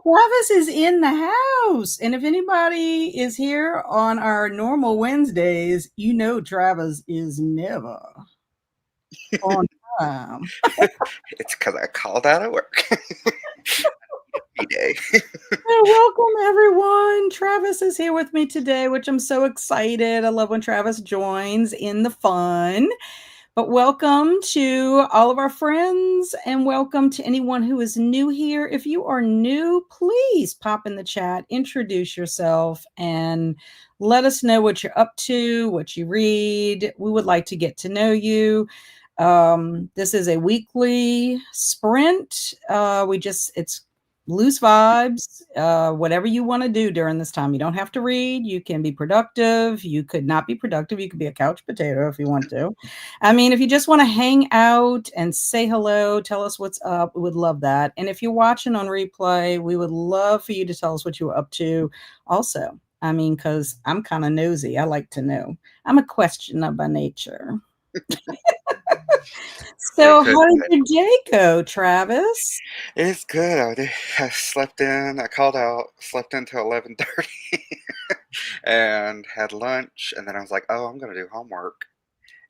Travis is in the house. And if anybody is here on our normal Wednesdays, you know Travis is never on time. It's because I called out of work every day. Welcome, everyone. Travis is here with me today, which I'm so excited. I love when Travis joins in the fun. But welcome to all of our friends and welcome to anyone who is new here. If you are new, please pop in the chat, introduce yourself, and let us know what you're up to, what you read. We would like to get to know you. This is a weekly sprint. It's loose vibes, whatever you want to do during this time. You don't have to read. You can be productive. You could not be productive. You could be a couch potato if you want to. I mean, if you just want to hang out and say hello, tell us what's up, we would love that. And if you're watching on replay, we would love for you to tell us what you were up to also. I mean, because I'm kind of nosy. I like to know. I'm a questioner by nature. So how did your day go, Travis? It's good. I slept in. I called out, slept in till 11:30, and had lunch. And then I was like, "Oh, I'm gonna do homework."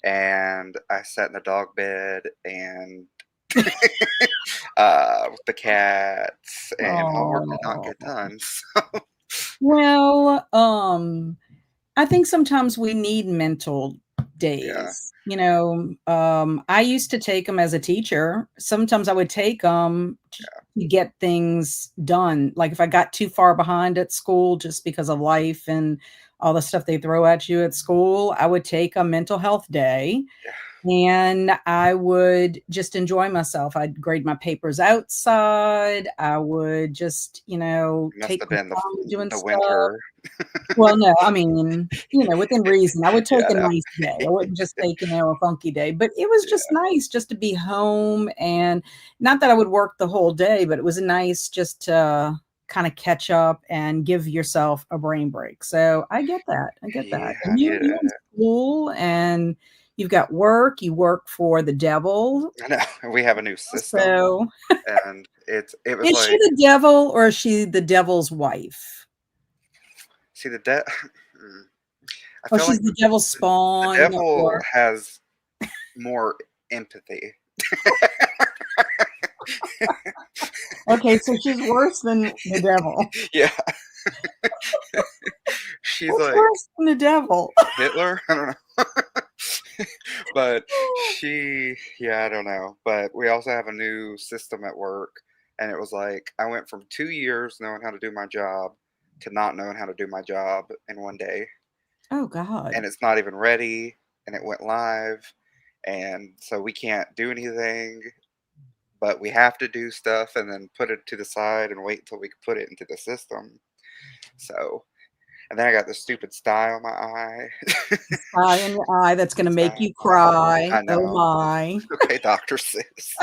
And I sat in the dog bed and with the cats, and homework did not get done. Well, I think sometimes we need mental Yeah. days. You know, I used to take them as a teacher. Sometimes I would take them to get things done. Like if I got too far behind at school just because of life and all the stuff they throw at you at school, I would take a mental health day. Yeah. And I would just enjoy myself. I'd grade my papers outside. I would just, It must take have my been time doing the stuff. winter. Well, no, I mean, within reason. I would take Yeah, a no. nice day. I wouldn't just take, a funky day. But it was just Yeah. nice just to be home, and not that I would work the whole day, but it was nice just to kind of catch up and give yourself a brain break. So I get that. I get that. Yeah, I And needed you're in it. school and you've got work. You work for the devil. I know. We have a new system, So and it was is she like, the devil or is she the devil's wife? see, I Oh, feel she's like the devil's the spawn, devil or has more empathy. okay, so she's worse than the devil. Yeah. She's What's like worse than the devil? Hitler. I don't know. But yeah, I don't know. But we also have a new system at work, and it was like I went from 2 years knowing how to do my job to not knowing how to do my job in one day, Oh God. and it's not even ready, and it went live, and so we can't do anything, but we have to do stuff and then put it to the side and wait until we can put it into the system. So, and then I got this stupid sty on my eye. Eye in your eye that's gonna Sty make on you my eye. cry. I Oh know. my. Okay, Dr. Seuss.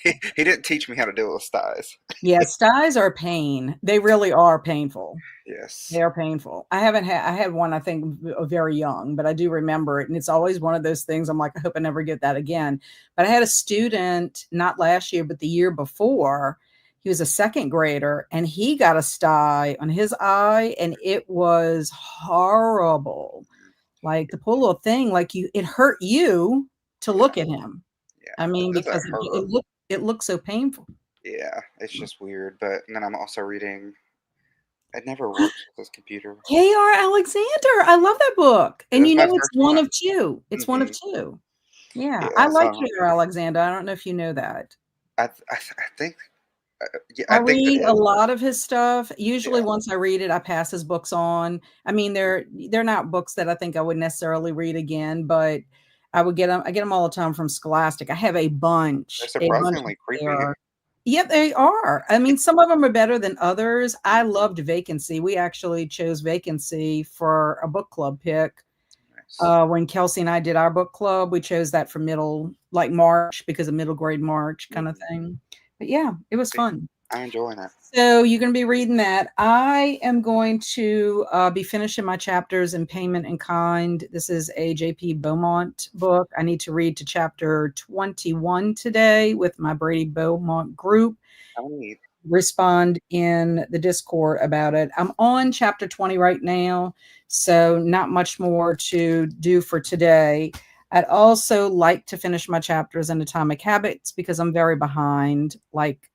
He didn't teach me how to deal with styes. Yeah, styes are pain. They really are painful. They Yes. are painful. I had one, I think, very young, but I do remember it. And it's always one of those things I'm like, I hope I never get that again. But I had a student, not last year, but the year before. He was a second grader and he got a sty on his eye and it was horrible. Like the poor little thing, it hurt you to Yeah, look at him. yeah. I It mean, doesn't because hurt. it looked so painful. Yeah, it's just weird. But and then I'm also reading. It never works with this computer. K.R. Alexander. I love that book. It And was my it's first one one. of two. It's one of Hmm. two. Yeah, I Yeah, like so K.R. Alexander. I don't know if you know that. I think yeah, I I think I read a did. lot of his stuff. Usually Yeah. once I read it, I pass his books on. I mean, they're not books that I think I would necessarily read again, but I would get them. I get them all the time from Scholastic. I have They're a bunch of surprisingly creepy. K.R. Yep, they are. I mean, some of them are better than others. I loved Vacancy. We actually chose Vacancy for a book club pick. Nice. When Kelsey and I did our book club, we chose that for like March because of middle grade March kind of Hmm. thing. But yeah, it was See, fun. I'm enjoying it. So you're going to be reading that. I am going to be finishing my chapters in Payment in Kind. This is a J.P. Beaumont book. I need to read to chapter 21 today with my Brady Beaumont group. How neat. Respond in the Discord about it. I'm on chapter 20 right now, so not much more to do for today. I'd also like to finish my chapters in Atomic Habits because I'm very behind. Like,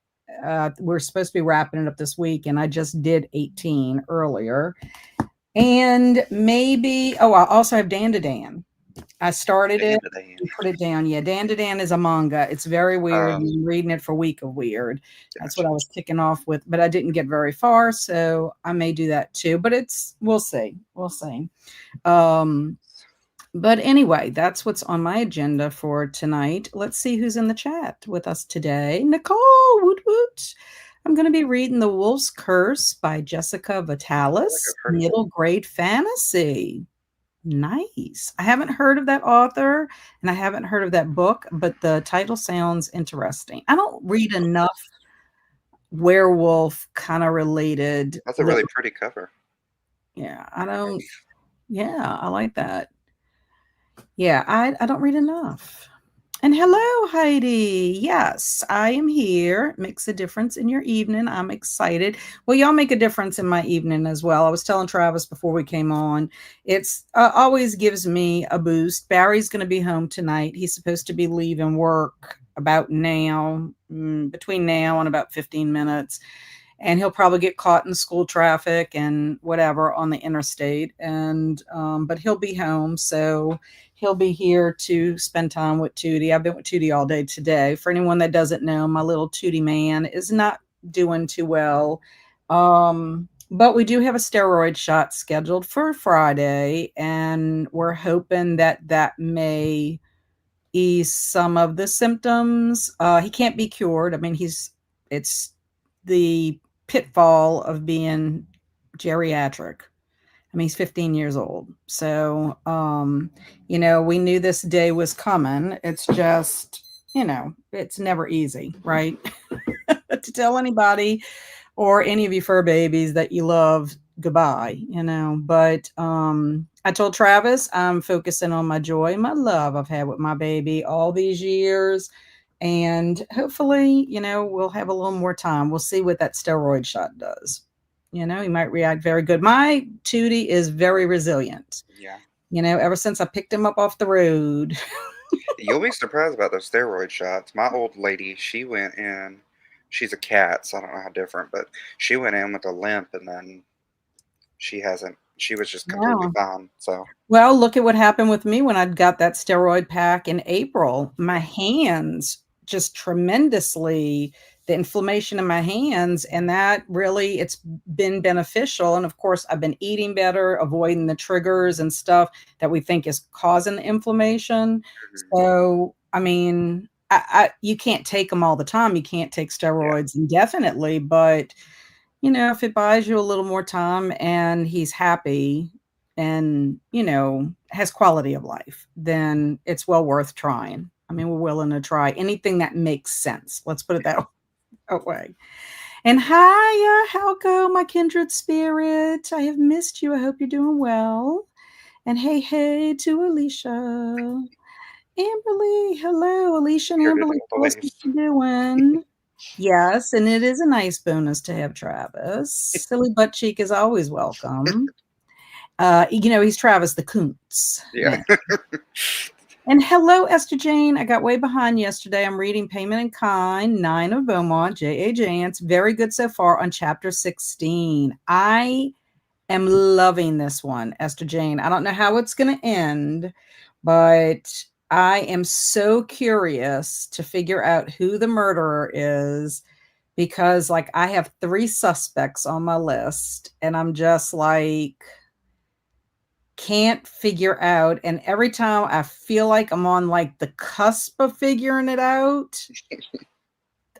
we're supposed to be wrapping it up this week, and I just did 18 earlier. And maybe, oh, I also have Dan to Dan. I started it Dan to Dan. and put it down. Yeah, Dan to Dan is a manga. It's very weird. Oh, I'm reading it for Week of Weird. That's what gotcha. I was kicking off with, but I didn't get very far, so I may do that too. But we'll see. We'll see. Um, but anyway, that's what's on my agenda for tonight. Let's see who's in the chat with us today. Nicole, woot woot. I'm going to be reading The Wolf's Curse by Jessica I feel like Vitalis, I've heard of it. middle grade fantasy. Nice. I haven't heard of that author and I haven't heard of that book, but the title sounds interesting. I don't read enough werewolf kind of related That's a little. really pretty cover. Yeah, I don't. Yeah, I like that. Yeah, I don't read enough. And hello, Heidi. Yes, I am here. Makes a difference in your evening. I'm excited. Well, y'all make a difference in my evening as well. I was telling Travis before we came on, it's always gives me a boost. Barry's going to be home tonight. He's supposed to be leaving work about now, between now and about 15 minutes. And he'll probably get caught in school traffic and whatever on the interstate. And, but he'll be home. So, he'll be here to spend time with Tootie. I've been with Tootie all day today. For anyone that doesn't know, my little Tootie man is not doing too well. But we do have a steroid shot scheduled for Friday, and we're hoping that that may ease some of the symptoms. He can't be cured. I mean, it's the pitfall of being geriatric. I mean, he's 15 years old. So, we knew this day was coming. It's just, it's never easy, right? To tell anybody or any of you fur babies that you love goodbye. But I told Travis I'm focusing on my joy, my love I've had with my baby all these years. And hopefully, we'll have a little more time. We'll see what that steroid shot does. He might react very good. My Tootie is very resilient. Yeah. Ever since I picked him up off the road. You'll be surprised about those steroid shots. My old lady, she went in. She's a cat, so I don't know how different, but she went in with a limp, and then she hasn't. She was just completely Yeah. fine. So Well, look at what happened with me when I got that steroid pack in April. My hands just tremendously, the inflammation in my hands, and that really it's been beneficial. And of course, I've been eating better, avoiding the triggers and stuff that we think is causing the inflammation. mhm, So, I mean, you can't take them all the time. You can't take yeah, steroids indefinitely, but if it buys you a little more time and he's happy and, has quality of life, then it's well worth trying. I mean, we're willing to try anything that makes sense. Let's put it that way. And hi, Halko, my kindred spirit. I have missed you. I hope you're doing well. And hey to Alicia. Amberly, hello, Alicia and your Amberly. little Tell us what voice. you're doing. Yes, and it is a nice bonus to have Travis. Silly butt cheek is always welcome. He's Travis the Koontz. Yeah. Yeah. And hello, Esther Jane. I got way behind yesterday. I'm reading Payment in Kind, 9 of Beaumont, J.A. Jance. Very good so far on chapter 16. I am loving this one, Esther Jane. I don't know how it's going to end, but I am so curious to figure out who the murderer is because, like, I have 3 suspects on my list, and I'm just like, can't figure out. And every time I feel like I'm on like the cusp of figuring it out,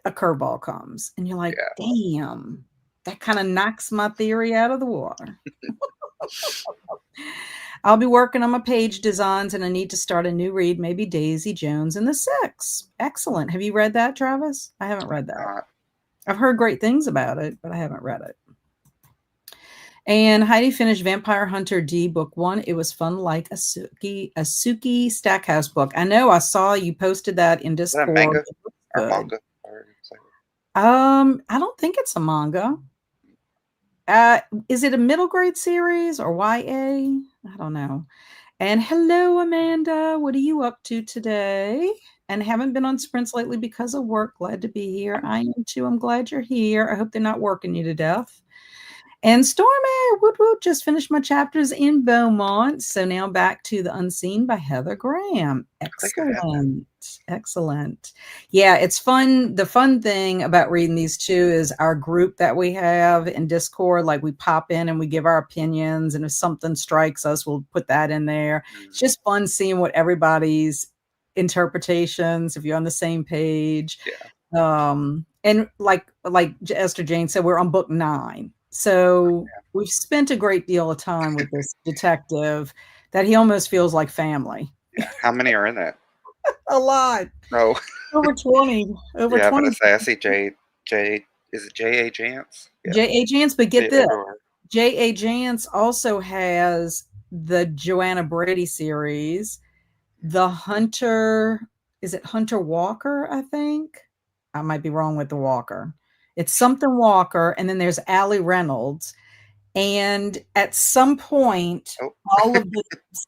a curveball comes, and you're like, Yeah. damn, that kind of knocks my theory out of the water. I'll be working on my page designs and I need to start a new read, maybe Daisy Jones and the Six. Excellent. Have you read that, Travis? I haven't read that. I've heard great things about it, but I haven't read it. And Heidi finished Vampire Hunter D book 1. It was fun like a Suki Stackhouse book. I know I saw you posted that in Is that a Discord. manga It looks or good. manga? Or say I don't think it's a manga. Is it a middle grade series or YA? I don't know. And hello, Amanda. What are you up to today? And haven't been on sprints lately because of work. Glad to be here. I am too. I'm glad you're here. I hope they're not working you to death. And Stormy, woot woot, just finished my chapters in Beaumont. So now back to The Unseen by Heather Graham. I think I have that. Excellent. Excellent. Yeah, it's fun. The fun thing about reading these two is our group that we have in Discord. Like we pop in and we give our opinions. And if something strikes us, we'll put that in there. It's Mm-hmm. just fun seeing what everybody's interpretations, if you're on the same page. Yeah. And like Esther Jane said, we're on book 9. So we've spent a great deal of time with this detective that he almost feels like family. Yeah. How many are in that? A lot. No. Over 20. Over Yeah, but I 20. say I see J. Is it J.A. Jance? Yeah. J.A. Jance, but See get it this. everywhere. J.A. Jance also has the Joanna Brady series, the Hunter, is it Hunter Walker, I think? I might be wrong with the Walker. It's something Walker, and then there's Allie Reynolds. And at some point, Oh. all of the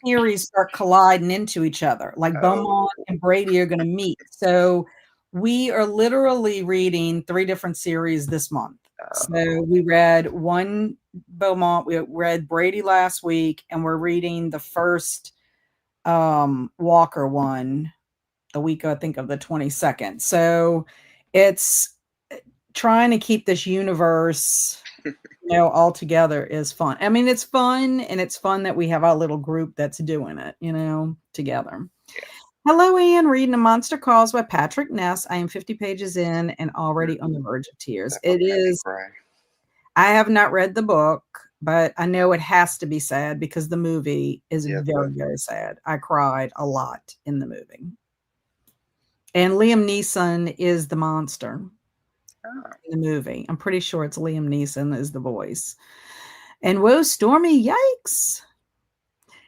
series start colliding into each other. Like Beaumont Oh. and Brady are going to meet. So we are literally reading 3 different series this month. So Oh. we read one Beaumont, we read Brady last week, and we're reading the first Walker one the week, I think, of the 22nd. So it's trying to keep this universe, all together is fun. I mean, it's fun, and it's fun that we have our little group that's doing it, together. Yeah. Hello, Anne. Reading A Monster Calls by Patrick Ness. I am 50 pages in and already on the Mm-hmm. verge of tears. That book It made me is, cry. I have not read the book, but I know it has to be sad because the movie is Yeah. very, very sad. I cried a lot in the movie. And Liam Neeson is the monster Oh. in the movie. I'm pretty sure it's Liam Neeson is the voice. And whoa, Stormy, yikes.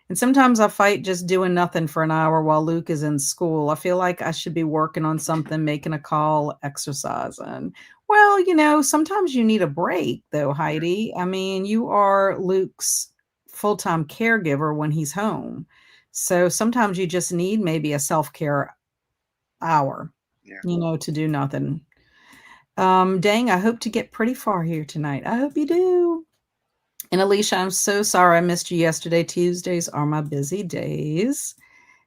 And sometimes I fight just doing nothing for an hour while Luke is in school. I feel like I should be working on something, making a call, exercising. Well, sometimes you need a break, though, Heidi. I mean, you are Luke's full time caregiver when he's home. So sometimes you just need maybe a self care hour, Yeah. to do nothing. Dang, I hope to get pretty far here tonight. I hope you do. And Alicia, I'm so sorry I missed you yesterday. Tuesdays are my busy days.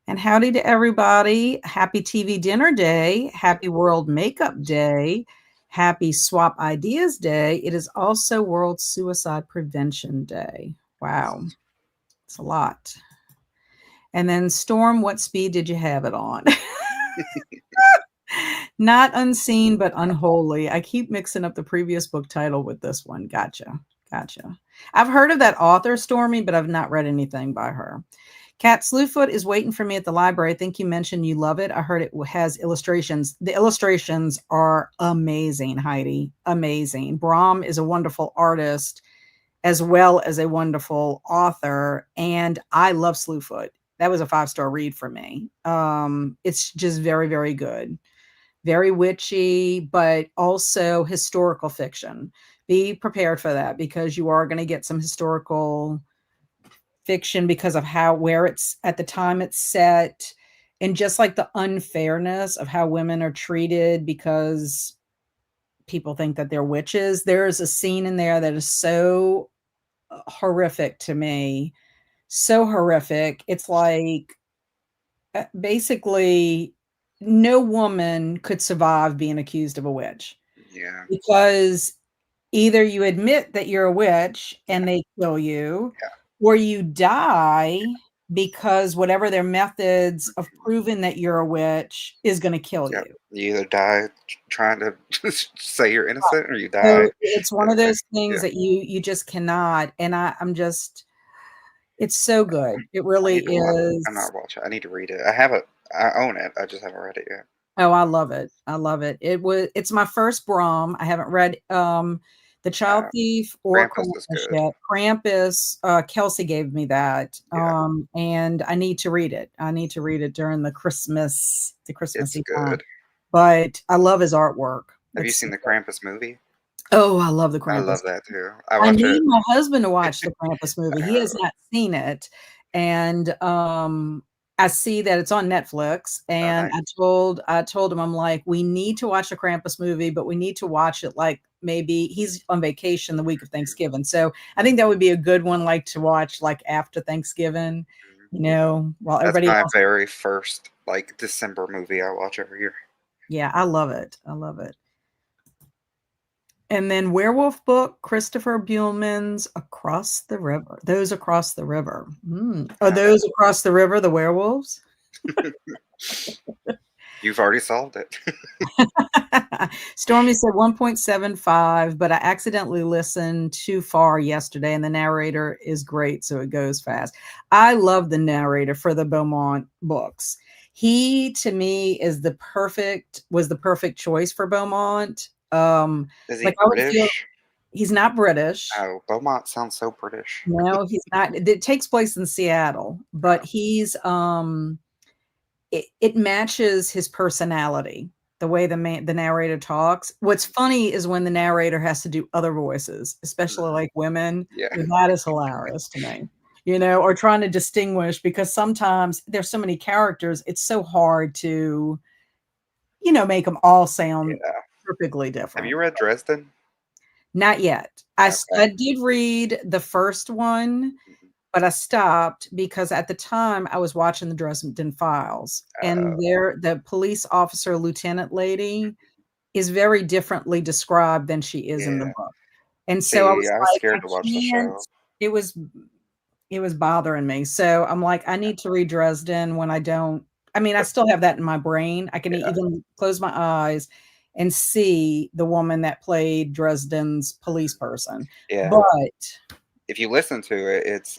And howdy to everybody. Happy TV dinner day. Happy World Makeup Day. Happy Swap Ideas Day. It is also World Suicide Prevention Day. Wow, it's a lot. And then, Storm, what speed did you have it on? Not unseen, but unholy. I keep mixing up the previous book title with this one. Gotcha. Gotcha. I've heard of that author, Stormy, but I've not read anything by her. Cat Slewfoot is waiting for me at the library. I think you mentioned you love it. I heard it has illustrations. The illustrations are amazing, Heidi. Amazing. Brahm is a wonderful artist as well as a wonderful author. And I love Slewfoot. That was a 5-star read for me. It's just very, very good. Very witchy, but also historical fiction. Be prepared for that because you are going to get some historical fiction because of where it's at the time it's set, and just like the unfairness of how women are treated because people think that they're witches. There's a scene in there that is so horrific to me. So horrific. It's like basically no woman could survive being accused of a witch Yeah. because either you admit that you're a witch Yeah. and they kill you, Yeah. or you die because whatever their methods of Mhm. proving that you're a witch is going to kill Yep. you. You either die trying to say you're innocent, or you die So it's one as of a those things yeah. that you just cannot. And I'm just, it's so good. It I really need to watch. I'm is. not watching. I need to read it. I have it. I own it. I just haven't read it yet. Oh, I love it. I love it. It's my first Brom. I haven't read The Child Uh, Thief or Krampus is Krampus good. yet. Krampus, Kelsey gave me that. Yeah, And I need to read it. I need to read it during the it's Christmassy time. good. But I love his artwork. Have you It's seen the Krampus movie? Oh, I love the I Krampus. love that too. I I watch it. need my husband to watch the Krampus movie. He has Uh, not seen it, and, I see that it's on Netflix, oh, and nice. I told him, I'm like, "We need to watch the Krampus movie, but we need to watch it, like, maybe" he's on vacation the week of Mhm, Thanksgiving, so I think that would be a good one, like, to watch, like, after Thanksgiving, mhm. while That's everybody my else. very first like December movie I watch every year. Yeah, I love it. I love it. And then werewolf book, Christopher Buehlman's Across the River. Those Across the River. Are Uh, those across the river the werewolves? you've already solved it. Stormy said 1.75, but I accidentally listened too far yesterday, and the narrator is great, so it goes fast. I love the narrator for the Beaumont books. He, to me, was the perfect choice for Beaumont. Is he Like I would feel British? he's not British. Oh, Beaumont sounds so British. No, he's not. It takes place in Seattle, but it matches his personality, the way the narrator talks. What's Mhm, funny is when the narrator has to do other voices, especially mhm. like women. Yeah, That is hilarious to me. Or trying to distinguish because sometimes there's so many characters, it's so hard to, make them all sound yeah. perfectly Have you different. read Dresden? Not yet. Okay. I did read the first one, Mhm. but I stopped because at the time I was watching the Dresden Files, and Uh, the police officer lieutenant lady is very differently described than she is in the yeah. book. And so I See, was I was like, I scared to watch the can't show. it was it was bothering me. So I'm like, I need to read Dresden when I don't I mean, I still have that in my brain. I can Yeah, even close my eyes and see the woman that played Dresden's police person. yeah. But If you listen to it, it's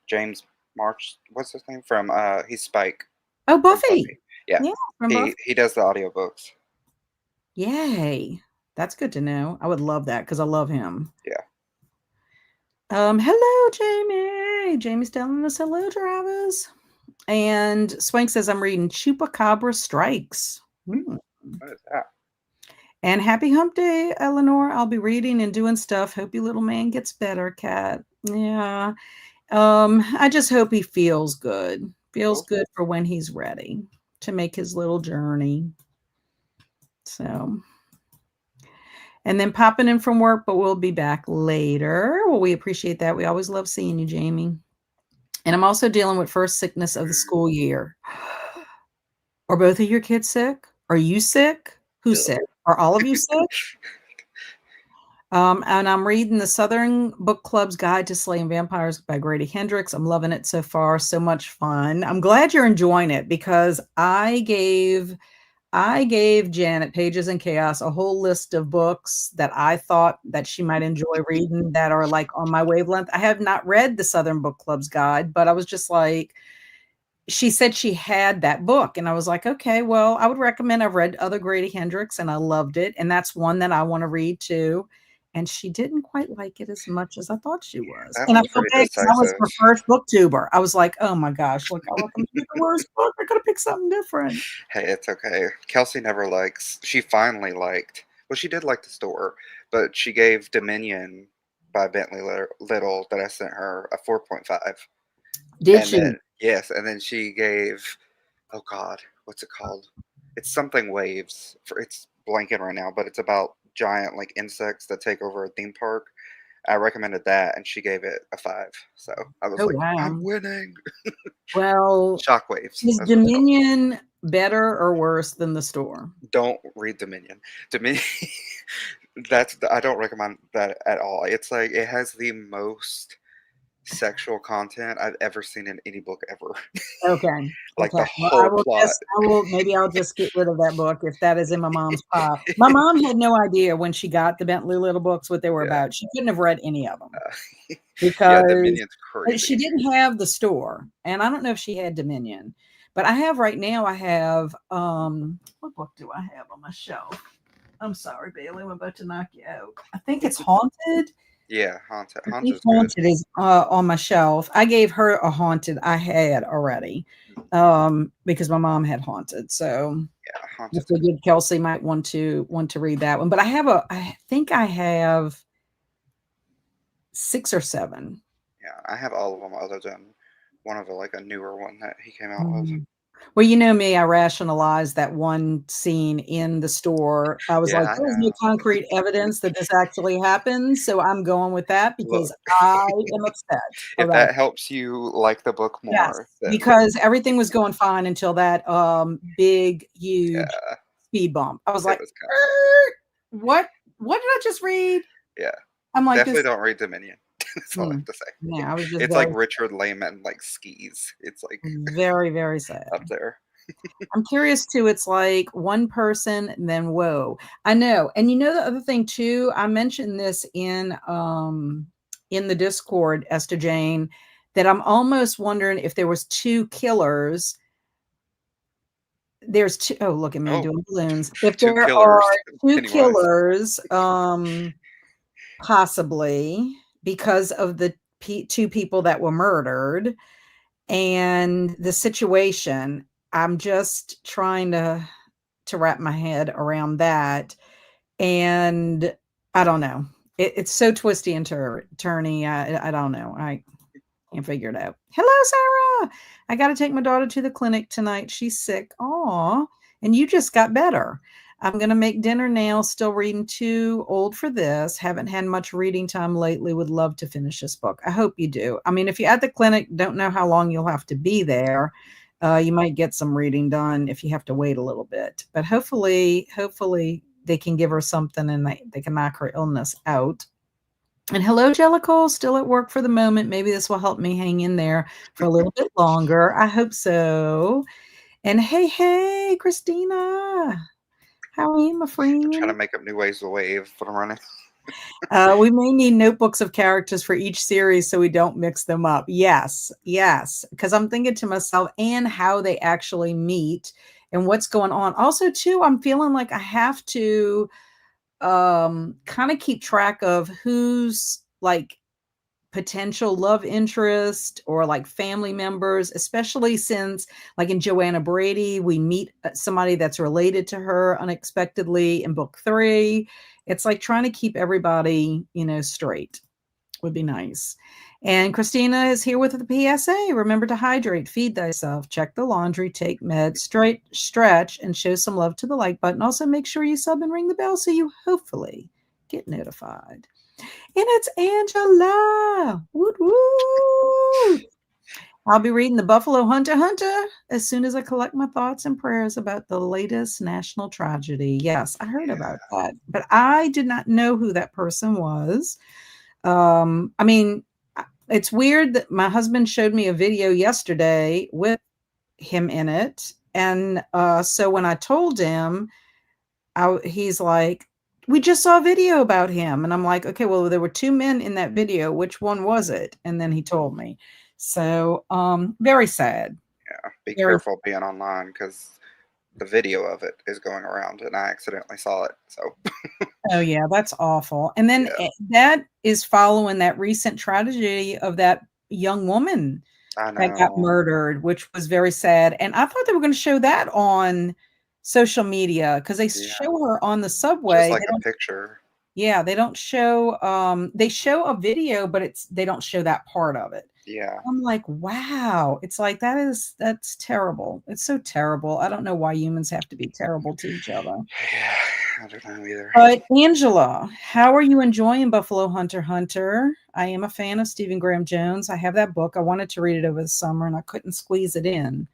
James March. What's his name from? He's Spike oh, from Buffy. Buffy. Yeah, Yeah, from Buffy. he does the audiobooks. Yay. That's good to know. I would love that because I love him. Yeah. Hello, Jamie. Jamie's telling us hello, Travis. And Swank says, I'm reading Chupacabra Strikes. Hmm, Hmm. what is that? And happy hump day, Eleanor. I'll be reading and doing stuff. Hope your little man gets better, Kat. Yeah. I just hope he feels good. Feels Cool. good for when he's ready to make his little journey. So, and then popping in from work, but we'll be back later. Well, we appreciate that. We always love seeing you, Jamie. And I'm also dealing with first sickness of the Mm, school year. Are both of your kids sick? Are you sick? Who's ugh. sick? Are all of you sick? And I'm reading the Southern Book Club's Guide to Slaying Vampires by Grady Hendrix. I'm loving it so far. So much fun. I'm glad you're enjoying it because I gave Janet Pages and Chaos a whole list of books that I thought that she might enjoy reading that are like on my wavelength. I have not read the Southern Book Club's guide, but I was just like, she said she had that book. And I was like, okay, well, I would recommend. I've read other Grady Hendrix and I loved it. And that's one that I want to read too. And she didn't quite like it as much as I thought she was. That And I one's feel pretty bad because I was decisive. her first booktuber. I was like, oh my gosh, look, I recommended the worst book. I could have picked something different. Hey, it's okay. Kelsey never likes. She finally liked. Well, she did like the store, but she gave Dominion by Bentley Little that I sent her a 4.5, Did and she? then yes, and then she gave. Oh God, what's it called? It's something waves. For it's blanking right now, but it's about giant like insects that take over a theme park. I recommended that, and she gave it a 5. So I was Oh, like, I'm wow. winning. Well, Shockwaves. is That's what it's called. Dominion better or worse than the store? Don't read Dominion. Dominion. I don't recommend that at all. It's like it has the most sexual content I've ever seen in any book ever. Okay. Like Okay. the Well, whole plot. maybe I'll just get rid of that book if that is in my mom's pile. My mom had no idea when she got the Bentley Little books what they were Yeah. about. She couldn't have read any of them Yeah, because Dominion's she crazy. didn't have the store. And I don't know if she had Dominion, But I have right now, I have, what book do I have on my shelf? I'm sorry, Bailey, I'm about to knock you out. I think it's Haunted. Yeah, Haunted. I think Haunted's good. Haunted is on my shelf. I gave her a Haunted I had already, because my mom had Haunted. So Yeah, I Haunted's good. figured Kelsey might want to read that one. But I think I have 6 or 7. Yeah, I have all of them other than one of the like a newer one that he came out with. Mhm. Well, you know me, I rationalized that one scene in the store. I was Yeah, like, I "There's no know. concrete evidence that this actually happened, so I'm going with that because Look, I am upset if about." that helps you like the book Yes, more, then because everything was going fine until that, big, huge yeah, speed bump. I was it like, was kind of "Er, what did I just read?" yeah. I'm like, Definitely "This." don't read Dominion. That's all I Hmm. have to say. Yeah, I was just It's like very, Richard Lehman like skis. It's like very, very sad. up there. I'm curious too. It's like one person, and then whoa. I know. And you know the other thing too, I mentioned this in the Discord, Esther Jane, that I'm almost wondering if there was 2 killers. There's 2, oh, look at me Oh, doing balloons. If two there are killers, 2 Pennywise. killers, possibly because of the 2 people that were murdered and the situation. I'm just trying to wrap my head around that. And I don't know. It's so twisty and turny. I don't know. I can't figure it out. Hello, Sarah. I got to take my daughter to the clinic tonight. She's sick. Aw. And you just got better. I'm going to make dinner now. Still reading too old for this. Haven't had much reading time lately. Would love to finish this book. I hope you do. I mean, if you're at the clinic, don't know how long you'll have to be there. You might get some reading done if you have to wait a little bit. But hopefully they can give her something and they can knock her illness out. And hello, Jellicle, still at work for the moment. Maybe this will help me hang in there for a little bit longer. I hope so. And hey, Christina, how are you, my I'm trying to friend? make up new ways to wave, but I'm running. We may need notebooks of characters for each series so we don't mix them up. Yes, because I'm thinking to myself, and how they actually meet and what's going on. Also, too, I'm feeling like I have to kind of keep track of who's like potential love interest or like family members, especially since, like in Joanna Brady, we meet somebody that's related to her unexpectedly in book 3. It's like trying to keep everybody, straight would be nice. And Christina is here with the PSA. Remember to hydrate, feed thyself, check the laundry, take meds, straight stretch, and show some love to the like button. Also, make sure you sub and ring the bell so you hopefully get notified. And it's Angela. Woot woot. I'll be reading the Buffalo Hunter as soon as I collect my thoughts and prayers about the latest national tragedy. Yes, I heard about Yeah, that, but I did not know who that person was. I mean, it's weird that my husband showed me a video yesterday with him in it. And so when I told him, he's like, we just saw a video about him. And I'm like, okay, well, there were 2 men in that video. Which one was it? And then he told me. So, very sad. yeah. Be Very. careful being online because the video of it is going around, and I accidentally saw it. So Oh, yeah, that's awful. And then yeah, that is following that recent tragedy of that young woman I that got know. murdered, which was very sad. And I thought they were going to show that on social media because they Yeah, show her on the just subway. like They a don't. picture. Yeah, they don't show, they show a video, but they don't show that part of it. Yeah, I'm like, "Wow." It's like, that's terrible. It's so terrible. I don't know why humans have to be terrible to each other. yeah. I don't know either. But Angela, how are you enjoying Buffalo Hunter? I am a fan of Stephen Graham Jones. I have that book. I wanted to read it over the summer and I couldn't squeeze it in.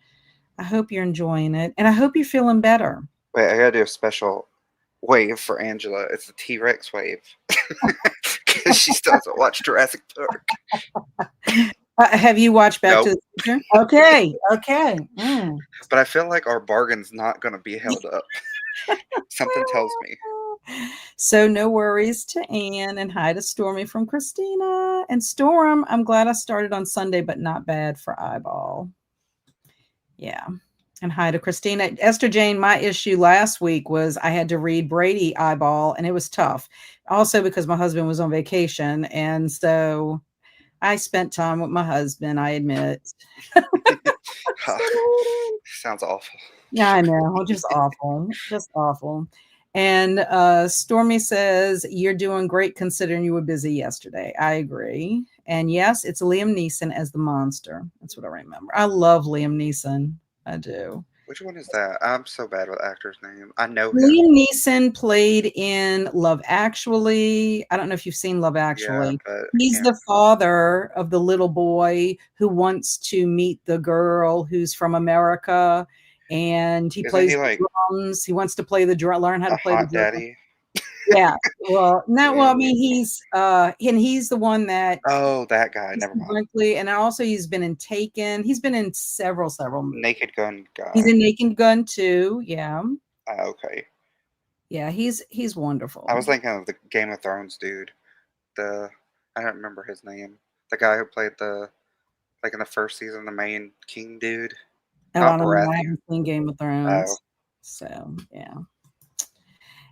I hope you're enjoying it, and I hope you're feeling better. Wait, I gotta do a special wave for Angela. It's the T Rex wave because she still doesn't watch Jurassic Park. Have you watched Back to Nope. the Future? Okay. Mm. But I feel like our bargain's not gonna be held up. Something tells me. So no worries to Anne and hi to Stormy from Christina. And Storm, I'm glad I started on Sunday, but not bad for eyeball. Yeah. And hi to Christina. Esther Jane, my issue last week was I had to read Brady Eyeball, and it was tough. Also because my husband was on vacation, and so I spent time with my husband, I admit. Sounds awful. Yeah, I know, just awful. And, Stormy says, "You're doing great considering you were busy yesterday." I agree. And yes, it's Liam Neeson as the monster. That's what I remember. I love Liam Neeson. I do. Which one is that? I'm so bad with actors' name. I know him. Liam Neeson played in Love Actually. I don't know if you've seen Love Yeah, Actually. but I He's can't. the father of the little boy who wants to meet the girl who's from America, and he Isn't plays he the like drums. He wants to play the drum, learn how a to play the hot drum. daddy? Yeah. Well, not well, I Yeah. mean, and he's the one that Oh, that guy. he's Never mind. Brinkley, and also he's been in Taken. He's been in several movies. Naked Gun He's guy. in Naked Gun too. Yeah. Okay. Yeah, he's I wonderful. was thinking of the Game of Thrones dude. The I don't remember his name. The guy who played the like in the first season, the main king dude. Oh, I Not don't know. I Baratheon. haven't seen Game of Oh, Thrones. So, yeah.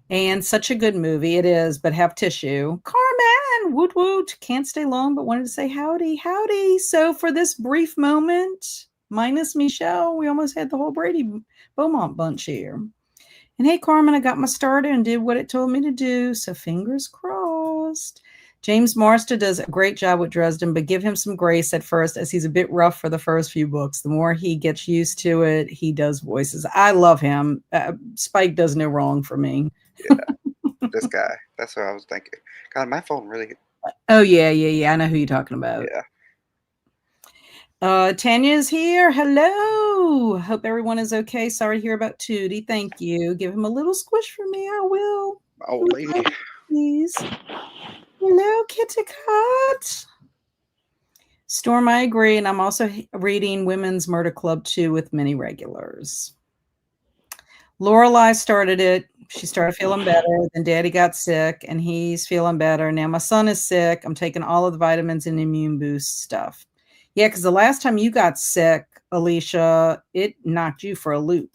And such a good movie it is, but have tissue. Carmen, woot woot. Can't stay long, but wanted to say howdy, howdy. So for this brief moment, minus Michelle, we almost had the whole Brady Beaumont bunch here. And hey, Carmen, I got my starter and did what it told me to do. So fingers crossed. James Marston does a great job with Dresden, but give him some grace at first as he's a bit rough for the first few books. The more he gets used to it, he does voices. I love him. Spike does no wrong for me. yeah, this guy. That's what I was thinking. God, my phone really. Oh, yeah, yeah, yeah. I know who you're talking about. Yeah. Tanya's here. Hello. Hope everyone is okay. Sorry to hear about Tootie. Thank you. Give him a little squish for me. I will. Oh, lady. Please. Hello, Kitty Cat. Storm, I agree. And I'm also reading Women's Murder Club 2 with many regulars. Lorelai started it. She started feeling better. Then Daddy got sick, and he's feeling better. Now my son is sick. I'm taking all of the vitamins and immune boost stuff. Yeah, because the last time you got sick, Alicia, it knocked you for a loop.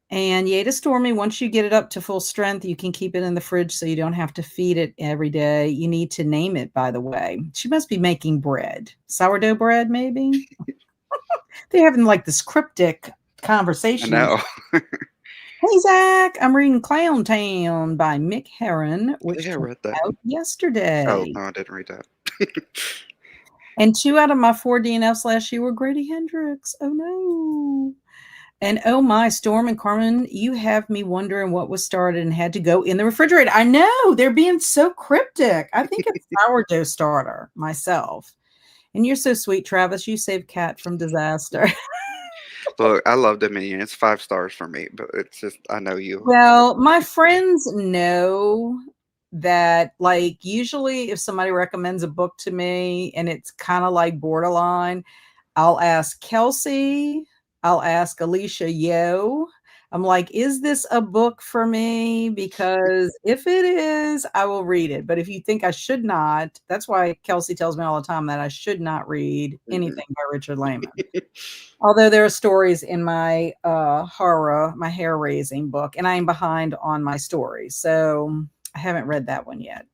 And yay to Stormy, once you get it up to full strength, you can keep it in the fridge so you don't have to feed it every day. You need to name it, by the way. She must be making bread. Sourdough bread, maybe? They're having like this cryptic I conversation. know. Hey, Zach, I'm reading Clown Town by Mick Herron, I think which I came read that. out Oh, yesterday. no, I didn't read that. And 2 out of my 4 DNFs last year were Grady Hendrix. Oh, no. And oh my, Storm and Carmen, you have me wondering what was started and had to go in the refrigerator. I know, they're being so cryptic. I think it's sourdough starter myself. And you're so sweet, Travis. You saved Kat from disaster. Look, I love Dominion. It's 5 stars for me, but it's just I know you. Well, my friends know that, like, usually if somebody recommends a book to me and it's kind of like borderline, I'll ask Kelsey, I'll ask Alicia Yo. I'm like, is this a book for me? Because if it is, I will read it. But if you think I should not, that's why Kelsey tells me all the time that I should not read Mhm. anything by Richard Lehman. Although there are stories in my horror, my hair raising book, and I am behind on my story. So I haven't read that one yet.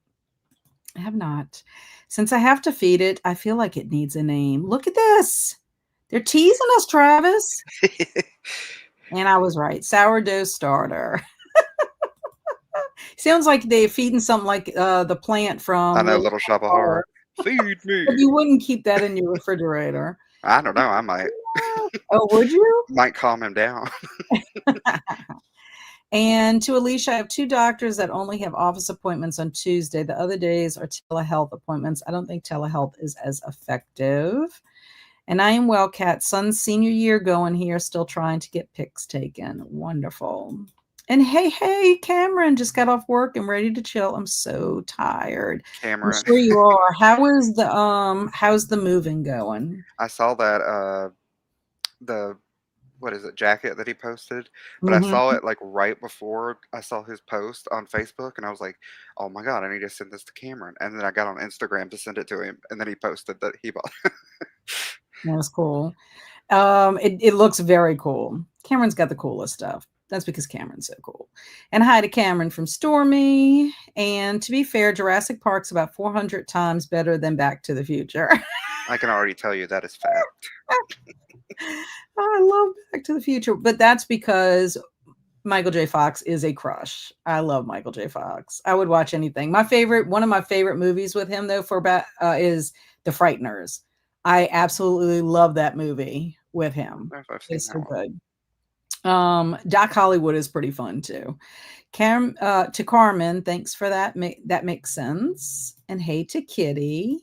I have not. Since I have to feed it, I feel like it needs a name. Look at this. They're teasing us, Travis. And I was right. Sourdough starter. Sounds like they're feeding something like the plant I from know Little Little Shop of Shop of Horror. Horrors. Feed But me. you wouldn't keep that in your refrigerator. I don't know. I might Oh, would you? might calm him down. And to Alicia, I have 2 doctors that only have office appointments on Tuesday. The other days are telehealth appointments. I don't think telehealth is as effective. And I am well, Kat. Son's senior year going here, still trying to get pics taken. Wonderful. And hey, Cameron just got off work and ready to chill. I'm so tired. I'm Cameron. sure you are. How's the moving going? I saw that the what is it jacket that he posted, but I saw Mhm. it like right before I saw his post on Facebook, and I was like, "Oh my god, I need to send this to Cameron." And then I got on Instagram to send it to him, and then he posted that he bought. That's cool. It looks very cool. Cameron's got the coolest stuff. That's because Cameron's so cool. And hi to Cameron from Stormy. And to be fair, Jurassic Park's about 400 times better than Back to the Future. I can already tell you that is fact. I love Back to the Future, but that's because Michael J. Fox is a crush. I love Michael J. Fox. I would watch anything. One of my favorite movies with him, though, is The Frighteners. I absolutely love that movie with I don't him. know if I've seen It's that so one. good. Doc Hollywood is pretty fun too. To Carmen, thanks for that. That makes sense. And hey to Kitty.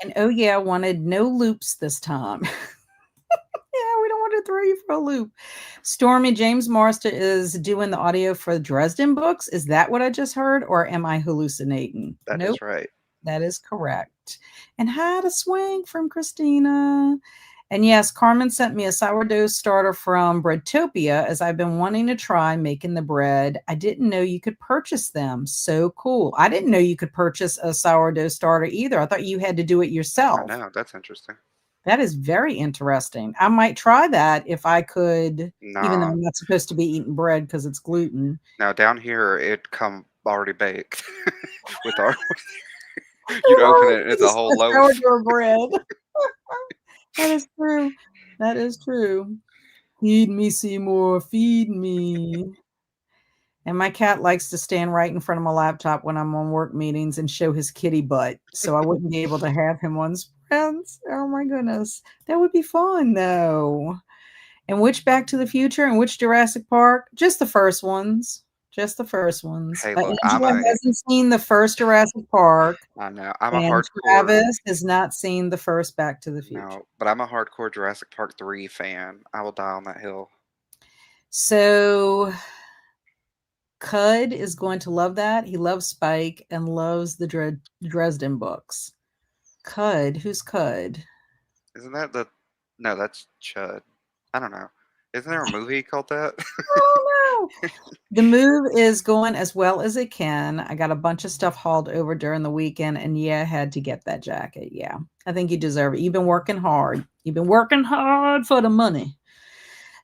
And oh yeah, wanted no loops this time. Yeah, we don't want to throw you for a loop. Stormy James Marston is doing the audio for Dresden books. Is that what I just heard, or am I hallucinating? That Nope, is right. that is correct. And how to swing from Christina. And yes, Carmen sent me a sourdough starter from Breadtopia as I've been wanting to try making the bread. I didn't know you could purchase them. So cool. I didn't know you could purchase a sourdough starter either. I thought you had to do it I yourself. know, that's interesting. That is very interesting. I might try that if I could, even though Nah, I'm not supposed to be eating bread because it's gluten. now down here it come already baked with our. You'd open Oh, it and it's a just whole a loaf. sourdough bread. That is true. That is true. Feed me, Seymour. Feed me. And my cat likes to stand right in front of my laptop when I'm on work meetings and show his kitty butt. So I wouldn't be able to have him on spreads. Oh my goodness. That would be fun though. And which Back to the Future and which Jurassic Park? Just the first ones. Just the first ones. Hey, look, Angela hasn't seen the first Jurassic Park, I know, I'm a and hardcore. Travis has not seen the first Back to the Future. No, but I'm a hardcore Jurassic Park 3 fan. I will die on that hill. So Cud is going to love that. He loves Spike and loves the Dresden books. Cud, who's Cud? Isn't that the? No, that's Chud. I don't know. Isn't there a movie called that? Oh no. The move is going as well as it can. I got a bunch of stuff hauled over during the weekend, and yeah, I had to get that jacket. Yeah, I think you deserve it. You've been working hard. You've been working hard for the money.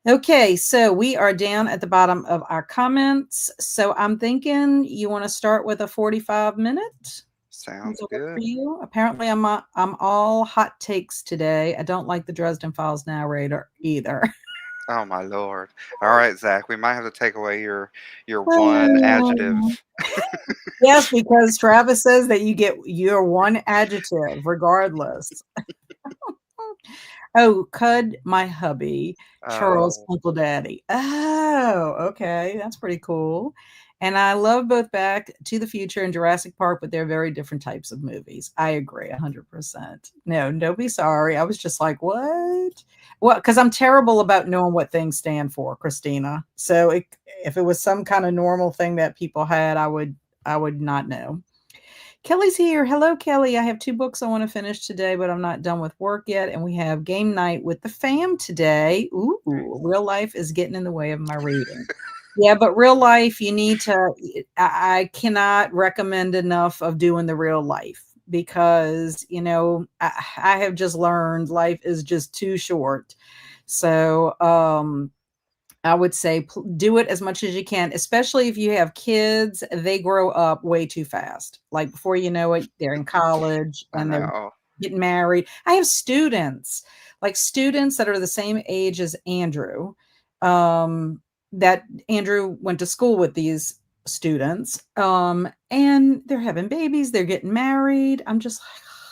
Okay, so we are down at the bottom of our comments. So I'm thinking you want to start with a 45 minute. Does Sounds it work for good. you? Apparently, I'm all hot takes today. I don't like the Dresden Files narrator either. Oh my lord. All right, Zach, we might have to take away your one Um, adjective. Yes, because Travis says that you get your one adjective regardless. Oh, Cud, my hubby, Charles, Oh, Uncle Daddy. Oh, okay. That's pretty cool. And I love both Back to the Future and Jurassic Park, but they're very different types of movies. I agree 100%. No, don't be sorry. I was just like, what? Well, because I'm terrible about knowing what things stand for, Christina. So if it was some kind of normal thing that people had, I would not know. Kelly's here. Hello, Kelly. I have two books I want to finish today, but I'm not done with work yet. And we have game night with the fam today. Ooh, real life is getting in the way of my reading. Yeah, but real life, you need to, I cannot recommend enough of doing the real life because, I have just learned life is just too short. So, I would say do it as much as you can, especially if you have kids. They grow up way too fast. Like before you know it, they're in college I and they're know. getting married. I have students that are the same age as Andrew. That Andrew went to school with these students, and they're having babies. They're getting married. I'm just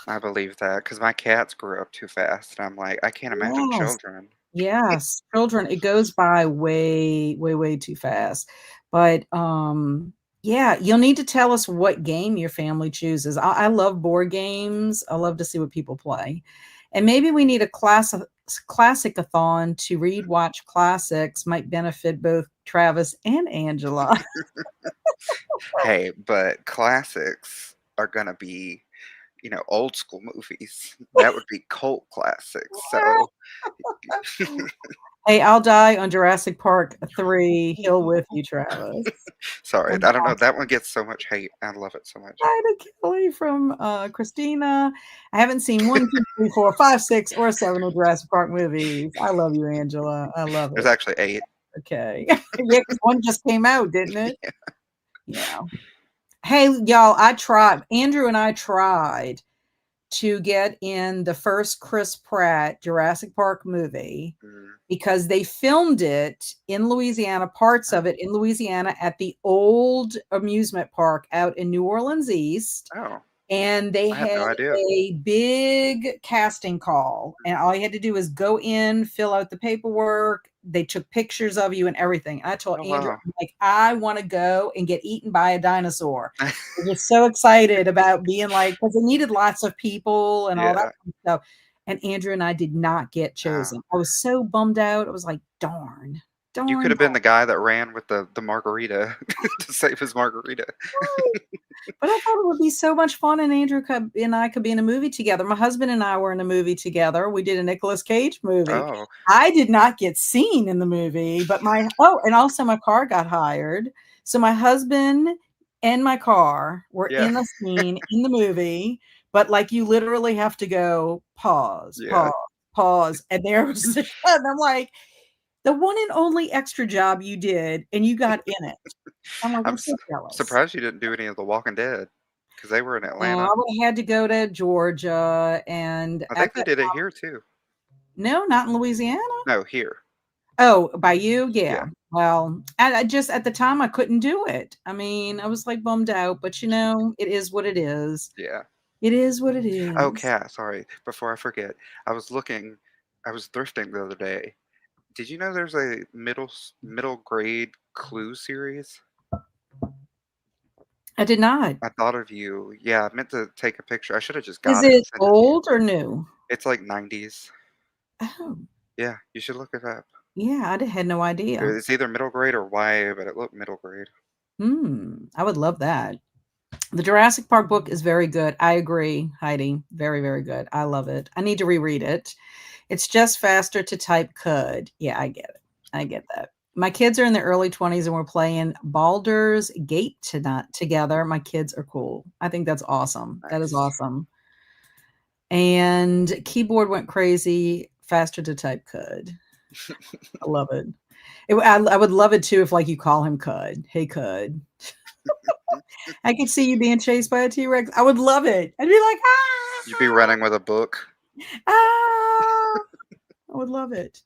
like, I believe that because my cats grew up too fast, and I'm like, I can't imagine yes. children. Yes, children, it goes by way, way, way too fast. But yeah, you'll need to tell us what game your family chooses. I love board games. I love to see what people play. And maybe we need a classic-a-thon to read, watch classics might benefit both Travis and Angela. Hey, but classics are gonna be, old school movies. That would be cult classics. So Hey, I'll die on Jurassic Park 3 hill with you, Travis. Sorry, And I don't know. That one gets so much hate. I love it so much. hi to Kelly from Christina. I haven't seen 1, 2, 3, 4, 5, 6, or 7 of Jurassic Park movies. I love you, Angela. I love There's it. actually 8. Okay. Yeah, because one just came out, didn't it? Yeah. Hey, y'all, I tried. Andrew and I tried to get in the first Chris Pratt Jurassic Park movie Mm. because they filmed it in Louisiana, parts of Oh, it in Louisiana at the old amusement park out in New Orleans East. oh, And they I had no had idea. a big casting call, and all you had to do was go in, fill out the paperwork. They took pictures of you and everything. I told Oh Andrew, wow. I'm like, I want to go and get eaten by a dinosaur. I was so excited about being like, because they needed lots of people and all that Yeah. kind of stuff. And Andrew and I did not get Uh, chosen. I was so bummed out. I was like, darn, you could darn, have been the guy that ran with the margarita to save his margarita. darn. But I thought it would be so much fun, and Andrew and I could be in a movie together. My husband and I were in a movie together. We did a Nicolas Cage movie. Oh, I did not get seen in the movie, but and also my car got hired. So my husband and my car were yeah, in the scene in the movie, but like you literally have to go pause, yeah. pause, pause, and there was the shot, and I'm like, the one and only extra job you did, and you got in it. I'm like, I'm I'm so jealous. surprised you didn't do any of The Walking Dead because they were in I Atlanta. would have had to go to Georgia, and I at think they that did it here too. no, not in Louisiana. No, here. Oh, by you? Yeah, Yeah. Well, I just at the time I couldn't do it. I mean, I was like bummed out, but it is what it is. yeah. It is what it Oh, is. Cat, sorry. Before I forget, I was looking, I was thrifting the other day. Did you know there's a middle grade Clue series? I did not. I thought of you. Yeah, I meant to take a picture. I should have just Is got it and it sent it to you. old or new? It's like 90s. Oh, Yeah, you should look it up. yeah, had no idea. It's either middle grade or YA, but it looked middle grade. I would love that. The Jurassic Park book is very good. I agree, Heidi. Very, very good. I love it. I need to reread it. It's just faster to type could. Yeah, I get it. I get that. My kids are in the early 20s and we're playing Baldur's Gate tonight together. My kids are cool. I think that's awesome. That is Nice. awesome. And keyboard went crazy. Faster to type could. I love it. I would love it too if like you call him Cud. Hey Cud. I could see you being chased by a T-Rex. I would love it. I'd be like, You'd be running with a book. ah. I would love it.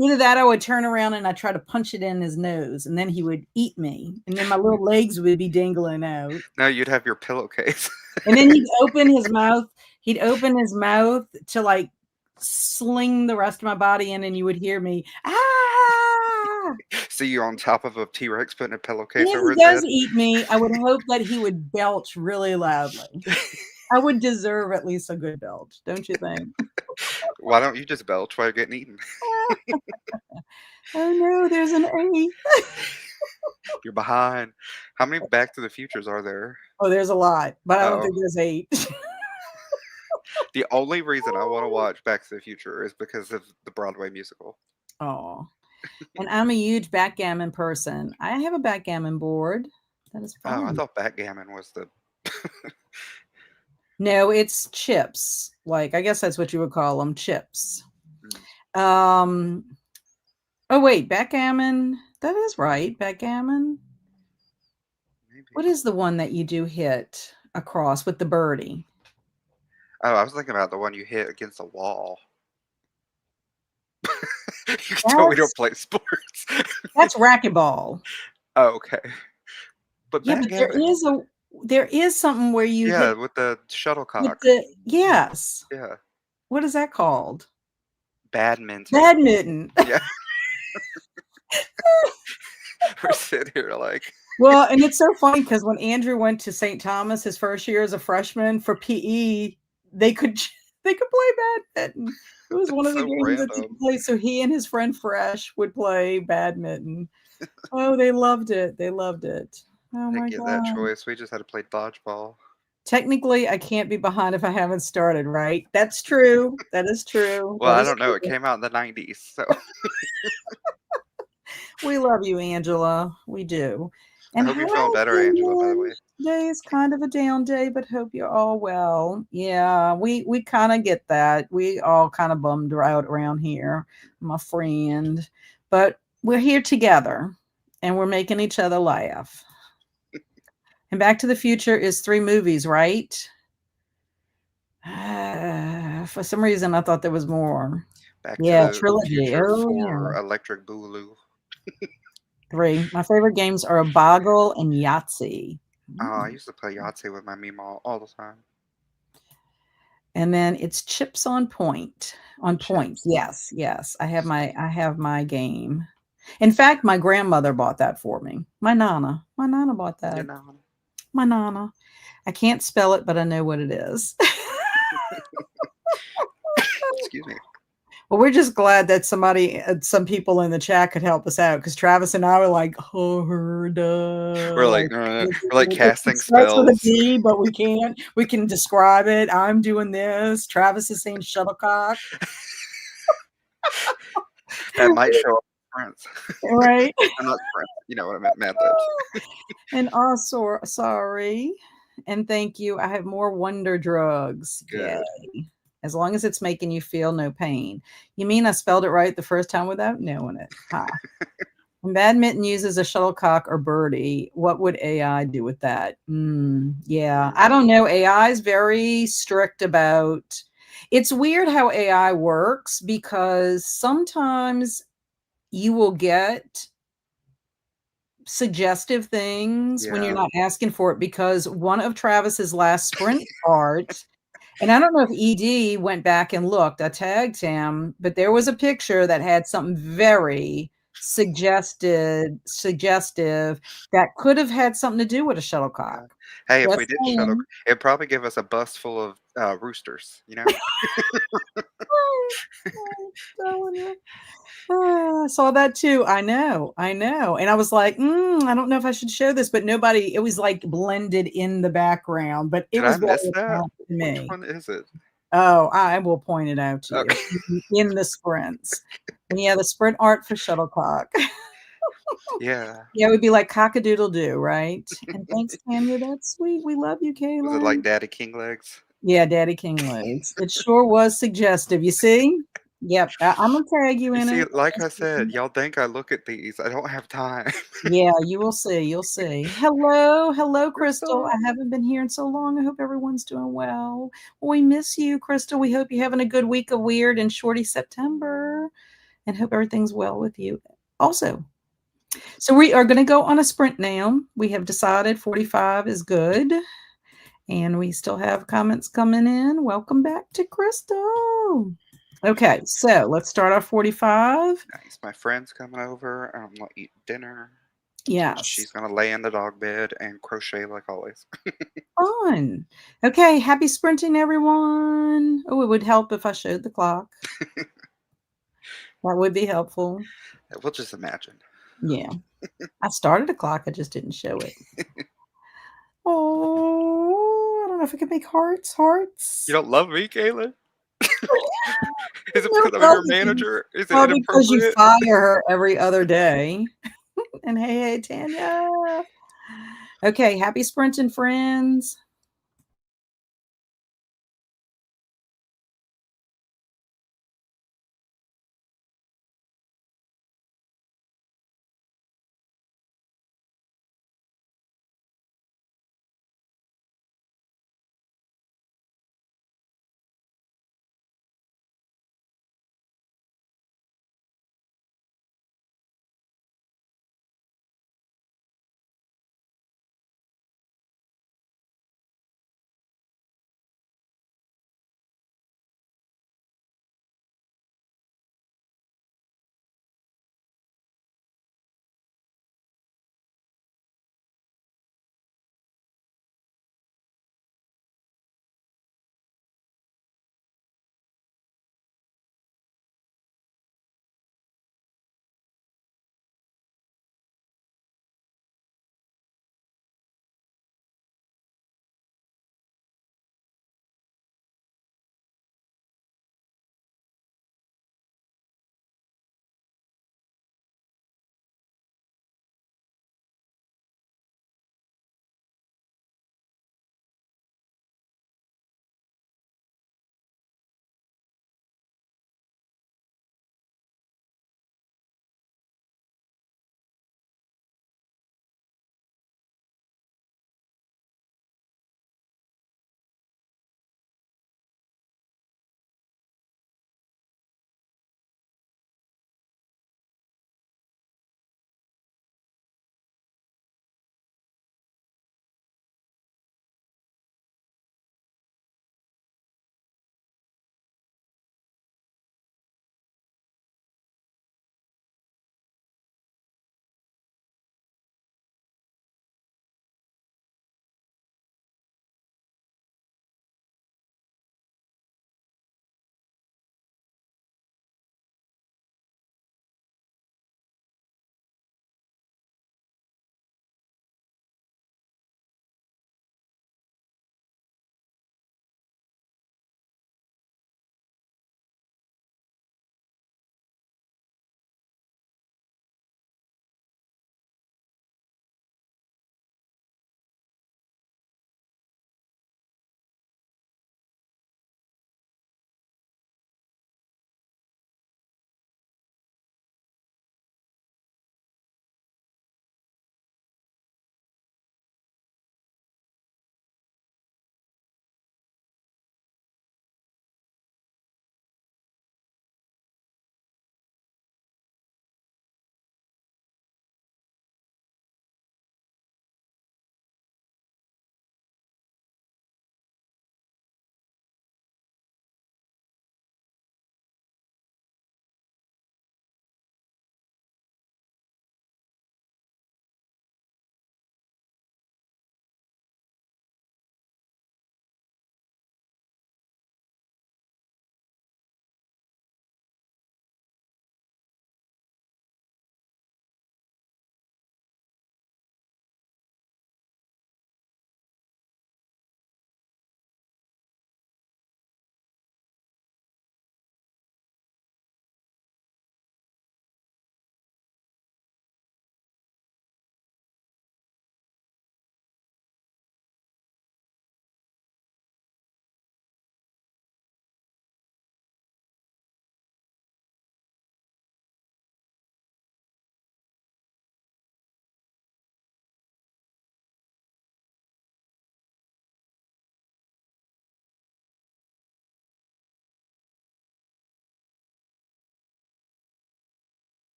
Either that, I would turn around and I try to punch it in his nose, and then he would eat me, and then my little legs would be dangling out. No, you'd have your pillowcase. And then he'd open his mouth. He'd open his mouth to like sling the rest of my body in, and you would hear me ah. See you on top of a T Rex putting a And pillowcase if over he his does head. eat me, I would hope that he would belch really loudly. I would deserve at least a good belch, don't you think? Why don't you just belch while you're getting eaten? Oh no, there's an A. You're behind. How many Back to the Futures are there? Oh, there's a lot, but I don't Oh, think there's 8. the only reason I want to watch Back to the Future is because of the Broadway musical. Oh, and I'm a huge backgammon person. I have a backgammon board. That is Oh, I fun. thought backgammon was the. No, it's chips. Like, I guess that's what you would call them, chips. Mm, Um, oh wait, backgammon. That is right, backgammon. maybe. What is the one that you do hit across with the birdie? Oh, I was thinking about the one you hit against the wall. You can tell we don't That's play sports. that's racquetball. Oh, okay. But Yeah, but there backgammon, is something where you hit yeah, with the with shuttlecock. the yes. Yeah, What is that called? badminton. Badminton. Yeah, we're sitting here like, Well, and it's so funny because when Andrew went to St. Thomas his first year as a freshman for PE, they could they could play badminton. It was one it's of the so games that random. took place. So he and his friend Fresh would play badminton. Oh, they loved it. They loved it. Oh I didn't my get that god. choice. We just had to play dodgeball. Technically, I can't be behind if I haven't started, right? That's true. That is true. Well, That I is don't know. It true. came out in the 90s, so We love you, Angela. We do. I And hope hi, you're feeling better, Angela, by the Finland. way. Today is kind of a down day, but hope you're all well. Yeah, we kind of get that. We all kind of bummed out around here, my friend. But we're here together and we're making each other laugh. And Back to the Future is 3 movies, right? For some reason, I thought there was more. Back to Yeah, the trilogy. Future Oh, yeah. 4 Electric Boogaloo. 3. My favorite games are Boggle and Yahtzee. I Mm. used to play Yahtzee with my Meemaw all the time. And then it's Chips on Point. On Point. Chips. Yes, yes. I have my game. In fact, my grandmother bought that for me. My nana. My nana bought You that. know. My nana. I can't spell it, but I know what it is. Excuse me. Well, we're just glad that some people in the chat could help us out because Travis and I were like, We're Horda. like, Like, no, no, no. We're like it casting starts with a spells. D, but we can't. We can describe it. I'm doing this. Travis is saying shuttlecock. That might show up in Prince. Right? I'm not Prince. You know what I meant, Mad Libs. And also, sorry. And thank you. I have more wonder drugs. Good. Yay. As long as it's making you feel no pain. You mean I spelled it right the first time without knowing it? Ha. When badminton uses a shuttlecock or birdie, what would AI do with that? Yeah, I don't know. AI is very strict about. It's weird how AI works because sometimes you will get suggestive things when you're Yeah. not asking for it because one of Travis's last sprint art, and I don't know if ED went back and looked. I tagged him, but there was a picture that had something very suggestive that could have had something to do with a shuttlecock. Yeah. Hey, if we Just did shuttle, saying. it'd probably give us a bus full of roosters, you know? I'm telling you. I saw that too. I know. And I was like, I don't know if I should show this, but nobody, it was like blended in the background, but it Did I was miss very that? apparent to Which me. one is it? Oh, I will point it out to you Okay. in the sprints. And yeah, the sprint art for shuttlecock. Yeah. Yeah, it would be like cock-a-doodle doo, right? And thanks, Tanya. That's sweet. We love you, Was it like Kaylin. Daddy King Legs? Yeah, Daddy King Legs. It sure was suggestive. You see? Yep. I'm gonna tag you You in see, it. like I said, y'all think I look at these. I don't have time. Yeah, you will see. You'll see. Hello, hello, Crystal. Crystal. I haven't been here in so long. I hope everyone's doing well. We miss you, Crystal. We hope you're having a good week of Weird and Shorty September, and hope everything's well with you. Also, so we are going to go on a sprint now. We have decided 45 is good, and we still have comments coming in. Welcome back to Crystal. Okay, so let's start off 45. Nice. My friend's coming over. I'm gonna eat dinner. Yes. She's gonna lay in the dog bed and crochet like always. Fun. Okay, happy sprinting, everyone. Oh, it would help if I showed the clock. That would be helpful. We'll just imagine. Yeah. I started a clock, I just didn't show it. Oh, I don't know if I can make hearts. You Hearts. don't love me, Kayla? Is it because I'm your Nobody. manager? Is it Well, because you inappropriate? fire her every other day. And hey, Tanya. Okay, happy sprinting, friends.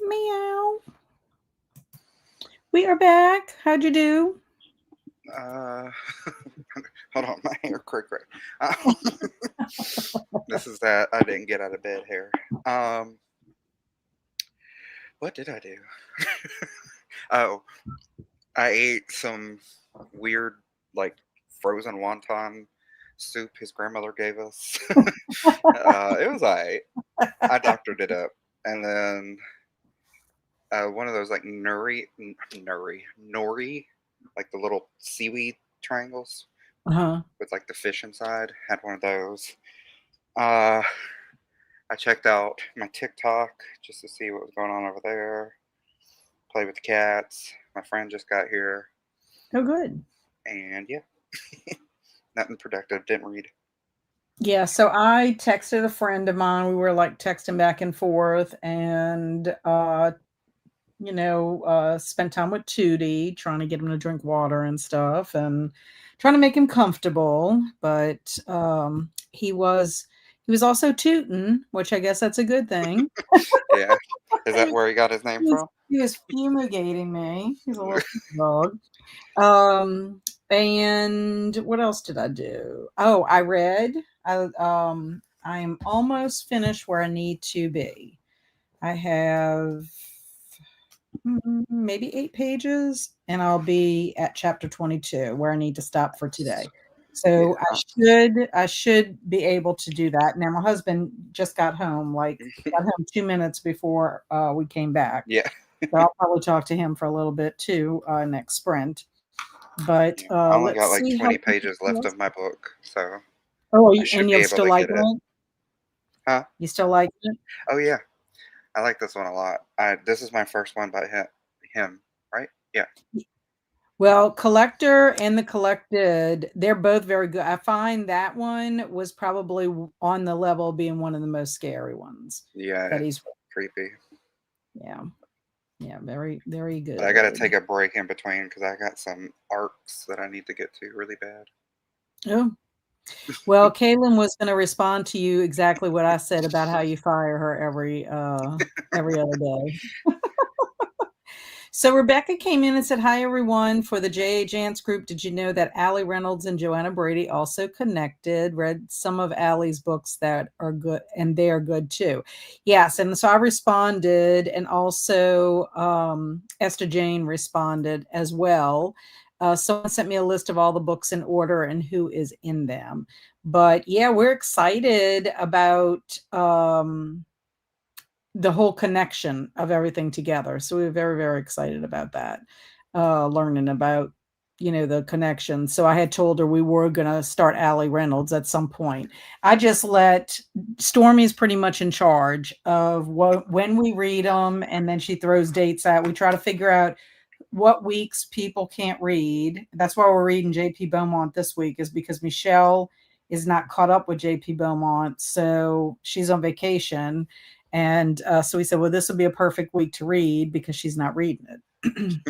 Meow. We are back. How'd you do? Uh, hold on, my hair cray cray. This is that I didn't get out of bed hair. Um, what did I do? Oh, I ate some weird, like, frozen wonton soup his grandmother gave us. It was alright. I doctored it up, and then one of those like nori, like the little seaweed triangles Uh-huh. with like the fish inside. Had one of those. Uh, I checked out my TikTok just to see what was going on over there. Played with the cats. My friend just got here, Oh, good. and yeah, nothing productive. Didn't read. Yeah, so I texted a friend of mine. We were like texting back and forth and spent time with Tootie, trying to get him to drink water and stuff and trying to make him comfortable. But he was also tooting, which I guess that's a good thing. Yeah, is that He where he got his name was from? he was fumigating me. He's a little dog. Um, and what else did I do? Oh, I read. I'm almost finished where I need to be. I have maybe 8 pages, and I'll be at chapter 22 where I need to stop for today. So Yeah, I should be able to do that. Now my husband just got home, got home 2 minutes before we came back. yeah, So I'll probably talk to him for a little bit too next sprint. But yeah. I only let's got like see how 20 pages left of my book, so Oh, I and should be you're able still to get liking it. it? Huh? You still like it? Oh yeah, I like this one a lot. This is my first one by him, right? Yeah, Well, Collector and The Collected, they're both very good. I find that one was probably on the level of being one of the most scary ones yeah, that it's he's creepy. yeah. Yeah, very, very But I got to good. take a break in between because I got some arcs that I need to get to really bad. Oh, well, Kaylin was gonna respond to you exactly what I said about how you fire her every other day. So Rebecca came in and said, "Hi, everyone. For the J.A. Jance group, did you know that Allie Reynolds and Joanna Brady also connected? Read some of Allie's books that are good, and they are good too." Yes, and so I responded, and also Esther Jane responded as well. Someone sent me a list of all the books in order and who is in them. But yeah, we're excited about the whole connection of everything together. So we were very, very excited about that, learning about, the connection. So I had told her we were going to start Allie Reynolds at some point. I just let Stormy's pretty much in charge of when we read them, and then she throws dates out. We try to figure out what weeks people can't read. That's why we're reading JP Beaumont this week, is because Michelle is not caught up with JP Beaumont. So she's on vacation. And so we said, well, this would be a perfect week to read because she's not reading it.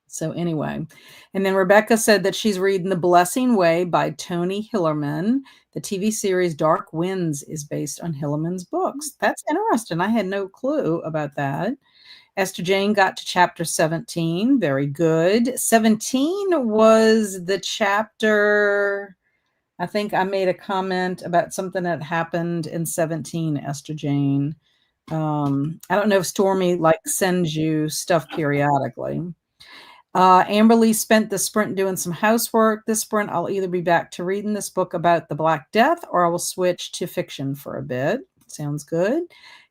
So anyway, and then Rebecca said that she's reading The Blessing Way by Tony Hillerman. The TV series Dark Winds is based on Hillerman's books. That's interesting. I had no clue about that. Esther Jane got to chapter 17. Very good. 17 was the chapter. I think I made a comment about something that happened in 17, Esther Jane. I don't know if Stormy sends you stuff periodically. Amberly spent the sprint doing some housework. This sprint, I'll either be back to reading this book about the Black Death, or I will switch to fiction for a bit. Sounds good.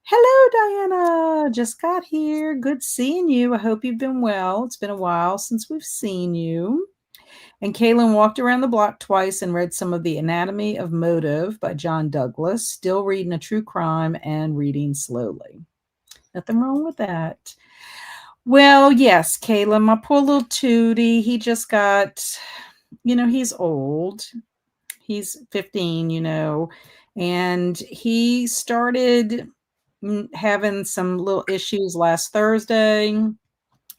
Hello, Diana. Just got here. Good seeing you. I hope you've been well. It's been a while since we've seen you. And Kaylin walked around the block twice and read some of The Anatomy of Motive by John Douglas, still reading a true crime and reading slowly. Nothing wrong with that. Well, yes, Kaylin, my poor little Tootie, he just got, he's old. He's 15, and he started having some little issues last Thursday.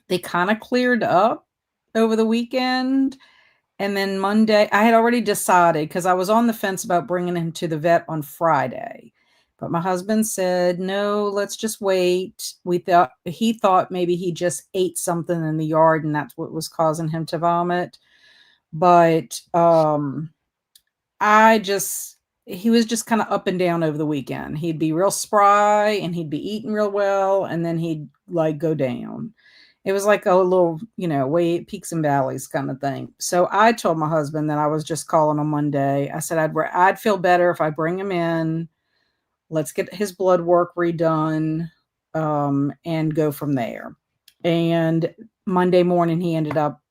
They kind of cleared up over the weekend. And then Monday, I had already decided, because I was on the fence about bringing him to the vet on Friday. But my husband said, "No, let's just wait." He thought maybe he just ate something in the yard and that's what was causing him to vomit. But I just he was just kind of up and down over the weekend. He'd be real spry and he'd be eating real well and then he'd like go down. It was like a little, way peaks and valleys kind of thing. So I told my husband that I was just calling on Monday. I said I'd feel better if I bring him in. Let's get his blood work redone, and go from there. And Monday morning, he ended up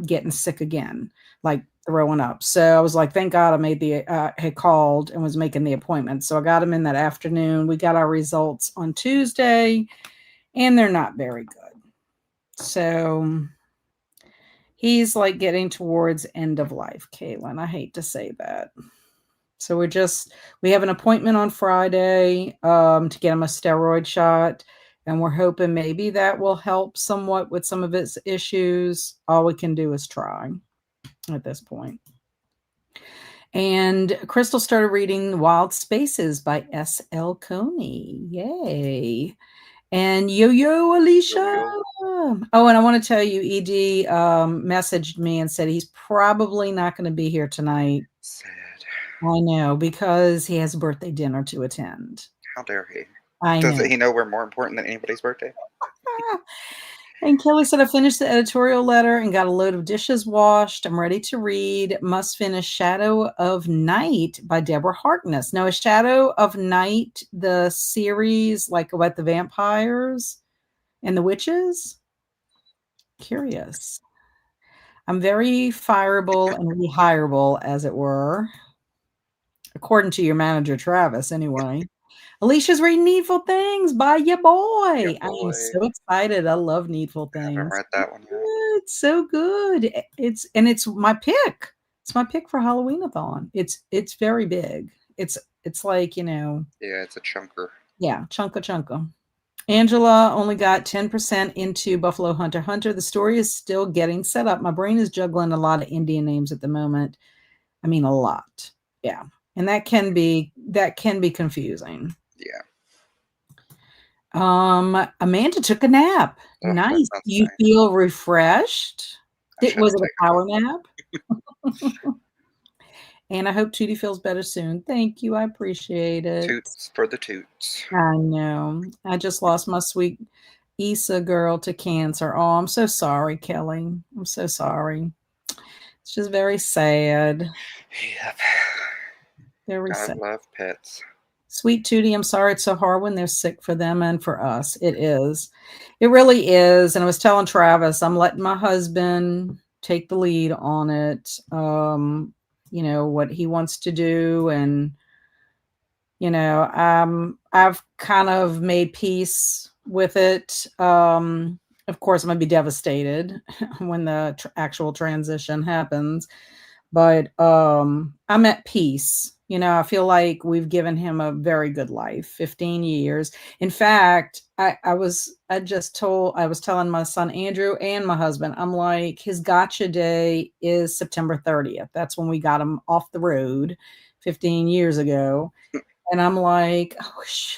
getting sick again, like throwing up. So I was like, thank God I had called and was making the appointment. So I got him in that afternoon. We got our results on Tuesday, and they're not very good. So he's like getting towards end of life, Caitlin. I hate to say that. So we have an appointment on Friday, to get him a steroid shot, and we're hoping maybe that will help somewhat with some of his issues. All we can do is try at this point. And Crystal started reading Wild Spaces by S.L. Coney. Yay. And yo, Yo, Alicia. yo. Oh, and I want to tell you, ED messaged me and said he's probably not going to be here tonight. Sad. I know, because he has a birthday dinner to attend. How dare he? I Doesn't know. he know we're more important than anybody's birthday? And Kelly said, I finished the editorial letter and got a load of dishes washed. I'm ready to read. Must finish Shadow of Night by Deborah Harkness. Now, is Shadow of Night the series like about the vampires and the witches? Curious. I'm very fireable and rehireable, as it were, according to your manager, Travis, anyway. Alicia's reading Needful Things by ya Yeah, boy. I am boy. so excited. I love Needful I haven't Things. read that one yet. It's so good. It's my pick. It's my pick for Halloween-a-thon. It's very big. It's like, Yeah, it's a chunker. yeah, chunka chunka. Angela only got 10% into Buffalo Hunter Hunter. The story is still getting set up. My brain is juggling a lot of Indian names at the moment. I mean, a lot. Yeah. And that can be confusing. Yeah. Amanda took a nap. Oh, that Nice. sounds You nice. feel refreshed? I should Was have it a taken power one. nap? And I hope Tootie feels better soon. Thank you. I appreciate it. Toots for the toots. I know. I just lost my sweet Issa girl to cancer. Oh, I'm so sorry, Kelly. I'm so sorry. It's just very sad. Yep. Very Gotta sad. love pets. Sweet Tootie, I'm sorry it's so hard when they're sick for them and for us. It is. It really is. And I was telling Travis, I'm letting my husband take the lead on it. What he wants to do. And, I've kind of made peace with it. Of course, I'm going to be devastated when the actual transition happens. But I'm at peace. I feel like we've given him a very good life, 15 years. In fact, I was telling my son Andrew and my husband, I'm like, his gotcha day is September 30th. That's when we got him off the road 15 years ago. And I'm like,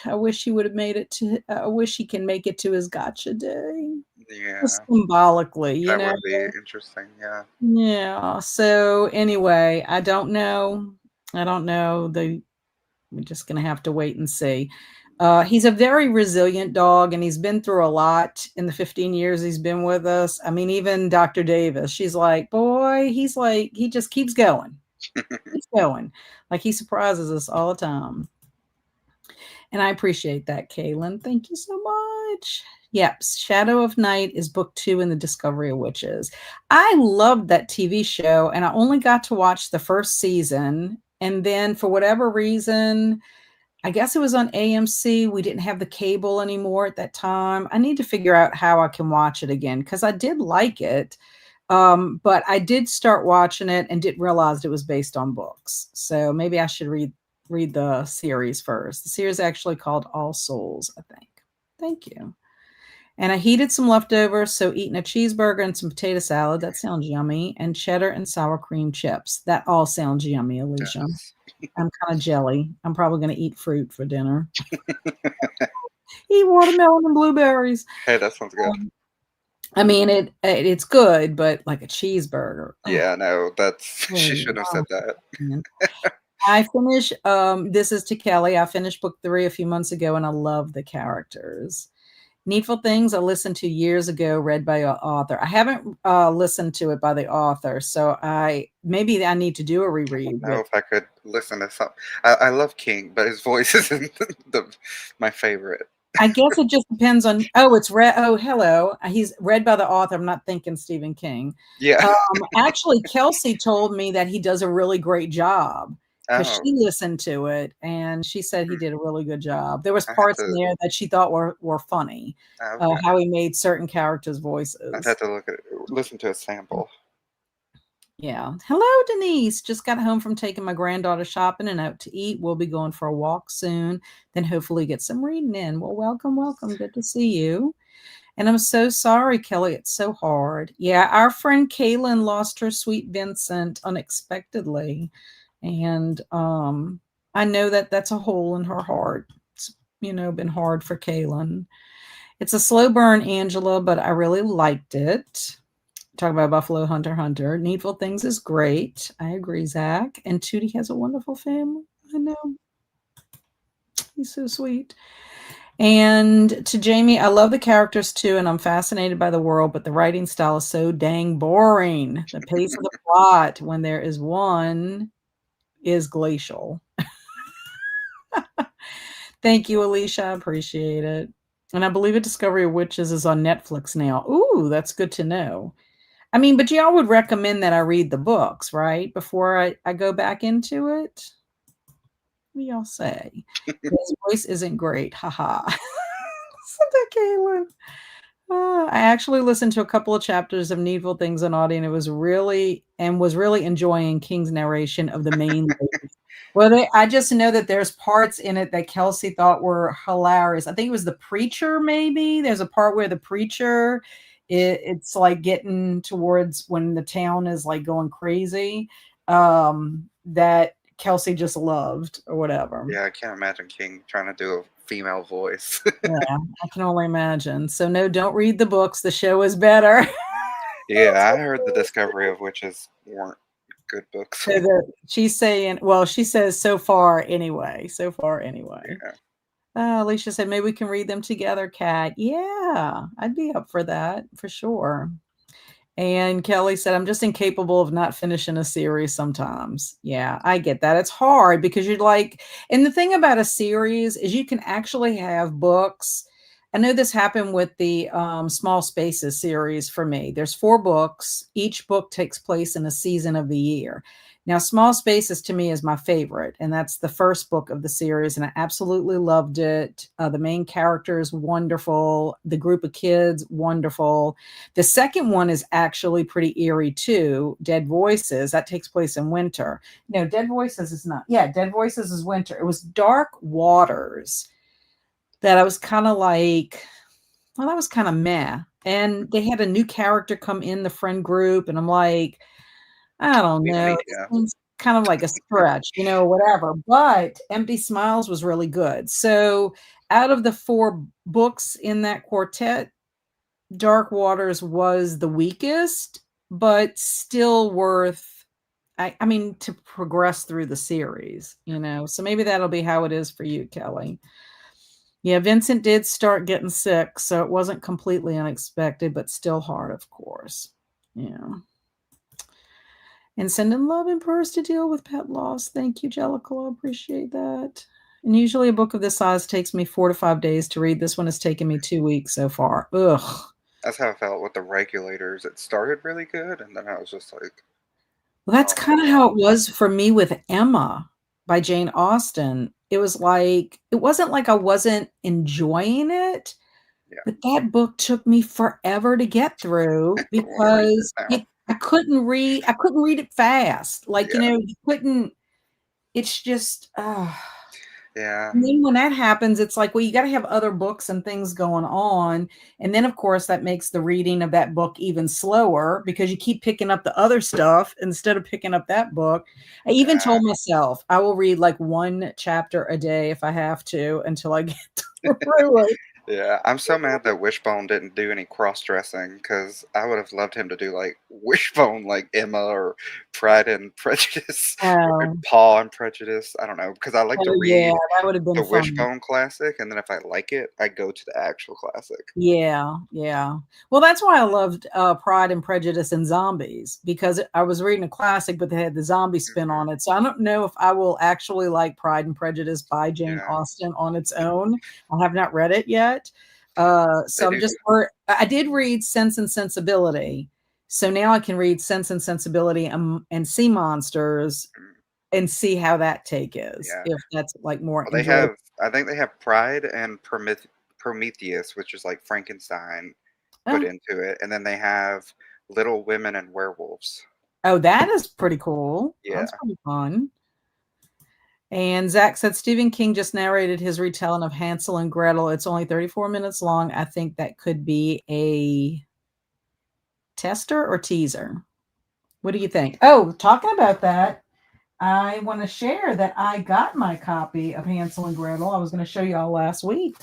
I wish he would have made it to, I wish he can make it to his gotcha day. Just Yeah, symbolically, that would be interesting. Yeah. Yeah. So anyway, I don't know. I don't know. We're just gonna have to wait and see. He's a very resilient dog, and he's been through a lot in the 15 years he's been with us. I mean, even Dr. Davis, she's like, boy, he's like, he just keeps going. Keeps going. Like he surprises us all the time. And I appreciate that, Kaylin. Thank you so much. Yep, Shadow of Night is book 2 in the Discovery of Witches. I loved that TV show, and I only got to watch the first season. And then, for whatever reason, I guess it was on AMC. We didn't have the cable anymore at that time. I need to figure out how I can watch it again because I did like it. But I did start watching it and didn't realize it was based on books. So maybe I should read the series first. The series is actually called All Souls, I think. Thank you. And I heated some leftovers, so eating a cheeseburger and some potato salad, that sounds yummy, and cheddar and sour cream chips. That all sounds yummy, Alicia. Yes. I'm kinda jelly. I'm probably gonna eat fruit for dinner. Eat watermelon and blueberries. Hey, that sounds good. Um, I mean, it's good, but like a cheeseburger. Oh, Yeah, no, that's she oh, shouldn't have oh, said that. man. I finished, this is to Kelly. I finished book 3 a few months ago, and I love the characters. Needful Things I listened to years ago, read by a author. I haven't, listened to it by the author, so maybe I need to do a I don't reread, know but if I could listen to some. I love King, but his voice isn't my favorite. I guess it just depends on it's read hello. He's read by the author. I'm not thinking Stephen King. Yeah. Actually, Kelsey told me that he does a really great job because Oh, she listened to it and she said he hmm, did a really good job. There was I had parts in to. there that she thought were funny, Okay, how he made certain characters' I'd voices. have to listen to a sample. Yeah. Hello, Denise. Just got home from taking my granddaughter shopping and out to eat. We'll be going for a walk soon, then hopefully get some reading in. Well, welcome, welcome. Good to see you. And I'm so sorry, Kelly. It's so hard. Yeah, our friend Kaylin lost her sweet Vincent unexpectedly. And I know that that's a hole in her heart. It's, been hard for Kaylin. It's a slow burn, Angela, but I really liked it. Talk about Buffalo Hunter Hunter. Needful Things is great. I agree, Zach. And Tootie has a wonderful family. I know. He's so sweet. And to Jamie, I love the characters too, and I'm fascinated by the world, but the writing style is so dang boring. The pace of the plot, when there is one, is glacial. Thank you, Alicia. I appreciate it. And I believe A Discovery of Witches is on Netflix now. Ooh, that's good to know. I mean, but y'all would recommend that I read the books, right? Before I go back into it? What do y'all say? His voice isn't great. Haha. Listen to Caitlin. I actually listened to a couple of chapters of Needful Things on audio, and it was really enjoying King's narration of the main ladies. Well, I just know that there's parts in it that Kelsey thought were hilarious. I think it was the preacher, maybe. There's a part where the preacher, it's like getting towards when the town is like going crazy. That Kelsey just loved or whatever. Yeah, I can't imagine King trying to do a female voice. Yeah, I can only imagine. So no, don't read the books. The show is better. Yeah, I heard the Discovery of Witches weren't good books. So she's saying, well, she says so far anyway. So far anyway. Yeah, Alicia said maybe we can read them together, Kat. Yeah, I'd be up for that for sure. And Kelly said, I'm just incapable of not finishing a series sometimes. Yeah, I get that. It's hard because you're like, and the thing about a series is you can actually have books. I know this happened with the Small Spaces series for me. There's 4 books. Each book takes place in a season of the year. Now, Small Spaces to me is my favorite, and that's the first book of the series, and I absolutely loved it. The main character is wonderful. The group of kids, wonderful. The second one is actually pretty eerie too. Dead Voices, that takes place in winter. No, Dead Voices is not. Yeah, Dead Voices is winter. It was Dark Waters that I was kind of like, well, that was kind of meh. And they had a new character come in the friend group, and I'm like, I don't we don't know. need It yeah. seems kind of like a stretch, whatever. But Empty Smiles was really good. So out of the 4 books in that quartet, Dark Waters was the weakest, but still worth I mean to progress through the series. So maybe that'll be how it is for you, Kelly. Yeah, Vincent did start getting sick, so it wasn't completely unexpected, but still hard, of course. Yeah. And sending love and prayers to deal with pet loss. Thank you, Jellicle. I appreciate that. And usually a book of this size takes me 4 to 5 days to read. This one has taken me 2 weeks so far. Ugh. That's how I felt with the Regulators. It started really good, and then I was just like, Well, that's oh my kinda how god. it was for me with Emma by Jane Austen. It was like it wasn't like I wasn't enjoying it, Yeah, but that book took me forever to get through I want to read it because now. I couldn't read it fast. Like, Yeah, you couldn't it's just, Yeah. And then when that happens, it's like, well, you gotta have other books and things going on, and then, of course, that makes the reading of that book even slower because you keep picking up the other stuff instead of picking up that book. I even Yeah. told myself I will read, like, 1 chapter a day if I have to until I get through it. Yeah, I'm so mad that Wishbone didn't do any cross-dressing because I would have loved him to do like Wishbone, like Emma or Pride and Prejudice or Oh, Paw and Prejudice. I don't know because I like to oh, yeah, read that would have been the fun. Wishbone classic, and then if I like it, I go to the actual classic. Yeah, yeah. Well, that's why I loved, Pride and Prejudice and Zombies because I was reading a classic, but they had the zombie spin Mhm. on it, so I don't know if I will actually like Pride and Prejudice by Jane Yeah, Austen on its own. I have not read it yet. they So I'm do. just or I did read Sense and Sensibility, so now I can read Sense and Sensibility and Sea Monsters Mm, and see how that take is, yeah. if that's, like, more Well, they enjoyable. have. I think they have Pride and Prometheus, which is like Frankenstein put Oh, into it, and then they have Little Women and Werewolves. oh, that is pretty cool. That's Yeah. pretty fun. And Zach said Stephen King just narrated his retelling of Hansel and Gretel. It's only 34 minutes long. I think that could be a tester or teaser. What do you think? Oh, talking about that, I want to share that I got my copy of Hansel and Gretel. I was going to show y'all last week,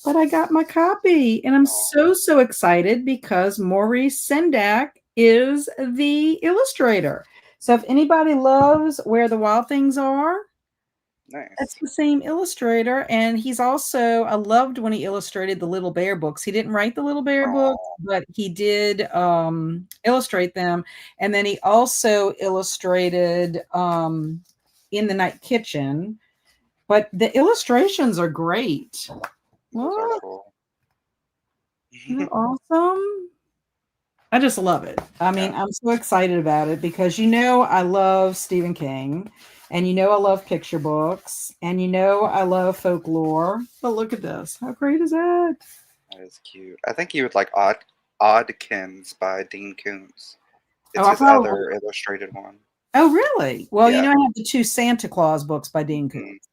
but I got my copy and I'm Oh, so, so excited because Maurice Sendak is the illustrator. So if anybody loves Where the Wild Things Are, that's nice. the same illustrator, and he's also I loved when he illustrated the Little Bear books. He didn't write the Little Bear books, Oh, but he did, illustrate them, and then he also illustrated, In the Night Kitchen, but the illustrations are great. those are What? cool. Isn't that awesome? I just love it. I Yeah. mean, I'm so excited about it because I love Stephen King, and I love picture books, and I love folklore. But look at this. How great is that? That is cute. I think you would like Oddkins by Dean Koontz. Oh, It's I his probably other illustrated one. Oh, really? Well, Yeah. I have the 2 Santa Claus books by Dean Koontz.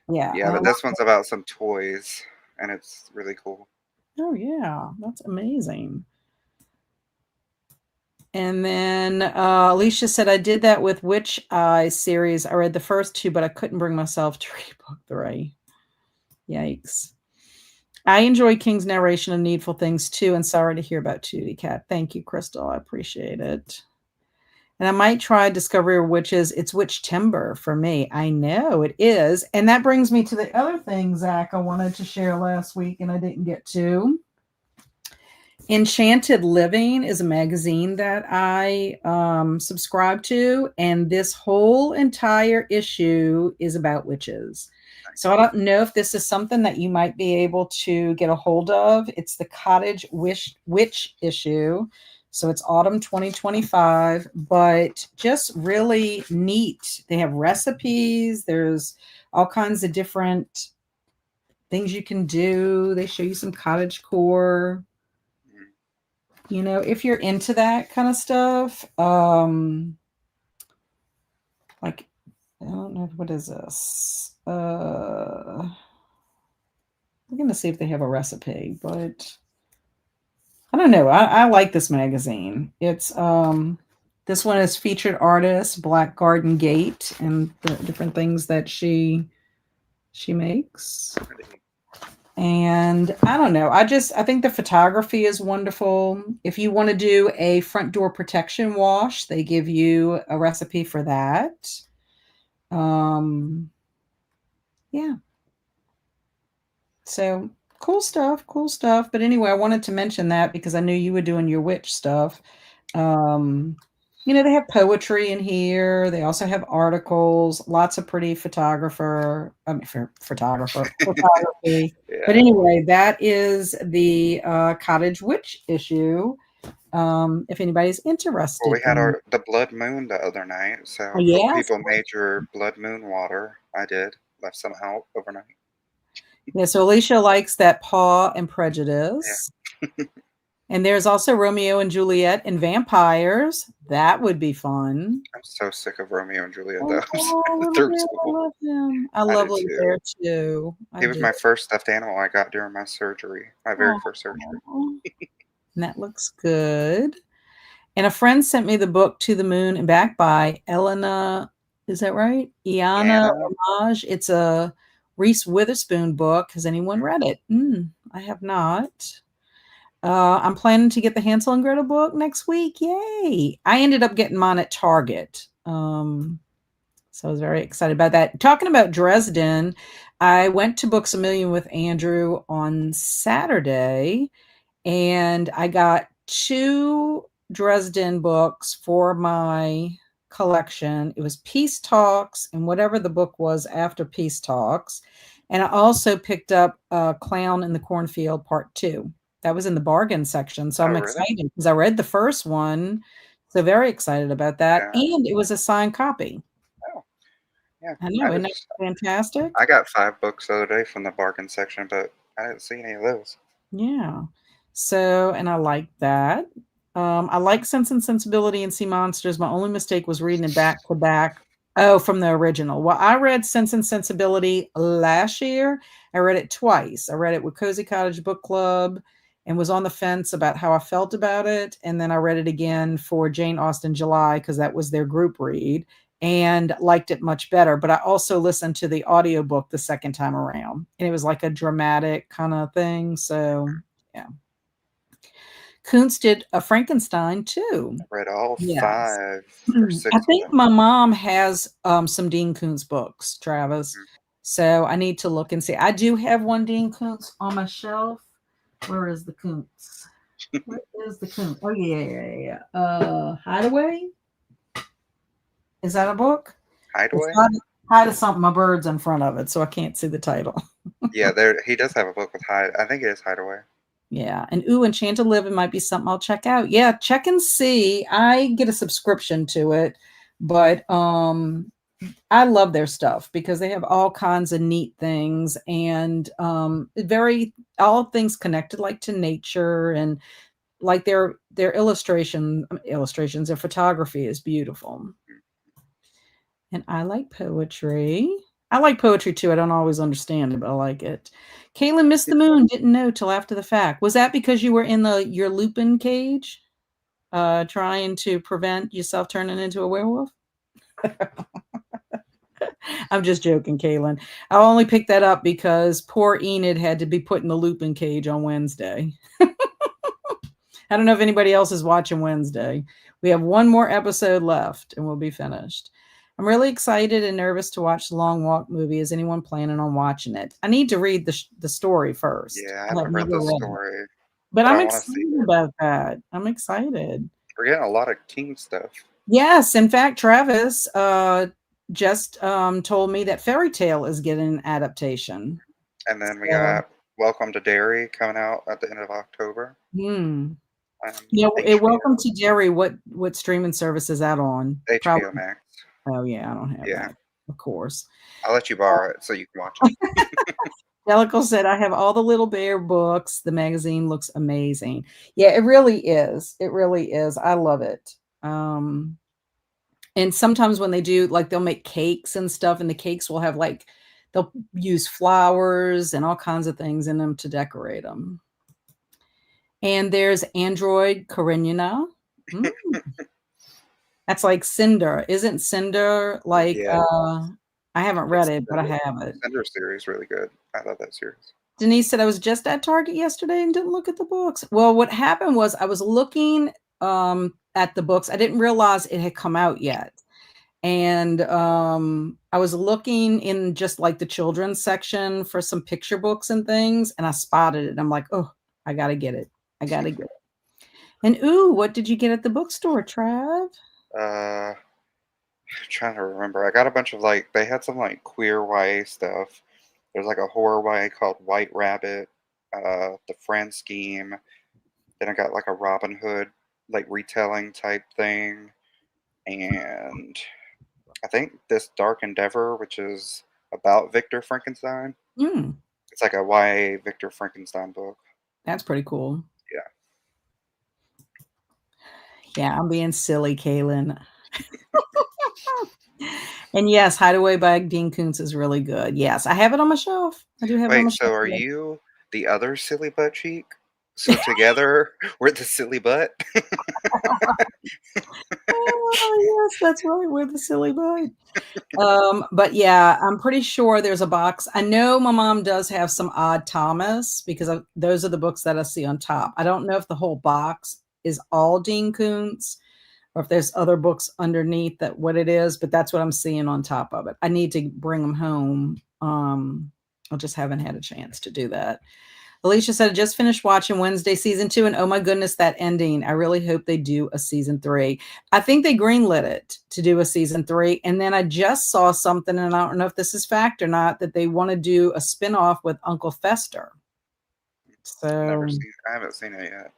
Mm, Yeah, yeah, and I but love this one's about some toys, and it's really cool. Oh, yeah. That's amazing. And then, Alicia said, "I did that with Witch Eye series. I read the first 2, but I couldn't bring myself to read book 3." Yikes. I enjoy King's narration of Needful Things too, and sorry to hear about Tootie Cat. Thank you, Crystal. I appreciate it. And I might try Discovery of Witches. It's Witch Timber for me. I know it is. And that brings me to the other thing, Zach, I wanted to share last week and I didn't get to. Enchanted Living is a magazine that I subscribe to, and this whole entire issue is about witches. So I don't know if this is something that you might be able to get a hold of. It's the Cottage Witch issue. So it's autumn 2025, but just really neat. They have recipes, there's all kinds of different things you can do. They show you some cottage core, Mm, if you're into that kind of stuff. Like, I don't know, what is this? I'm gonna see if they have a recipe, but I don't know. I like this magazine. It's this one is featured artist Black Garden Gate and the different things that she makes. pretty. And I don't know. I think the photography is wonderful. If you want to do a front door protection wash, they give you a recipe for that. Um, yeah. So cool stuff, cool stuff. But anyway, I wanted to mention that because I knew you were doing your witch stuff. Um, they have poetry in here. They also have articles, lots of pretty photography. But Yeah. anyway, that is the Cottage Witch issue. If anybody's Well, interested we had in, our the blood moon the other night, oh, so hope yes, people made your blood moon water. I did. Left some out overnight. yeah. So Alicia likes that Paw and Yeah. Prejudice. And there's also Romeo and Juliet and vampires. That would be fun. I'm so sick of Romeo and Juliet Oh, though Little through Bear, I school. love him. I I love do Little too. Bear too. I He was do. my first stuffed animal I got during my surgery, my very first surgery. Oh, that looks good. And a friend sent me the book To the Moon and Back by Elena, is that right? Iana Anna, Homage. It's a Reese Witherspoon book. Has anyone read it? I have not. I'm planning to get the Hansel and Gretel book next week. Yay. I ended up getting mine at Target. So I was very excited about that. Talking about Dresden, I went to Books a Million with Andrew on Saturday, and I got two Dresden books for my collection. It was Peace Talks and whatever the book was after Peace Talks. And I also picked up Clown in the Cornfield Part 2. That was in the bargain section. So oh I'm really? excited because I read the first one. So very excited about that. Yeah. And it was a signed copy. Oh yeah. I know, isn't that fantastic? I got 5 books the other day from the bargain section, but I didn't see any of those. Yeah. So, and I like that. I like Sense and Sensibility and Sea Monsters. My only mistake was reading it back to back. Oh, from the original. Well, I read Sense and Sensibility last year. I read it twice. I read it with Cozy Cottage Book Club and was on the fence about how I felt about it. And then I read it again for Jane Austen July because that was their group read and liked it much better. But I also listened to the audiobook the second time around, and it was like a dramatic kind of thing. So, yeah. Kuntz did a Frankenstein too. I read all Yes. 5 or I 6 of think them. my mom has some Dean Koontz books, Travis. Mm. So I need to look and see. I do have one Dean Koontz on my shelf. Where is the Koontz? Where is the Koontz? Oh yeah, yeah, yeah. Hideaway. Is that a book? It's Hideaway? got Hide of something. My bird's in front of it, so I can't see the title. Yeah, there he does have a book with Hide. I think it is Hideaway. Yeah. And ooh, Enchanted Living might be something I'll check out. Yeah, check and see. I get a subscription to it, but I love their stuff because they have all kinds of neat things and very all things connected like to nature and like their illustrations, their photography is beautiful. And I like poetry. I like poetry too. I don't always understand it, but I like it. Caitlin missed the moon, didn't know till after the fact. Was that because you were in your Lupin cage, trying to prevent yourself turning into a werewolf? I'm just joking, Caitlin. I only picked that up because poor Enid had to be put in the Lupin cage on Wednesday. I don't know if anybody else is watching Wednesday. We have one more episode left and we'll be finished. I'm really excited and nervous to watch the Long Walk movie. Is anyone planning on watching it? I need to read the story first. Yeah, I I have haven't read never the read it, story, but but I'm I want to see excited it. about that. I'm excited. We're getting a lot of King stuff. Yes, in fact, Travis just told me that Fairy Tale is getting an adaptation. And then we So, got Welcome to Derry coming out at the end of October hmm. on Yeah, Welcome HBO. to Jerry. What streaming service is that on? HBO Probably. Max. Oh yeah, I don't have Yeah, that, of course. I'll let you borrow it so you can watch it. Delico said, "I have all the Little Bear books. The magazine looks amazing." Yeah, it really is. It really is. I love it. And sometimes when they do, like, they'll make cakes and stuff, and the cakes will have like they'll use flowers and all kinds of things in them to decorate them. And there's Android Karenina. Mm, that's like Cinder. Isn't Cinder like Yeah, I haven't the read it, but I have it. Cinder series really good. I love that series. Denise said I was just at Target yesterday and didn't look at the books. Well, what happened was I was looking at the books. I didn't realize it had come out yet. And I was looking in just like the children's section for some picture books and things, and I spotted it. I'm like, oh, I gotta get it. I gotta get it. And ooh, what did you get at the bookstore, Trav? I'm trying to remember. I got a bunch of like they had some like queer YA stuff. There's like a horror YA called White Rabbit, The Friend Scheme. Then I got like a Robin Hood like retelling type thing, and I think this Dark Endeavor, which is about Victor Frankenstein. Mm, It's like a YA Victor Frankenstein book. that's pretty cool. Yeah. Yeah, I'm being silly, Kaylin. And yes, Hideaway by Dean Koontz is really good. Yes, I have it on my shelf. I do have it on Wait, my so shelf. are you the other silly butt cheek? So together we're the silly butt? Oh, yes, that's right. We're the silly bite. But yeah, I'm pretty sure there's a box. I know my mom does have some Odd Thomas because those are the books that I see on top. I don't know if the whole box is all Dean Koontz or if there's other books underneath that what it is, but that's what I'm seeing on top of it. I need to bring them home. I just haven't had a chance to do that. Alicia said, I just finished watching Wednesday season 2, and oh my goodness, that ending. I really hope they do a season 3. I think they greenlit it to do a season 3. And then I just saw something, and I don't know if this is fact or not, that they want to do a spinoff with Uncle Fester. Never So, seen. I haven't seen it yet.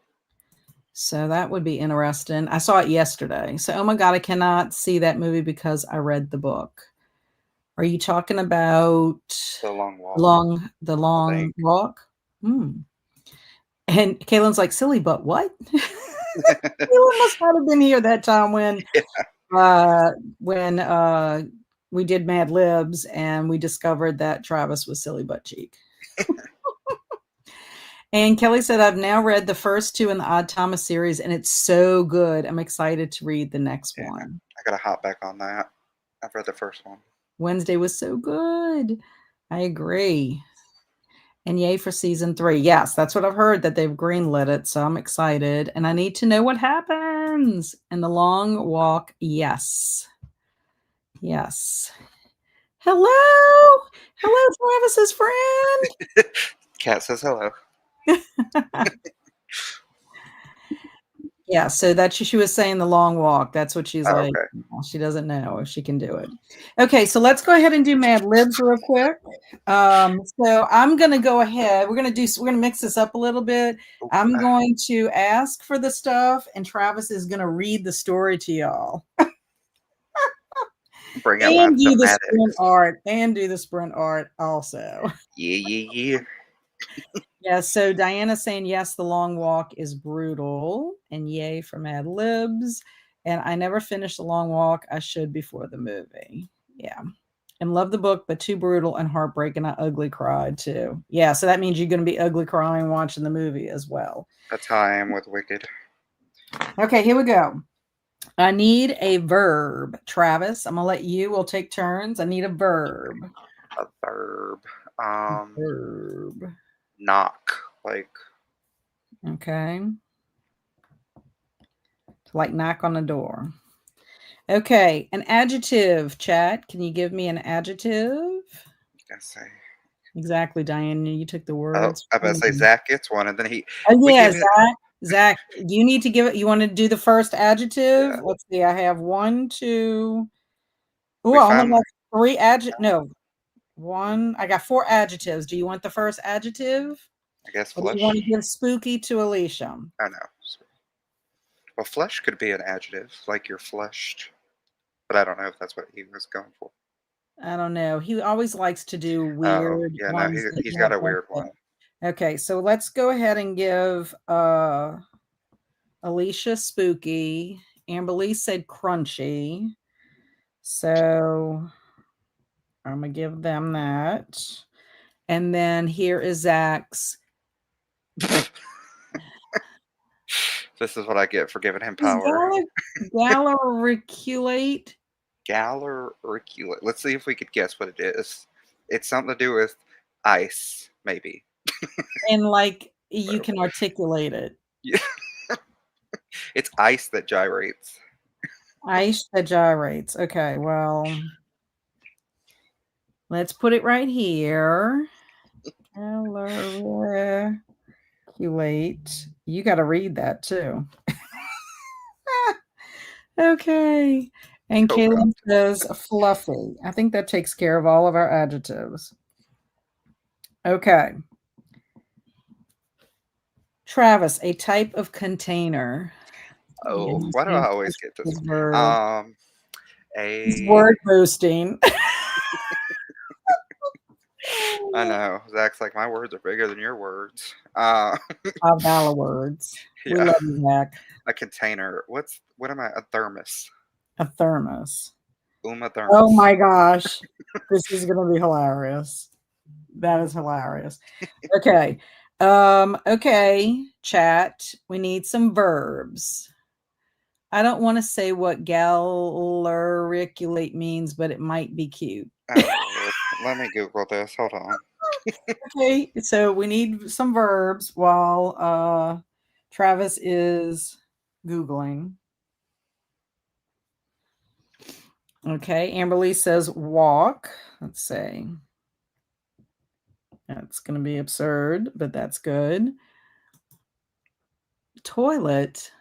so that would be interesting. I saw it yesterday. So, oh my God, I cannot see that movie because I read the book. Are you talking about The Long Walk, the I think. long walk? Hmm. And Kaylin's like, silly, but what? Kayla must not have been here that time when we did Mad Libs and we discovered that Travis was silly butt cheek. And Kelly said, I've now read the first 2 in the Odd Thomas series, and it's so good. I'm excited to read the next Yeah, one. I gotta hop back on that. I've read the first one. Wednesday was so good. I agree. And yay for season 3. Yes, that's what I've heard, that they've greenlit it. So I'm excited. And I need to know what happens. And the long walk, yes. Yes. Hello. Hello, Travis's Cat says hello. friend. Yeah, so that she was saying the long walk. That's what she's Oh, like. okay. She doesn't know if she can do it. Okay, so let's go ahead and do Mad Libs real quick. So I'm gonna go ahead. We're gonna mix this up a little bit. Oh, I'm going to ask for the stuff, and Travis is gonna read the story to y'all. bring out my And do the sprint thematics. art. And do the sprint art also. Yeah, yeah, yeah. Yeah, so Diana's saying yes, the long walk is brutal, and yay for Mad Libs. And I never finished the long walk. I should before the movie. Yeah. And love the book, but too brutal and heartbreaking. I ugly cried too. Yeah, so that means you're gonna be ugly crying watching the movie as well. That's how I am with Wicked. Okay, here we go. I need a verb. Travis, I'm gonna let you. We'll take turns. I need a verb. A verb. Verb. Knock. Like, Okay. Like knock on the door. Okay, an adjective, chat. Can you give me an adjective? I say. Exactly, Diane. You took the Oh, words I from better say me. Zach gets one, and then Oh we yeah, give it. Zach. Zach, you need to give it. You want to do the first adjective? Yeah, Let's see. I have one, two. Oh, we I only finally. got 3 adjectives. No, one. I got 4 adjectives. Do you want the first adjective, I guess or do you want to flesh. give spooky to Alicia? I know. Well, flesh could be an adjective, like you're fleshed, but I don't know if that's what he was going for. I don't know. He always likes to do Oh, weird yeah, no, ones that he's got have a no weird fit. one. Okay, so let's go ahead and give Alicia spooky. Amberly said crunchy. So I'm gonna give them that. And then here is Zach's. This is what I get for giving him Is power. Galericulate? Galericulate. Let's see if we could guess what it is. It's something to do with ice, maybe. And like you So, can articulate it. yeah, it's ice that gyrates. Ice that gyrates. Okay, well, let's put it right here. Caloriculate. You got to read that too. Okay. And Coconut. Kaylin says fluffy. I think that takes care of all of our adjectives. Okay. Travis, a type of container. Yeah, Oh, he's why do I being always pushed get with this his one? verb. He's A word boosting. I know. Zach's like, my words are bigger than your words. $5 words. We Yeah, love you, Zach. a container. What am I? A thermos. A thermos. Uma Oh thermos. my gosh. This is gonna be hilarious. That is hilarious. Okay. Okay, chat. We need some verbs. I don't want to say what galericulate means, but it might be cute. Oh Lord, let me Google this. Hold on. Okay, so we need some verbs while Travis is Googling. Okay, Amberly says walk. Let's see. That's going to be absurd, but that's good. Toilet.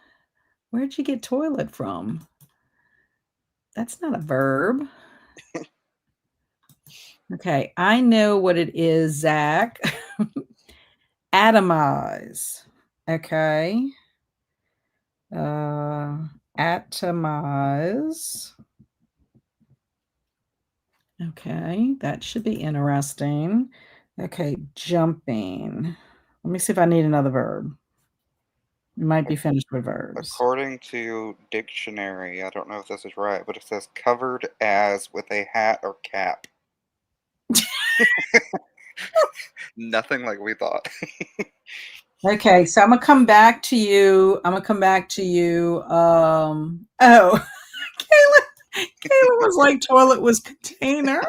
Where'd you get toilet from? That's not a verb. Okay, I know what it is, Zach. Atomize. Okay. Atomize. Okay, that should be interesting. Okay, jumping. Let me see if I need another verb. You might be finished with verbs. According to dictionary, I don't know if this is right, but it says covered as with a hat or cap. Nothing like we thought. Okay, so I'm gonna come back to you. I'm gonna come back to you. Oh, Kayla was like toilet was container.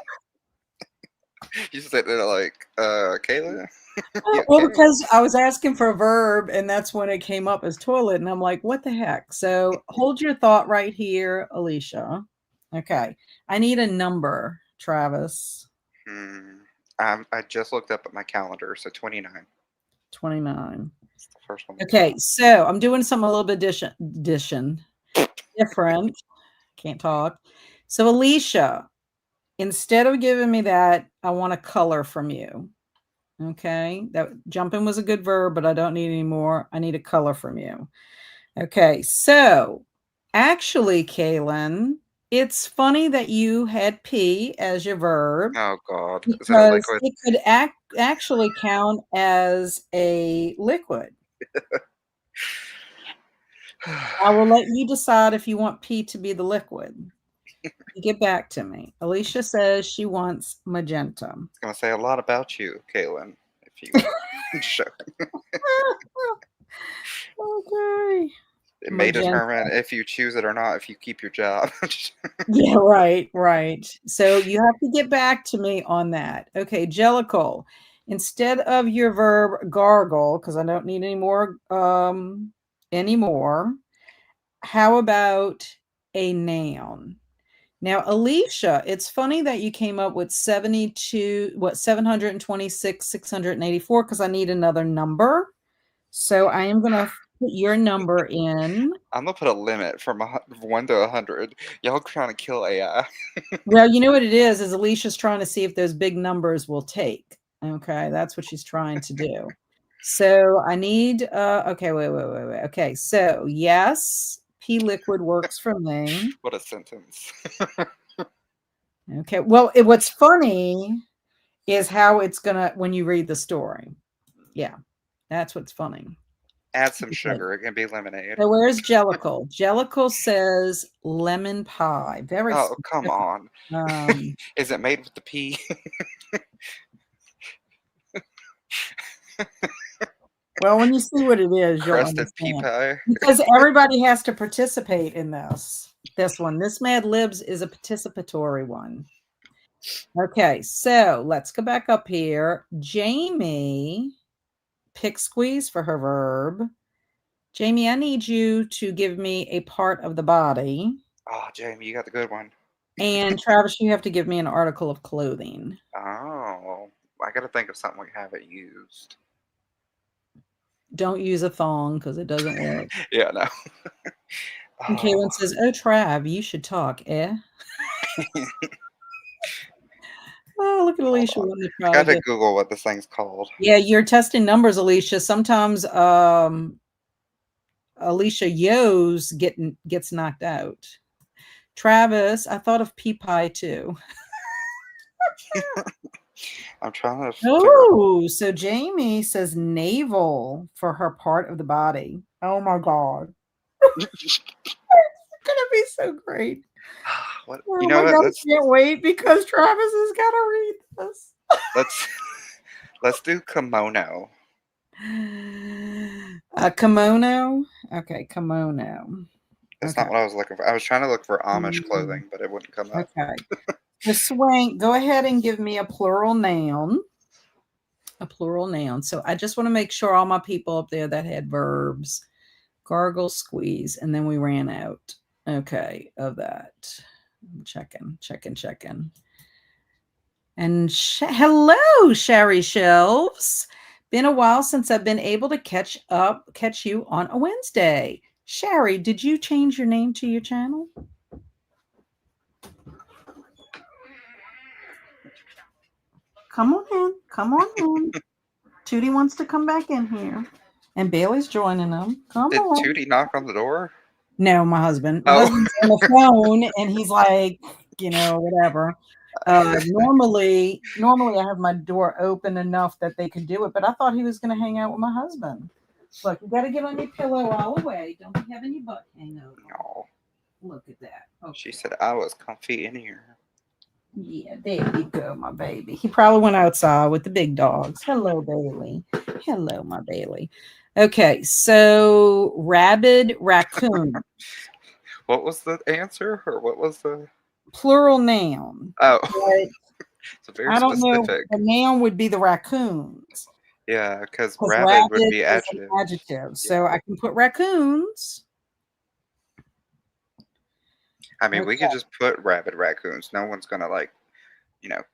You said it like, Kayla, you Well, okay? because I was asking for a verb, and that's when it came up as toilet, and I'm like, what the heck? So hold your thought right here, Alicia. Okay, I need a number, Travis. Hmm. I just looked up at my calendar, so 29. 29. It's the first one that came Okay, up. so I'm doing something a little bit different. Can't talk. So Alicia, instead of giving me that, I want a color from you. Okay, that jumping was a good verb, but I don't need any more. I need a color from you. Okay, so actually, Kaylin, it's funny that you had P as your verb Oh God, is it a because liquid? it could actually count as a liquid. I will let you decide if you want P to be the liquid. You get back to me. Alicia says she wants magenta. It's gonna say a lot about you, Kaylin, if you show. Okay. It may Magenta. determine if you choose it or not if you keep your job. Yeah, right, right. So you have to get back to me on that. Okay, Jellicle. Instead of your verb gargle, because I don't need anymore, how about a noun? Now, Alicia, it's funny that you came up with 72, 726, 684, because I need another number. So I am going to put your number in. I'm gonna put a limit from 1 to 100. Y'all trying to kill AI. Well, you know what it is Alicia's trying to see if those big numbers will take. Okay, that's what she's trying to do. So I need okay, wait. Okay, so yes, P liquid works for me. What a sentence. Okay. Well, what's funny is how it's gonna when you read the story. Yeah, that's what's funny. Add some Okay. sugar. It can be lemonade. So where's Jellicle? Jellicle says lemon pie. Very Oh, come specific. on. Um, Is it made with the pea? well, when you see what it is, you'll Crusted pea understand. pie? Because everybody has to participate in this. This one. This Mad Libs is a participatory one. Okay, so let's go back up here. Jamie, pick squeeze for her verb. Jamie, I need you to give me a part of the body. Oh, Jamie, you got the good one. And Travis, you have to give me an article of clothing. Oh, I gotta think of something we haven't used. Don't use a thong because it doesn't work. Yeah, no. And Oh, Kaylin says, oh, Trav, you should talk, eh? Oh, look at hold Alicia on. wanting to I try gotta again. Google what this thing's called. Yeah, you're testing numbers, Alicia. Sometimes Alicia Yo's gets knocked out. Travis, I thought of pea pie too. I'm trying to figure out. Oh, so Jamie says navel for her part of the body. Oh my God. It's gonna be so great. What, you Oh know my what? God, I can't wait because Travis has got to read this. Let's let's do kimono. A kimono. Okay, kimono. That's Okay. not what I was looking for. I was trying to look for Amish Mm, clothing, but it wouldn't come up. okay. The swank, go ahead and give me a plural noun. A plural noun. So I just want to make sure all my people up there that had verbs gargle, squeeze, and then we ran out. Okay, of that. Checking, checking, checking. And hello, Sherry Shelves. Been a while since I've been able to catch you on a Wednesday. Sherry, did you change your name to your channel? Come on in. Come on in. Tootie wants to come back in here. And Bailey's joining them. Come Did on. Tootie knock on the door? No, my husband. My Oh, husband's on the phone and he's like, whatever. Normally I have my door open enough that they could do it, but I thought he was going to hang out with my husband. Look, you got to get on your pillow all the way. Don't be having your butt hang over. no. Look at that. She Okay. said I was comfy in here. Yeah, there you go, my baby. He probably went outside with the big dogs. Hello, Bailey. Hello, my Bailey. Okay, so rabid raccoon, What was the answer, or what was the? plural noun. Oh, But it's very I don't know. specific. The noun would be the raccoons Yeah, because because rabid would rabid be is an adjective. adjective. So Yeah. I can put raccoons. I mean, we could Okay. just put rabid raccoons. No one's gonna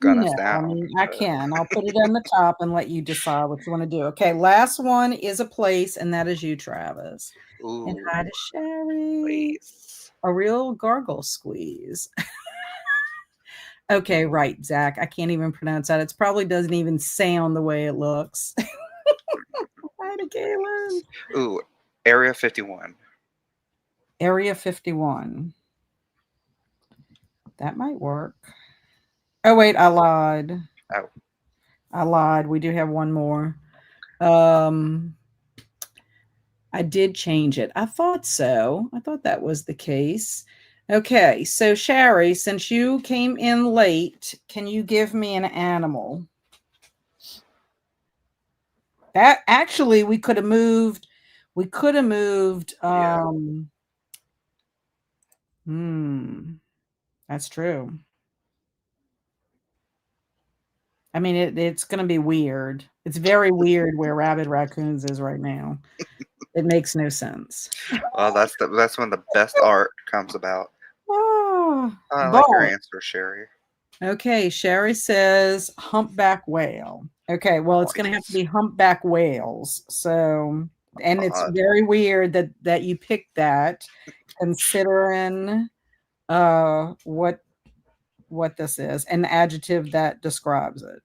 gun us No, I down. mean, I can. I'll put it on the top and let you decide what you want to do. Okay, last one is a place, and that is you, Travis. And Ooh, hi to Sherry. place. A real gargle squeeze. Okay, right, Zach. I can't even pronounce that. It probably doesn't even sound the way it looks. Hi to Galen. Ooh, Area 51. Area 51. That might work. Oh, wait, I lied. Oh, I lied. We do have one more. Um, I did change it. I thought so. I thought that was the case. Okay, so Sherry, since you came in late, can you give me an animal? That actually we could have moved yeah. hmm, that's true. I mean it's gonna be weird. It's very weird where Rabid Raccoons is right now. It makes no sense. Well, that's when the best art comes about. Ah, I but like your answer, Sherry. okay, Sherry says humpback whale. Okay, well, it's gonna have to Nice. be humpback whales. So, and it's Odd. very weird that you picked that, considering what this is, an adjective that describes it.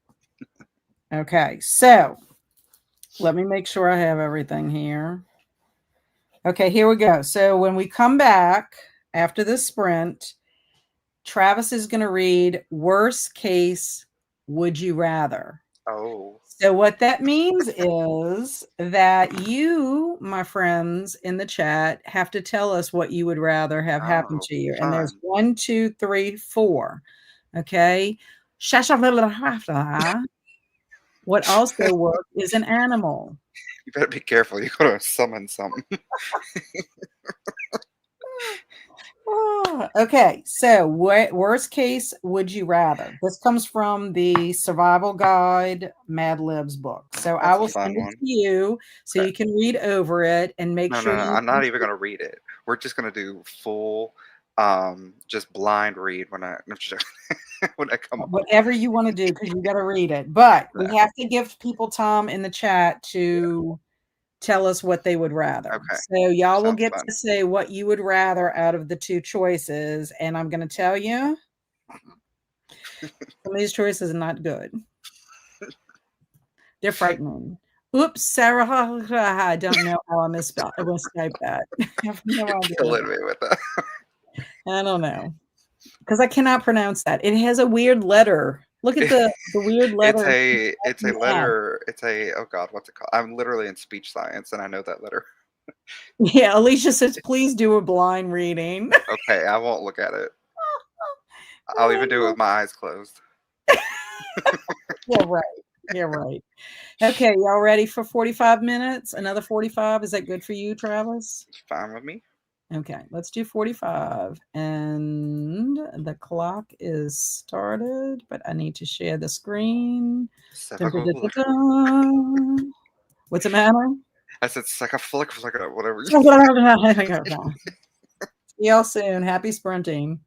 Okay, so let me make sure I have everything here. Okay, here we go. So when we come back after this sprint, Travis is going to read worst case, would you rather? Oh. So, what that means is that you, my friends in the chat, have to tell us what you would rather have happen Oh, to you. And there's fun. one, two, three, four. Okay. What also works is an animal. You better be careful. You're gonna summon something. Okay, so worst case would you rather? This comes from the Survival Guide Mad Libs book. So I That's a will fun send it one. to you so Okay. you can read over it and make No, sure no, no. you I'm not even gonna read it. We're just gonna do full, just blind read when I no, just when I come up. whatever you want to do because you got to read it. But we Yeah. have to give people time in the chat to tell us what they would rather. Okay. So y'all will Sounds get fun. to say what you would rather out of the two choices, and I'm going to tell you some of these choices are not good. They're frightening. Oops, Sarah. I don't know how I misspelled. I mistyped that. I have no idea. Killing me with that. I don't know because I cannot pronounce that. It has a weird letter. Look at the weird It's letter a it's a mad. letter. It's a oh God, what's it called? I'm literally in speech science, and I know that letter. Yeah, Alicia says, "Please do a blind reading." Okay, I won't look at it. I'll even do it with my eyes closed. Yeah, right. Yeah, right. Okay, y'all ready for 45 minutes? Another 45? Is that good for you, Travis? It's fine with me. Okay, let's do 45. And the clock is started, but I need to share the screen. Dun, dun, dun, dun, Psychophilia. dun. What's the matter? I said psychophilia, whatever. See y'all soon. Happy sprinting.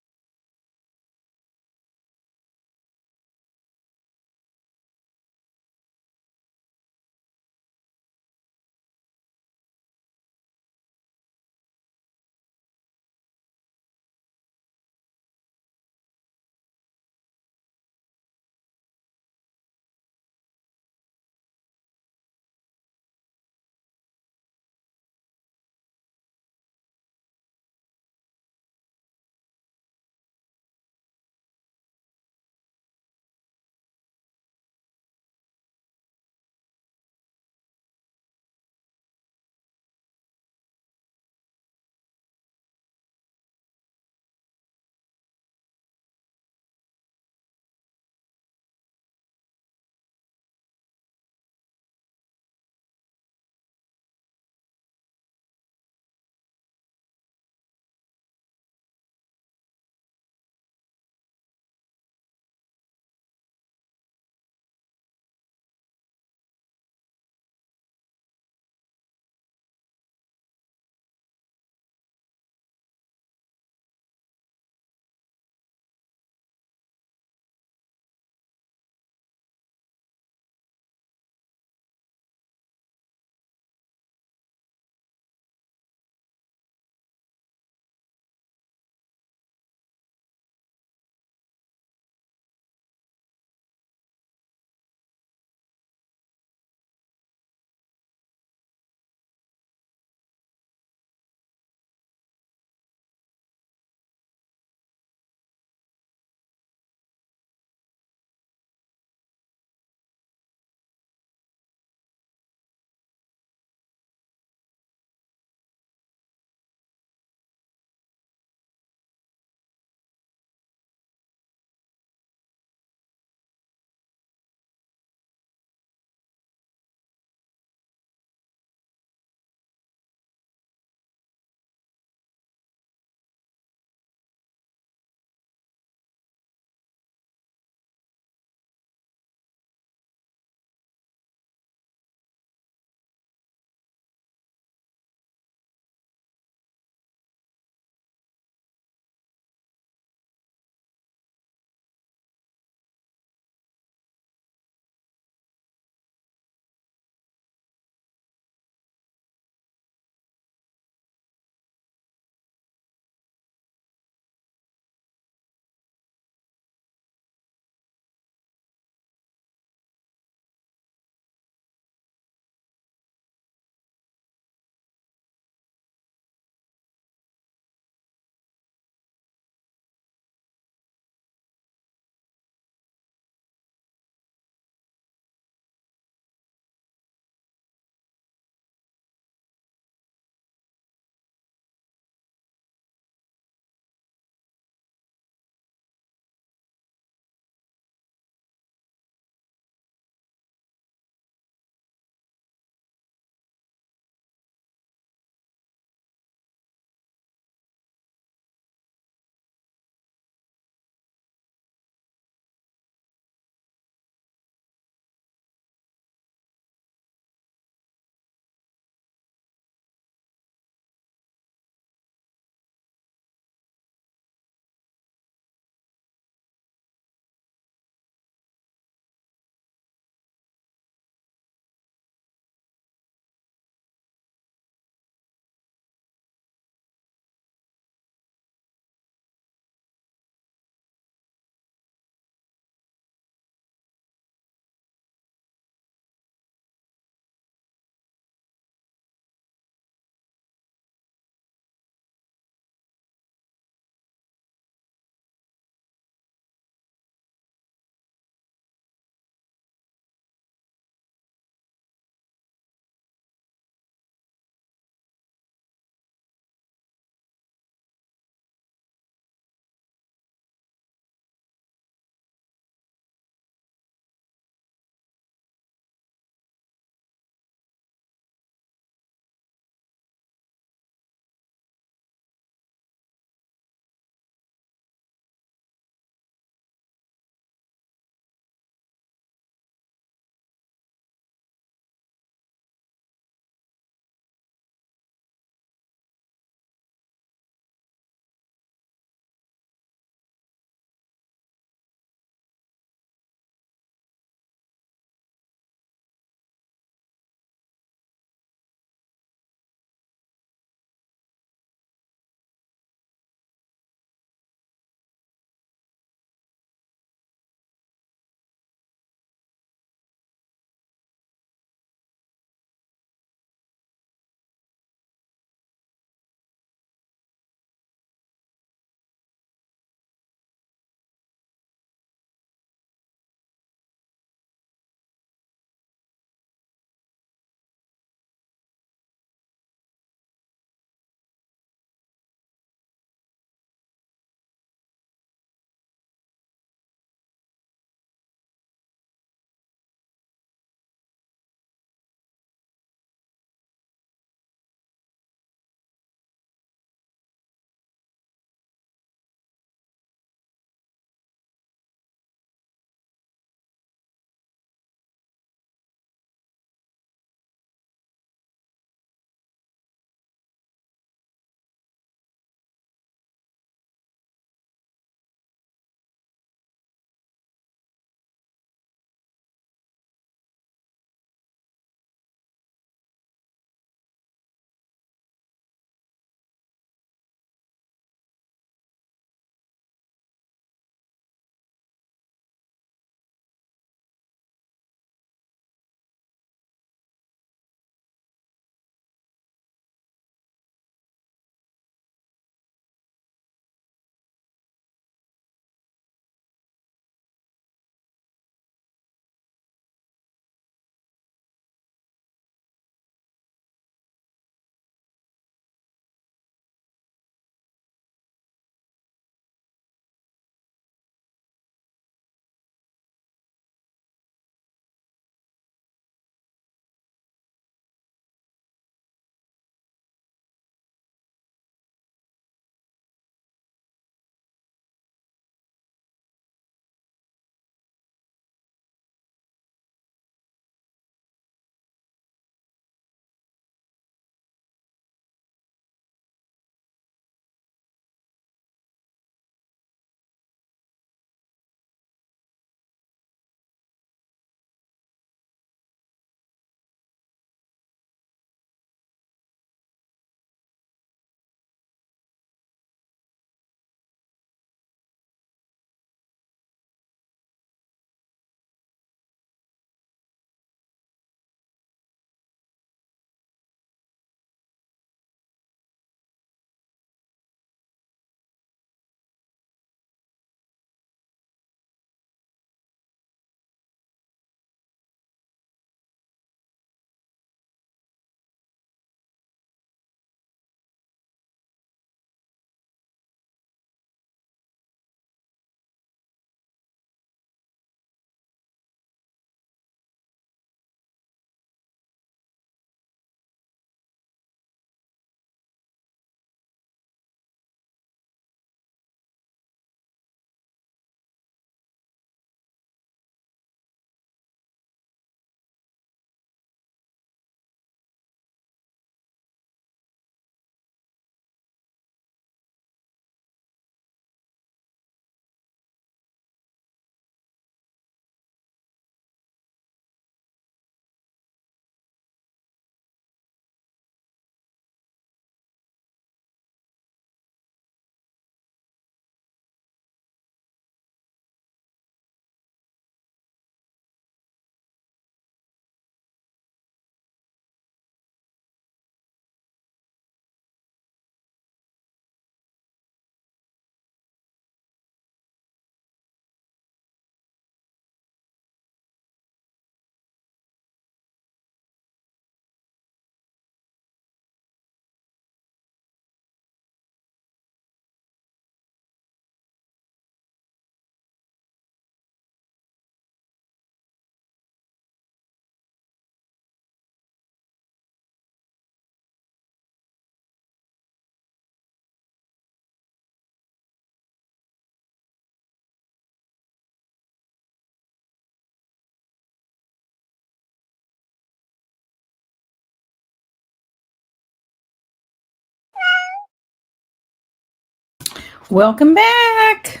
Welcome back.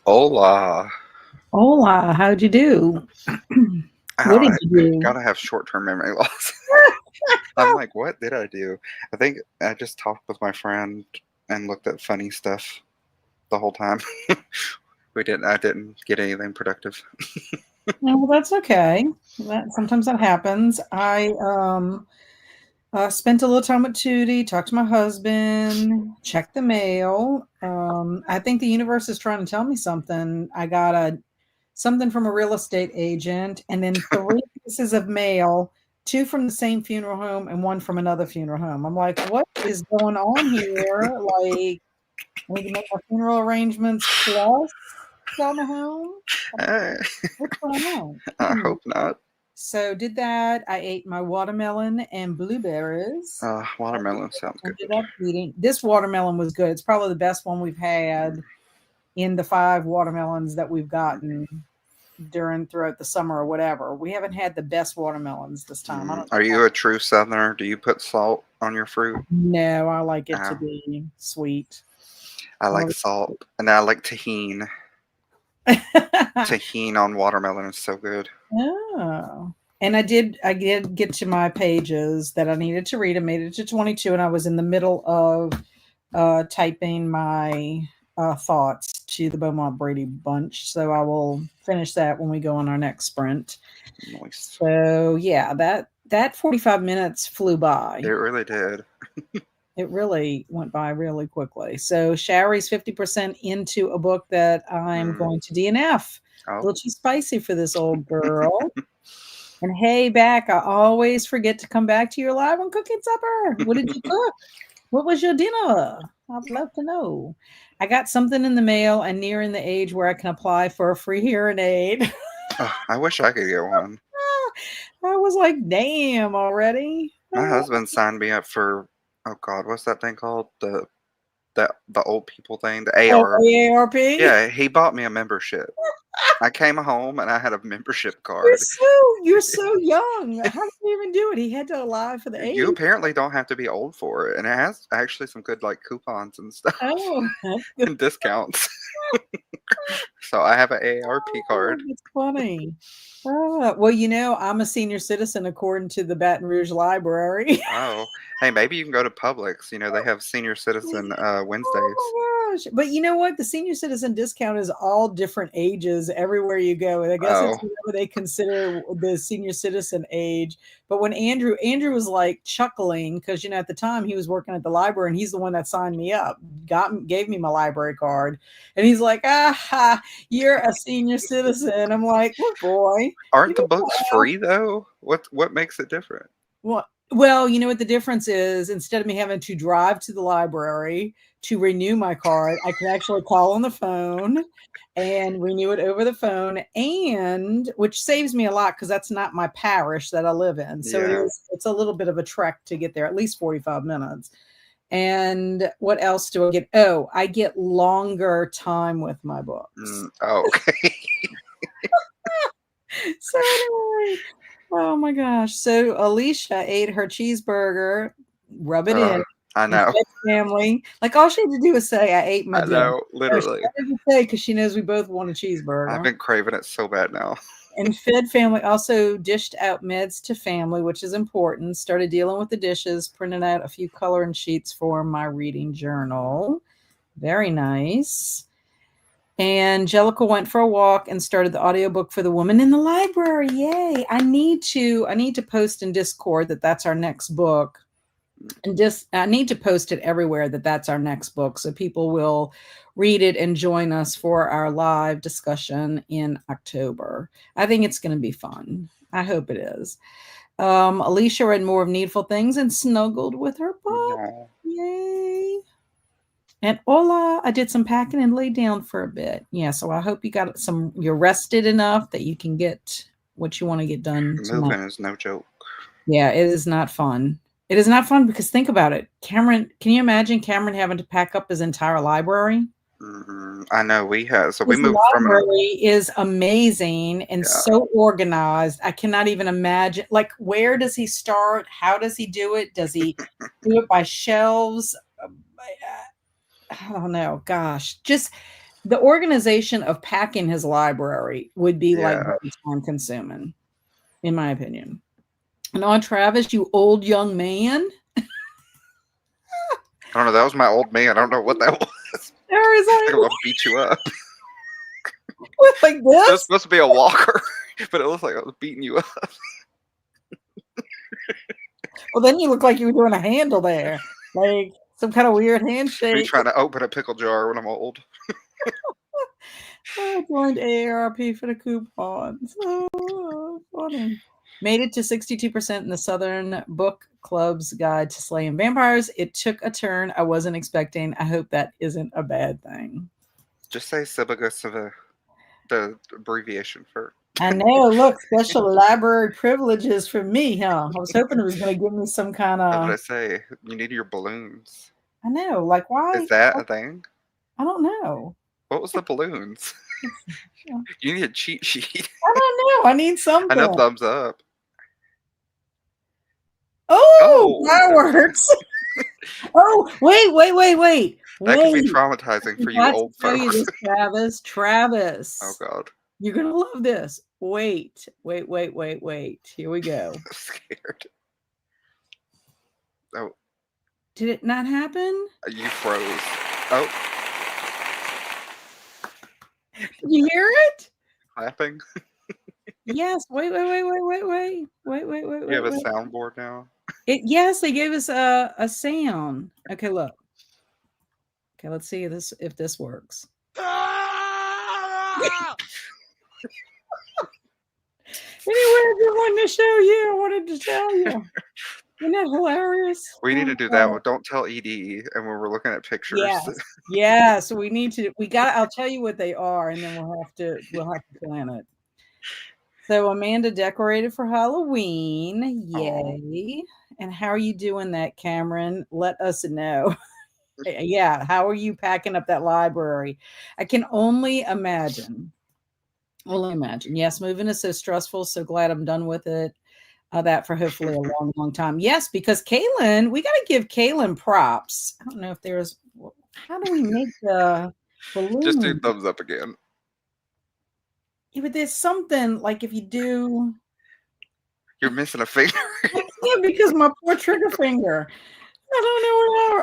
Hola. Hola, how'd you do? What Ow, did I you gotta have short-term memory loss. I'm like, what did I do? I think I just talked with my friend and looked at funny stuff the whole time. I didn't get anything productive. do? No, well, that's okay. Sometimes that happens. I spent a little time with Tootie, talked to my husband, checked the mail. I think the universe is trying to tell me something. I got something from a real estate agent, and then three pieces of mail, two from the same funeral home and one from another funeral home. I'm like, what is going on here? Like, I need to make my funeral arrangements plus sell my home. Eh, What's going on? I hope not. So did that. I ate my watermelon and blueberries. Watermelon sounds good. Ended up eating this watermelon was good. It's probably the best one we've had in the 5 watermelons that we've gotten throughout the summer or whatever. We haven't had the best watermelons this time. I don't Are know you why. a true Southerner? Do you put salt on your fruit? No, I like it to Uh, be sweet. I I like like salt, and I like tahini. it. Tahini on watermelon is so good. Oh. And I did get to my pages that I needed to read. I made it to 22 and I was in the middle of typing my thoughts to the Beaumont Brady bunch. So I will finish that when we go on our next sprint. Moist. So yeah, that 45 minutes flew It by. really did. It really went by really quickly. So Showery's 50% into a book that I'm Mm. going to DNF. A Oh, little too spicy for this old girl. And hey, back, I always forget to come back to your live on cooking supper. What did you cook? What was your dinner? I'd love to know. I got something in the mail and nearing the age where I can apply for a free hearing aid. oh, I wish I could get one. I was like, damn, already. My husband signed me up for, oh God, what's that thing called? The old people thing, the Oh, AR. AARP. Yeah, he bought me a membership. I came home and I had a membership You're card. so you're so young. How did you even do it? He had to apply for the You age. apparently don't have to be old for it, and it has actually some good like coupons and stuff Oh, that's good. and discounts. So I have an AARP Oh, card. that's funny. Well, I'm a senior citizen according to the Baton Rouge Library. Oh, hey, maybe you can go to Publix. You know they have senior citizen Wednesdays. Oh my gosh. But you know what? The senior citizen discount is all different ages everywhere you go. And I guess it's Oh, whatever they consider the senior citizen age. But when Andrew was like chuckling because at the time he was working at the library and he's the one that signed me up, gave me my library card. And he's like, "Ah, you're a senior citizen." I'm like, "Look, boy, aren't you the know books free though? What makes it different? well, you know what the difference is? Instead of me having to drive to the library to renew my card, I can actually call on the phone and renew it over the phone, and which saves me a lot because that's not my parish that I live in. So Yeah. it's a little bit of a trek to get there, at least 45 minutes. And what else do I get? Oh, I get longer time with my books. Oh, okay. So anyway, oh my gosh. So Alicia ate her cheeseburger, rub it in, I and know. fed family. Like all she had to do was say, I ate my I dinner. know. No, she Literally, wanted to say because she knows we both want a I've cheeseburger. been craving it so bad now. And fed family, also dished out meds to family, which is important. Started dealing with the dishes, printed out a few coloring sheets for my reading journal. Very nice. And Jellicle went for a walk and started the audiobook for the woman in the library. Yay. I need to post in Discord that that's our next book. And just I need to post it everywhere that that's our next book so people will read it and join us for our live discussion in October. I think it's going to be fun. I hope it is. Alicia read more of Needful Things and snuggled with her book. No. Yay. And hola, I did some packing and laid down for a bit. Yeah, so I hope you're rested enough that you can get what you want to get done tonight. Moving is no joke. Yeah, it is not fun. It is not fun because think about it. Cameron, can you imagine Cameron having to pack up his entire library? I know we have. So we His moved from an library is amazing and yeah. so organized. I cannot even imagine. Like, where does he start? How does he do it? Does he do it by shelves? I don't know, gosh, just the organization of packing his library would be like Yeah. very time consuming, in my opinion. And on Travis, you old young man, I don't know. That was my old man. I don't know what that was. there is Like I'm like gonna beat you up. like It was this. supposed to be a walker, but it looks like I was beating you up. Well, then you look like you were doing a handle there, like some kind of weird Me handshake. trying to open a pickle jar when I'm old. I joined AARP for the coupons. Oh, funny. Made it to 62% in the Southern Book Club's Guide to Slaying Vampires. It took a turn I wasn't expecting. I hope that isn't a bad thing. Just say Sibaga, the abbreviation for. I know. Look, special library privileges for me, huh? I was hoping it was going to give me some kind What did of. I say? You need your balloons. I know. Like, Is why? that a thing? I don't know. What was the balloons? Let's see. You need a cheat sheet. I don't know. I need I know something. thumbs up. Oh, Oh, fireworks. Oh, wait. that could be Wait. traumatizing I for you got to old tell you folks. this, Travis. Oh Travis, God, you're gonna love this. Wait. Here we go. I'm scared. Oh, Did it not happen? you froze. Oh, Did you hear it? clapping. Yes. You have a Wait. soundboard now. It yes, they gave us a sound. Okay, look. Okay, let's see if this works. Anyway, I just wanted to show you. I wanted to tell you. Isn't that hilarious? We need Oh to do my that God. one. Don't tell ED. And when we're looking at pictures, Yes. Yes. We need to we got I'll tell you what they are and then we'll have to plan it. So Amanda decorated for Halloween. oh, Yay. And how are you doing that, Cameron? Let us know. Yeah, how are you packing up that library? I can only imagine. Only imagine. Yes, moving is so stressful. So glad I'm done with it. That for hopefully a long time. Yes, because Kaylin, we got to give Kaylin props. I don't know if there's, how do we make the just do balloon? thumbs up again. Yeah, but there's something like if you do, You're missing a finger. I can't because my poor trigger finger. I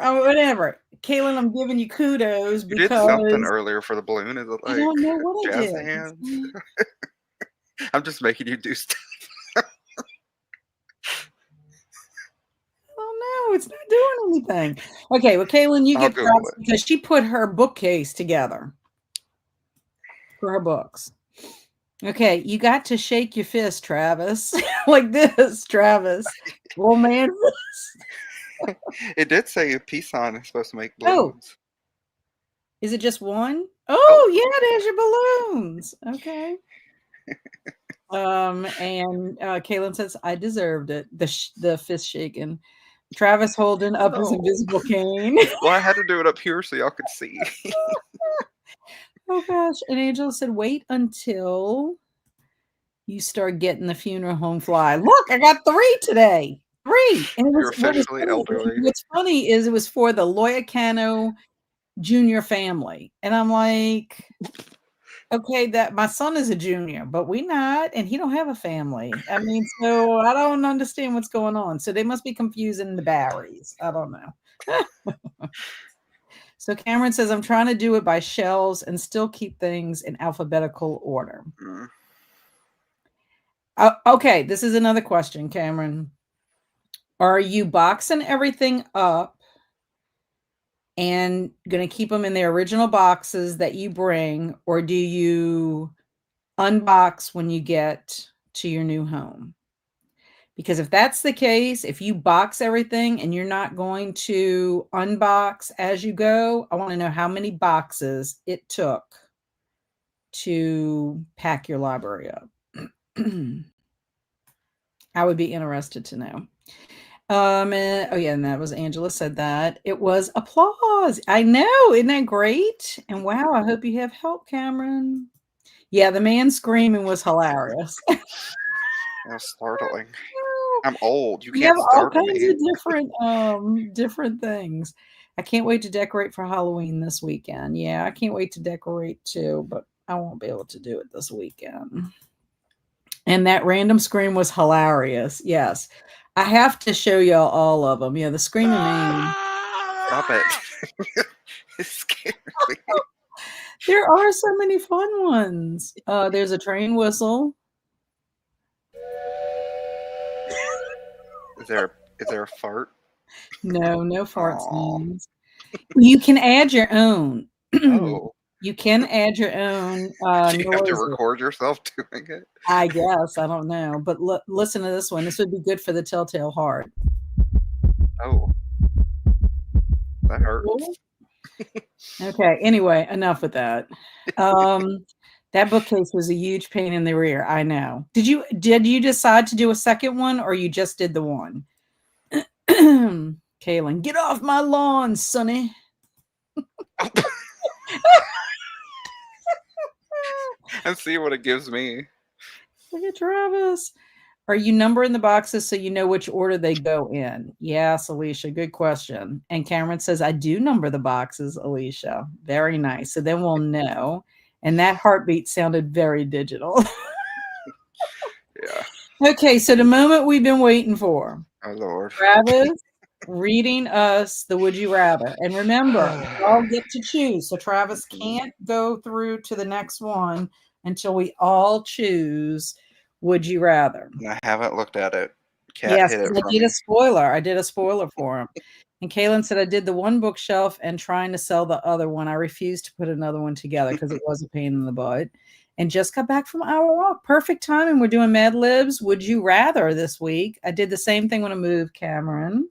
don't know whatever. Kaylin, I'm giving you kudos You did something because earlier for the balloon. Is it I like don't know what I jazz did. hands? I'm just making you do stuff. Oh no, it's not doing anything. Okay, well, Kaylin, you I'll get Google props it. because she put her bookcase together for her books. Okay, you got to shake your fist, Travis. Like this, Travis. Well, man. It did say a peace sign is supposed to make Oh, balloons. is it just one? Oh, Oh, yeah, there's your balloons. Okay. And Kaylin says, I deserved it. The fist shaking. Travis holding up his no. invisible cane. Well, I had to do it up here so y'all could see. Oh gosh. And Angela said, wait until you start getting the funeral home fly. Look, I got 3 today. 3. And it You're was officially elderly. what's funny is it was for the Loyacano junior family. And I'm like, okay, that my son is a junior, but we not, and he don't have a family. I mean, so I don't understand what's going on. So they must be confusing the Barrys. I don't know. So Cameron says, I'm trying to do it by shelves and still keep things in alphabetical order. Mm. Okay, this is another question, Cameron. Are you boxing everything up and going to keep them in their original boxes that you bring, or do you unbox when you get to your new home? Because if that's the case, if you box everything and you're not going to unbox as you go, I want to know how many boxes it took to pack your library up. I would be interested to know. Oh yeah, and that was Angela said that. It was applause. I know, isn't that great? And wow, I hope you have help, Cameron. Yeah, the man screaming was hilarious. That was startling. I'm old. You You have can't all startle kinds me. of different things. I can't wait to decorate for Halloween this weekend. Yeah, I can't wait to decorate too, but I won't be able to do it this weekend. And that random scream was hilarious. Yes. I have to show y'all all of them. Yeah, the screaming man. Stop it. It scared me. There are so many fun ones. There's a train whistle. Is there a fart? No, no fart Oh. sounds. You can add your own. Oh. You can add your own Do you have to noises. record yourself doing it? I guess I don't know, but listen to this one. This would be good for the telltale heart. Oh, that hurts. Okay. Anyway, enough with that. Um, that bookcase was a huge pain in the rear. I know. Did you decide to do a second one, or you just did the one? Kaylin, get off my lawn, Sonny. And see what it gives me. Look at Travis. Are you numbering the boxes so you know which order they go in? Yes, Alicia, good question. And Cameron says, I do number the boxes, Alicia. Very nice. So then we'll know. And that heartbeat sounded very digital. Yeah. Okay, so the moment we've been waiting for. Oh Lord. Travis reading us the Would You Rather. And remember, we all get to choose. So Travis can't go through to the next one until we all choose Would You Rather. I haven't looked at it. Cat Yes, hid it because from me. I did a spoiler for him. And Kaylin said I did the one bookshelf and trying to sell the other one. I refused to put another one together because it was a pain in the butt. And just got back from our walk. Perfect timing. We're doing Mad Libs. Would you rather this week? I did the same thing when I moved, Cameron.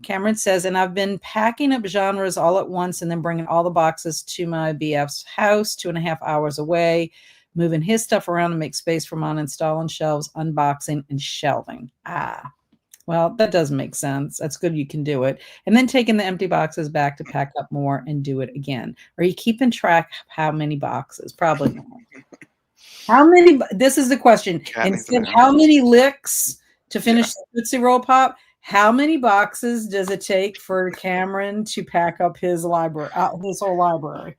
Cameron says, and I've been packing up genres all at once and then bringing all the boxes to my BF's house, 2.5 hours away, moving his stuff around to make space for mine, installing shelves, unboxing, and shelving. Well, that does make sense. That's good you can do it. And then taking the empty boxes back to pack up more and do it again. Are you keeping track of how many boxes? Probably not. How many? This is the question. Cat needs to Instead, know. how many licks to Yeah. finish the Tootsie Roll Pop? How many boxes does it take for Cameron to pack up his library, his whole library?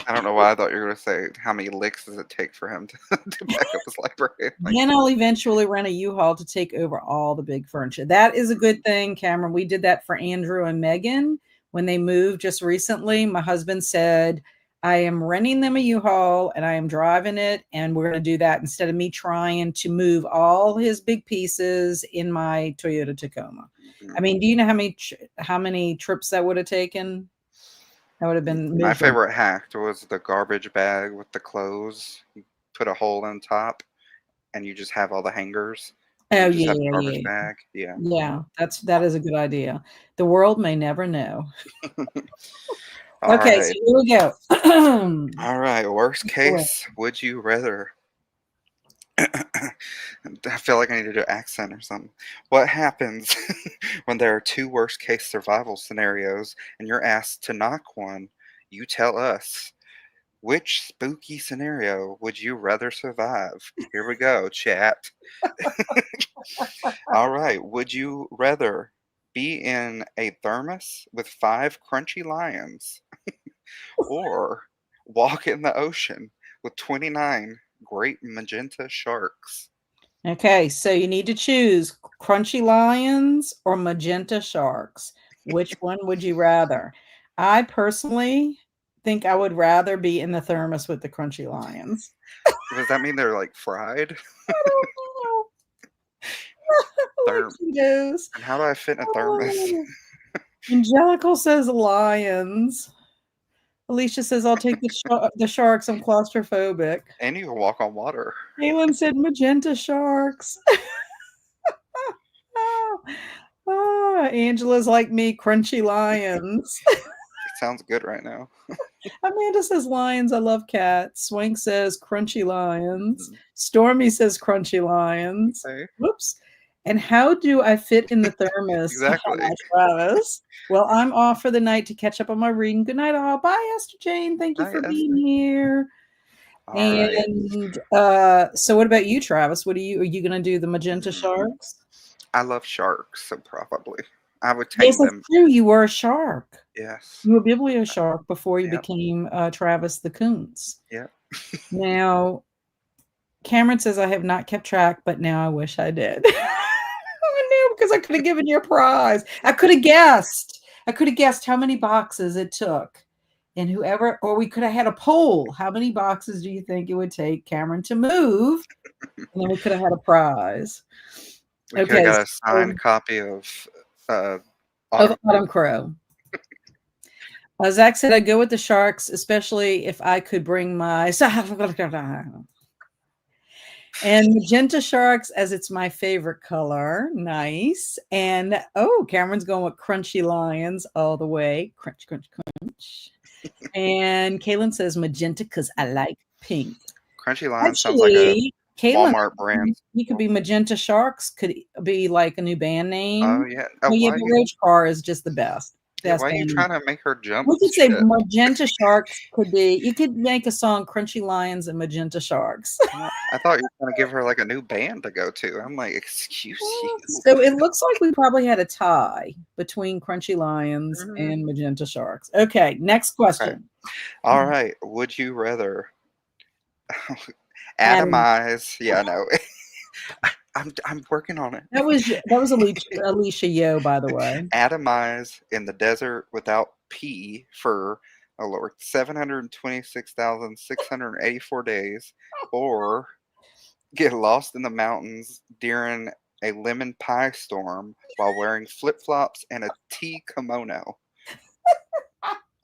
I don't know why I thought you were gonna say how many licks does it take for him to, to pack up his library. Like, Then I'll eventually rent a U-Haul to take over all the big furniture. That is a good thing, Cameron. We did that for Andrew and Megan when they moved just recently. My husband said, I am renting them a U-Haul and I am driving it, and we're going to do that instead of me trying to move all his big pieces in my Toyota Tacoma. I mean, do you know how many trips that would have taken? That would have been my miserable. favorite hack was the garbage bag with the clothes. You put a hole in top, and you just have all the hangers, and Oh you just yeah, have the garbage yeah, bag. Yeah. yeah. That is a good idea. The world may never know. All Okay, so right. here we go. All right. Worst Correct. case, would you rather? I feel like I need to do an accent or something. What happens when there are two worst case survival scenarios and you're asked to knock one? You tell us. Which spooky scenario would you rather survive? Here we go, chat. All right. Would you rather be in a thermos with 5 crunchy lions or walk in the ocean with 29 great magenta sharks? Okay, so you need to choose crunchy lions or magenta sharks. Which one would you rather? I personally think I would rather be in the thermos with the crunchy lions. Does that mean they're like fried? I don't know. Like Therm Cheetos. and how do I fit in a thermos? Oh. Angelical says lions. Alicia says I'll take the sharks. I'm claustrophobic. And you can walk on water. Galen said magenta sharks. Angela's like me, crunchy lions. It sounds good right now. Amanda says lions. I love cats. Swank says crunchy lions. Mhm. Stormy says crunchy lions. Okay. Whoops. And how do I fit in the thermos? Exactly. Travis. Well, I'm off for the night to catch up on my reading. Good night, all. Bye, Esther Jane. Thank you Hi, for being Esther. here. All right. And so what about you, Travis? Are you going to do the magenta Hmm. sharks? I love sharks, so probably. I would Yes, tame that's them. true. You were a shark. Yes. You were a biblio shark before you Yep. became Travis the Coons. Yep. Now, Cameron says I have not kept track, but now I wish I did. I knew because I could have given you a prize. I could have guessed. I could have guessed how many boxes it took. And whoever, or we could have had a poll. How many boxes do you think it would take Cameron to move? And then we could have had a prize. We could have Okay, got a so signed copy of uh, of Autumn. Autumn Crow. Zach said I'd go with the Sharks, especially if I could bring my and magenta sharks as it's my favorite color. Nice. And oh, Cameron's going with crunchy lions all the way. Crunch, crunch, crunch. And Kaylin says magenta because I like pink. Crunchy Lion sounds like a Actually, Kaylin, Walmart brand. he could be Magenta Sharks, could be like a new band Oh name. yeah. Oh Oh, yeah, why but you? Rage Car is just the best. Yeah, Best why are you band name. trying to make her jump We could say shit? Magenta Sharks could be, you could make a song Crunchy Lions and Magenta Sharks. I thought you were trying to give her like a new band to go to. I'm like, excuse you. So it looks like we probably had a tie between Crunchy Lions Mhm. and Magenta Sharks. Okay, next Okay. question. All right. Would you rather Adam, atomize? Yeah, I know. I'm working on it. that was Alicia Yo, by the way. Atomize in the desert without pee for, oh Lord, 726,684 days, or get lost in the mountains during a lemon pie storm while wearing flip flops and a tea kimono.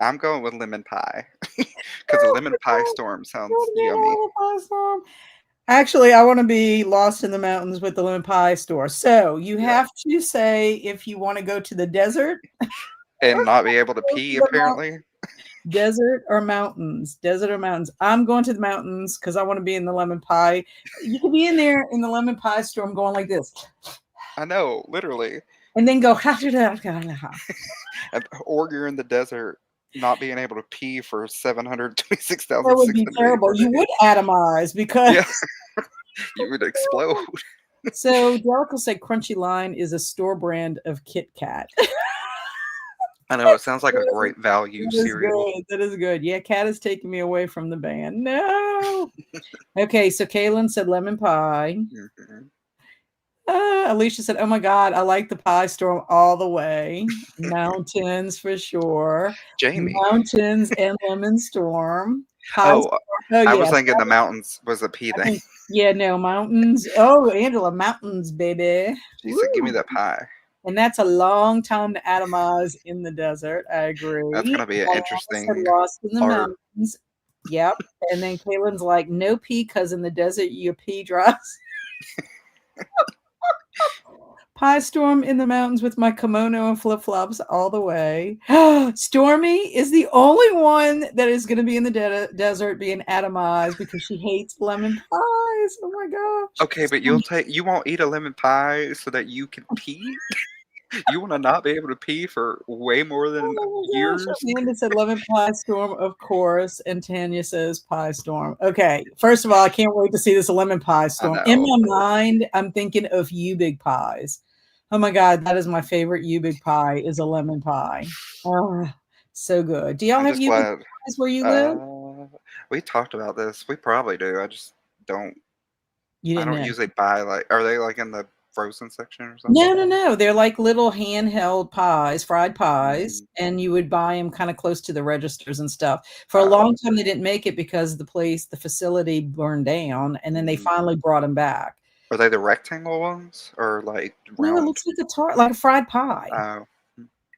I'm going with lemon pie because a lemon pie storm sounds yummy. Actually, I want to be lost in the mountains with the lemon pie store. So you Yeah. have to say if you want to go to the desert, And not be able to pee, apparently. desert or mountains. Desert or mountains. I'm going to the mountains because I want to be in the lemon pie. You could be in there in the lemon pie storm going like this, I know, literally. and then go. Or you're in the desert not being able to pee for That would be terrible. 726,684 You days. would atomize because Yeah, you would explode. so Derek will say Crunchy Line is a store brand of Kit Kat. I know, it sounds like a great value That is cereal. good. That is good. Yeah, Kat is taking me away from the band. No. Okay, so Kaylin said lemon pie. Mhm. Alicia said, "Oh my God, I like the pie storm all the way. Mountains for sure. Jamie. Mountains and lemon storm. Pie Oh, storm. Oh I yeah, was thinking the mountains was a pee I thing. think yeah, no mountains. Oh, Angela, mountains, baby. She said, "Give me Woo. that pie." And that's a long time to atomize in the desert. I That's agree. gonna be an Diana said interesting lost in the art. mountains. Yep. And then Kaylin's like, no pee, because in the desert your pee dries. Pie storm in the mountains with my kimono and flip flops all the way. Stormy is the only one that is going to be in the desert being atomized because she hates lemon pies. Oh my gosh. Okay, but you won't eat a lemon pie so that you can pee? You wanna not be able to pee for way more than Oh my gosh. years? Amanda said lemon pie storm, of course. And Tanya says pie storm. Okay. First of all, I can't wait to see this lemon pie I storm. In know. my mind, I'm thinking of you big pies. Oh my God, that is my favorite you big pie is a lemon pie. Oh, so good. Do y'all I'm have just you big glad. pies where you live? Uh, we talked about this. We probably do. I just don't. You I didn't don't know. usually buy like. Are they like in the frozen section or something? No, no, no. They're like little handheld pies, fried pies, Mm, and you would buy them kind of close to the registers and stuff. For a oh, long time, they didn't make it because the facility burned down, and then they mm. finally brought them back. Are they the rectangle ones or like No, it round? looks like a tart, like a fried pie, Oh,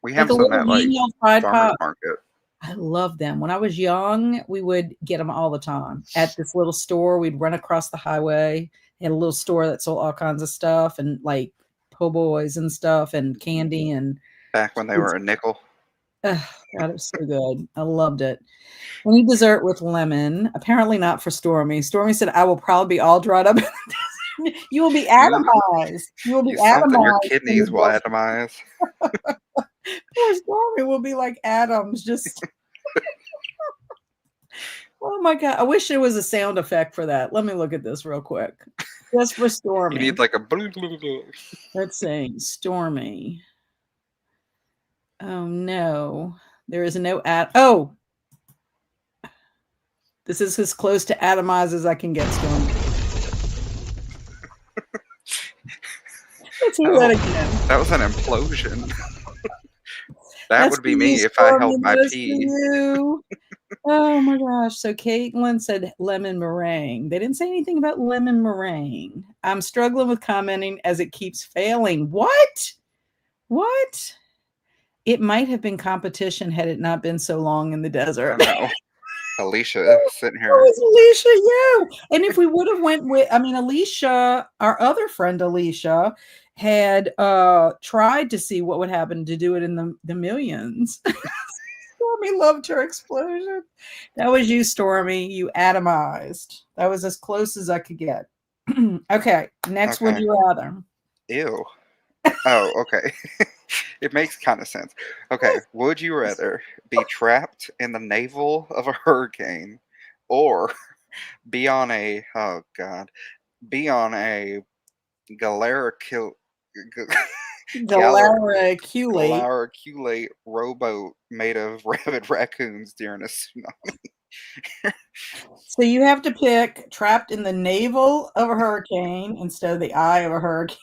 we like have a some little at like handheld fried farmers pie. market. I love them. When I was young, we would get them all the time at this little store. We'd run across the highway. They had a little store that sold all kinds of stuff and like po' boys and stuff and candy and Back when they were a nickel. oh, God, it was so good. I loved it. Any dessert with lemon. Apparently not for Stormy. Stormy said, I will probably be all dried up. You will be You atomized. You will be you something. Your atomized in the kidneys will desert. atomize. Poor Stormy will be like atoms. Just, oh my God. I wish there was a sound effect for that. Let me look at this real quick. Just for You Stormy. need like a blue blue blue. Let's see. Stormy. Oh no, there is no at. Oh, this is as close to atomize as I can get, Storm. Let's hear that Oh, again. that was an implosion. That That's would for be you, me if I held Stormy. my That is for pee. you. Oh my gosh. So Caitlin said lemon meringue. They didn't say anything about lemon meringue. I'm struggling with commenting as it keeps failing. What? What? It might have been competition had it not been so long in the I desert. know. Alicia sitting Oh, here. it's Alicia, yeah. And if we would have went with, I mean, Alicia, our other friend Alicia, had tried to see what would happen to do it in the millions. Stormy loved her explosion. That was you, Stormy. You atomized. That was as close as I could get. Okay, next, would Okay. you rather? Ew. Oh, okay. It makes kind of sense. Okay. Would you rather be trapped in the navel of a hurricane or be on a, oh God, be on a galaricul, galar, Galariculate. galariculate rowboat made of rabid raccoons during a tsunami? So you have to pick trapped in the navel of a hurricane instead of the eye of a hurricane.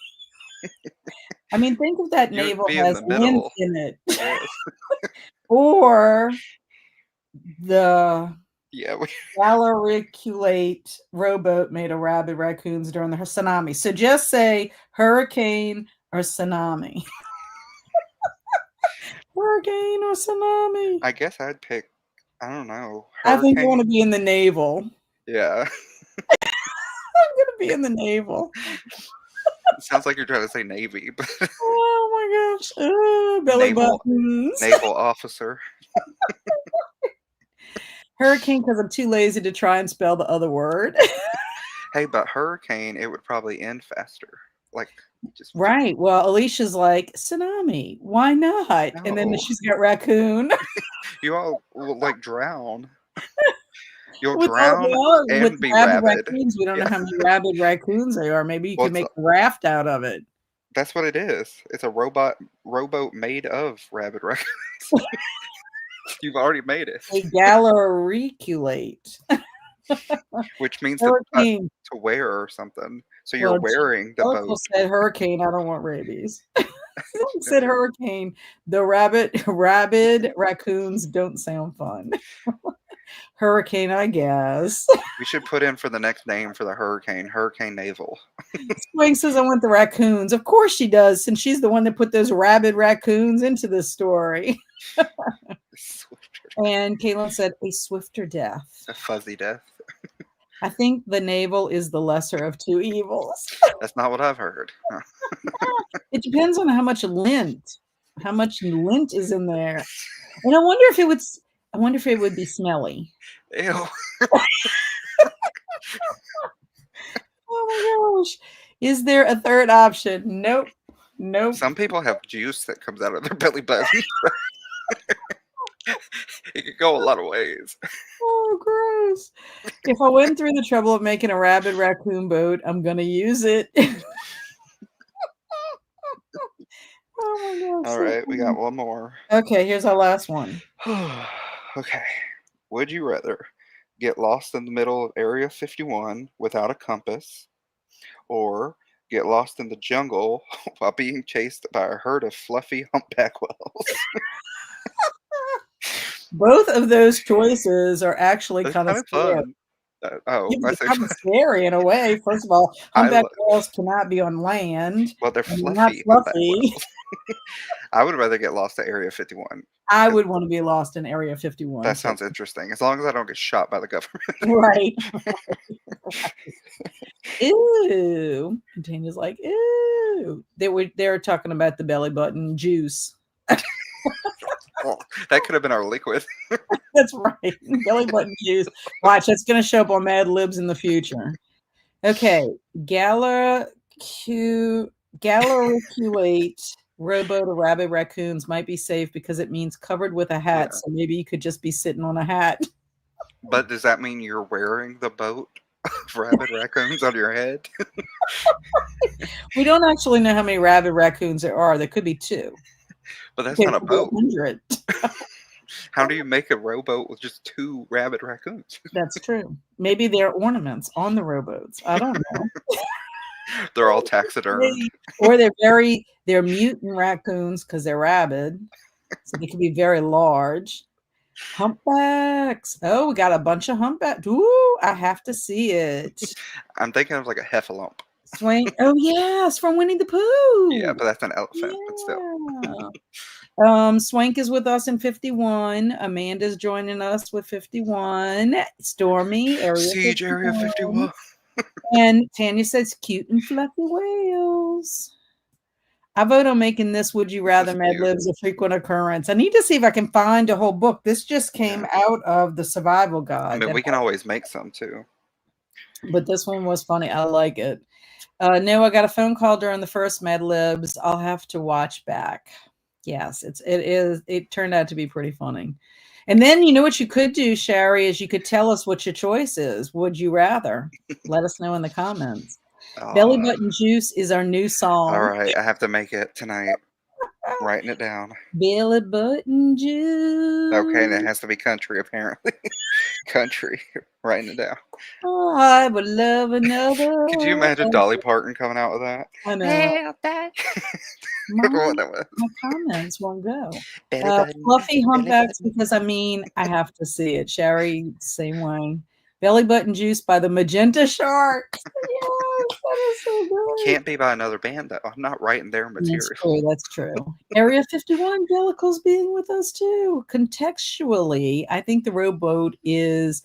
I mean, think if that You would navel be in has the lymph middle. in it, Yes. or the Yeah. galariculate rowboat made of rabid raccoons during the tsunami. So just say hurricane or tsunami. Hurricane or tsunami. I guess I'd pick, I don't know, I think I want to hurricane. be in the navel. Yeah. I'm going to be in the navel. It sounds like you're trying to say Navy, but Oh my gosh. Belly naval buttons. naval officer. Hurricane because I'm too lazy to try and spell the other word. Hey, but hurricane, it would probably end faster. Like, just Right. Well, Alicia's like, tsunami. Why not? And then no. she's got raccoon. You all will like drown. You'll With all drown well, with and be rabid rabid. raccoons, we don't know Yeah. how many rabid raccoons they are. Maybe you Well, could make a raft out of it. that's what it is. It's a rowboat made of rabid raccoons. You've already made it, A galariculate. which means Hurricane. to wear or something. So you're Well, wearing the Oracle boat. said hurricane. I don't want rabies. Said hurricane. The rabid raccoons don't sound fun. Hurricane, I guess. We should put in for the next name for the hurricane, Hurricane Naval. Swing says I want the raccoons. Of course she does, since she's the one that put those rabid raccoons into this story. And Caitlin said a swifter death. A fuzzy death. I think the navel is the lesser of two evils. That's not what I've heard. It depends on how much lint is in there. And I wonder if it would be smelly. Ew. Oh my gosh. Is there a third option? Nope. Nope. Some people have juice that comes out of their belly button. It could go a lot of ways. Oh, gross. If I went through the trouble of making a rabid raccoon boat, I'm going to use it. Oh my God. All So right, we got one more. okay, here's our last one. Okay. Would you rather get lost in the middle of Area 51 without a compass or get lost in the jungle while being chased by a herd of fluffy humpback whales? Both of those choices are actually They're kind of kind of scary. fun. Oh, Yeah, I they're say kind of scary in a way. First of all, I humpback lo- whales cannot be on land, well, they're and they're not fluffy humpback fluffy. whales. I would rather get lost at Area 51. I would want to be lost in Area 51 That too. sounds interesting. As long as I don't get shot by the government. Right. Ew. And Tanya's like, ew. They were talking about the belly button juice. Oh, that could have been our liquid. That's right. Belly button juice. Watch, that's gonna show up on Mad Libs in the future. Okay. Galariculate rowboat or rabid raccoons might be safe because it means covered with a hat. Yeah. So maybe you could just be sitting on a hat. But does that mean you're wearing the boat of rabid raccoons on your head? We don't actually know how many rabid raccoons there are. There could be two. But that's Okay, not a maybe boat. 100. How do you make a rowboat with just two rabid raccoons? That's true. Maybe they're ornaments on the rowboats. I don't know. They're all taxidermed. Or they're mutant raccoons because they're rabid, so they can be very large. Humpbacks. Oh, we got a bunch of humpbacks. Ooh, I have to see it. I'm thinking of like a heffalump. Swing. Oh, yes, from Winnie the Yeah, Pooh. but that's an elephant. But still. Yeah. Swank is with us in 51. Amanda's joining us with 51. Stormy, Area Siege Area 51. 51. And Tanya says cute and fluffy whales. I vote on making this Would You This Rather is Mad cute. Libs a frequent occurrence. I need to see if I can find a whole book. This just came Yeah. out of the survival I guide. mean, we can always make some too. But this one was funny. I like it. No, I got a phone call during the first Mad Libs. I'll have to watch back. Yes, it turned out to be pretty funny. And then you know what you could do, Sherry, is you could tell us what your choice is. Would you rather? Let us know in the comments. Belly Uh, Button Juice is our new all song. right, I have to make it tonight. Writing it down. Belly Button Okay, and it Juice. has to be country apparently. Country. Writing it down. I would love another. Could you imagine Dolly Parton coming out with that? I know. Help that. My What that was. my comments won't go. Belly button. Fluffy Belly humpbacks button. because I mean I have to see it. Sherry, same way. Belly Button Juice by the Magenta Sharks. Yes, that is so good. Can't be by another band though. I'm not writing their That's material. true. That's true. Area 51, Jellicle's being with us too. Contextually, I think the rowboat is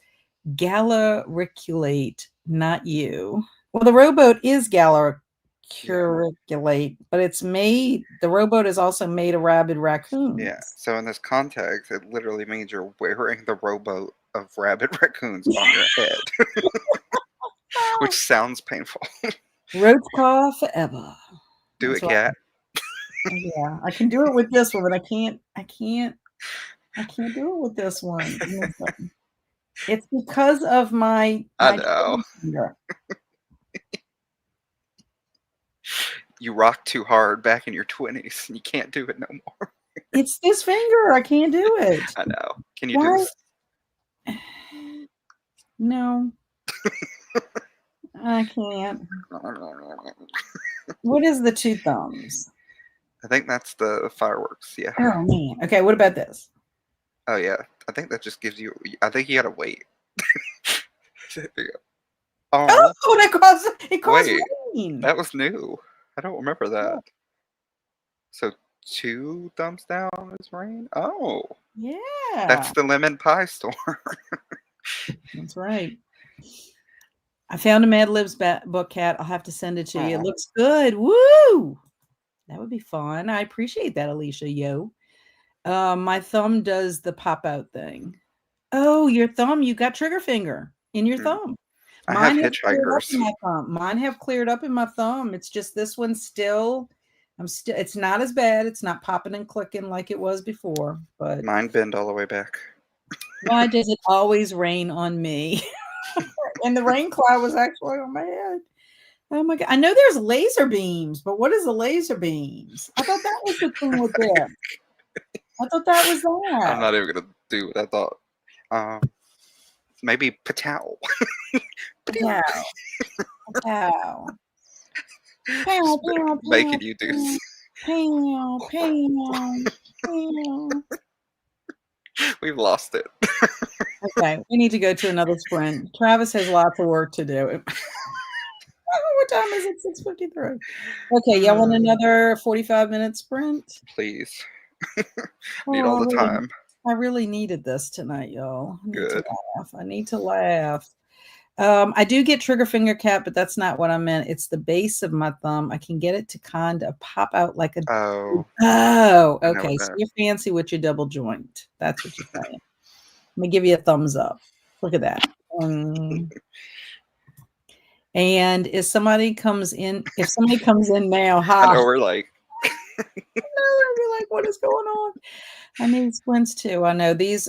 galariculate, not you. Well, the rowboat is Yeah. galariculate, but the rowboat is also made of rabid Yeah. raccoons. So in this context, it literally means you're wearing the rowboat of rabid raccoons on your head, which sounds painful. Roach Claw forever. Do That's it, right. cat. Yeah, I can do it with this one, but I can't do it with this one. It's because of my I my know. finger. You rock too hard back in your 20s and you can't do it no more. It's this finger. I can't do it. I know. Can you do Why? this? No, I can't. What is the two thumbs? I think that's the fireworks. Yeah. Oh man. Okay, what about this? Oh yeah. I think that just gives you. I think you gotta wait. There you go. Oh Oh, it caused wait, rain. that was new. I don't remember that. So two thumbs down is rain. Oh, that's Yeah, the lemon pie store. that's right. I found a Mad Libs book, Cat. I'll have to send it to you. It Aw. looks good. Woo! That would be fun. I appreciate that, Alicia. Yo. My thumb does the pop out thing. Oh, your thumb, you got trigger finger in your Mm. thumb. I have Mine have cleared up hitchhikers. in my thumb. Mine have cleared up in my thumb. It's just this one still. It's not as bad. It's not popping and clicking like it was before. But Mine bend all the way back. why does it always rain on me? And the rain cloud was actually on my head. Oh my god! I know there's laser beams, but what is the laser beams? I thought that was the thing with them. I thought that was I'm that. not even gonna do what I thought. Maybe patow. Pow, pow, pow, Just pow, pow, making you do. pow, pow, pow. We've lost it. Okay, we need to go to another sprint. Travis has lots of work to do. What time is it? 6:53. Okay, y'all want another 45-minute sprint? Please. Need all Oh, the time. I really needed this tonight, y'all. I need to Good. laugh. I need to laugh. I do get trigger finger, Cat, but that's not what I meant. It's the base of my thumb. I can get it to kind of pop out like a. Oh, Oh, I know okay. what So that. you're fancy with your double joint. That's what you're saying. Let me give you a thumbs up. Look at that. And if somebody comes in now, I ha, know we're like, they'll be like, what is going on? I need splints too. I know these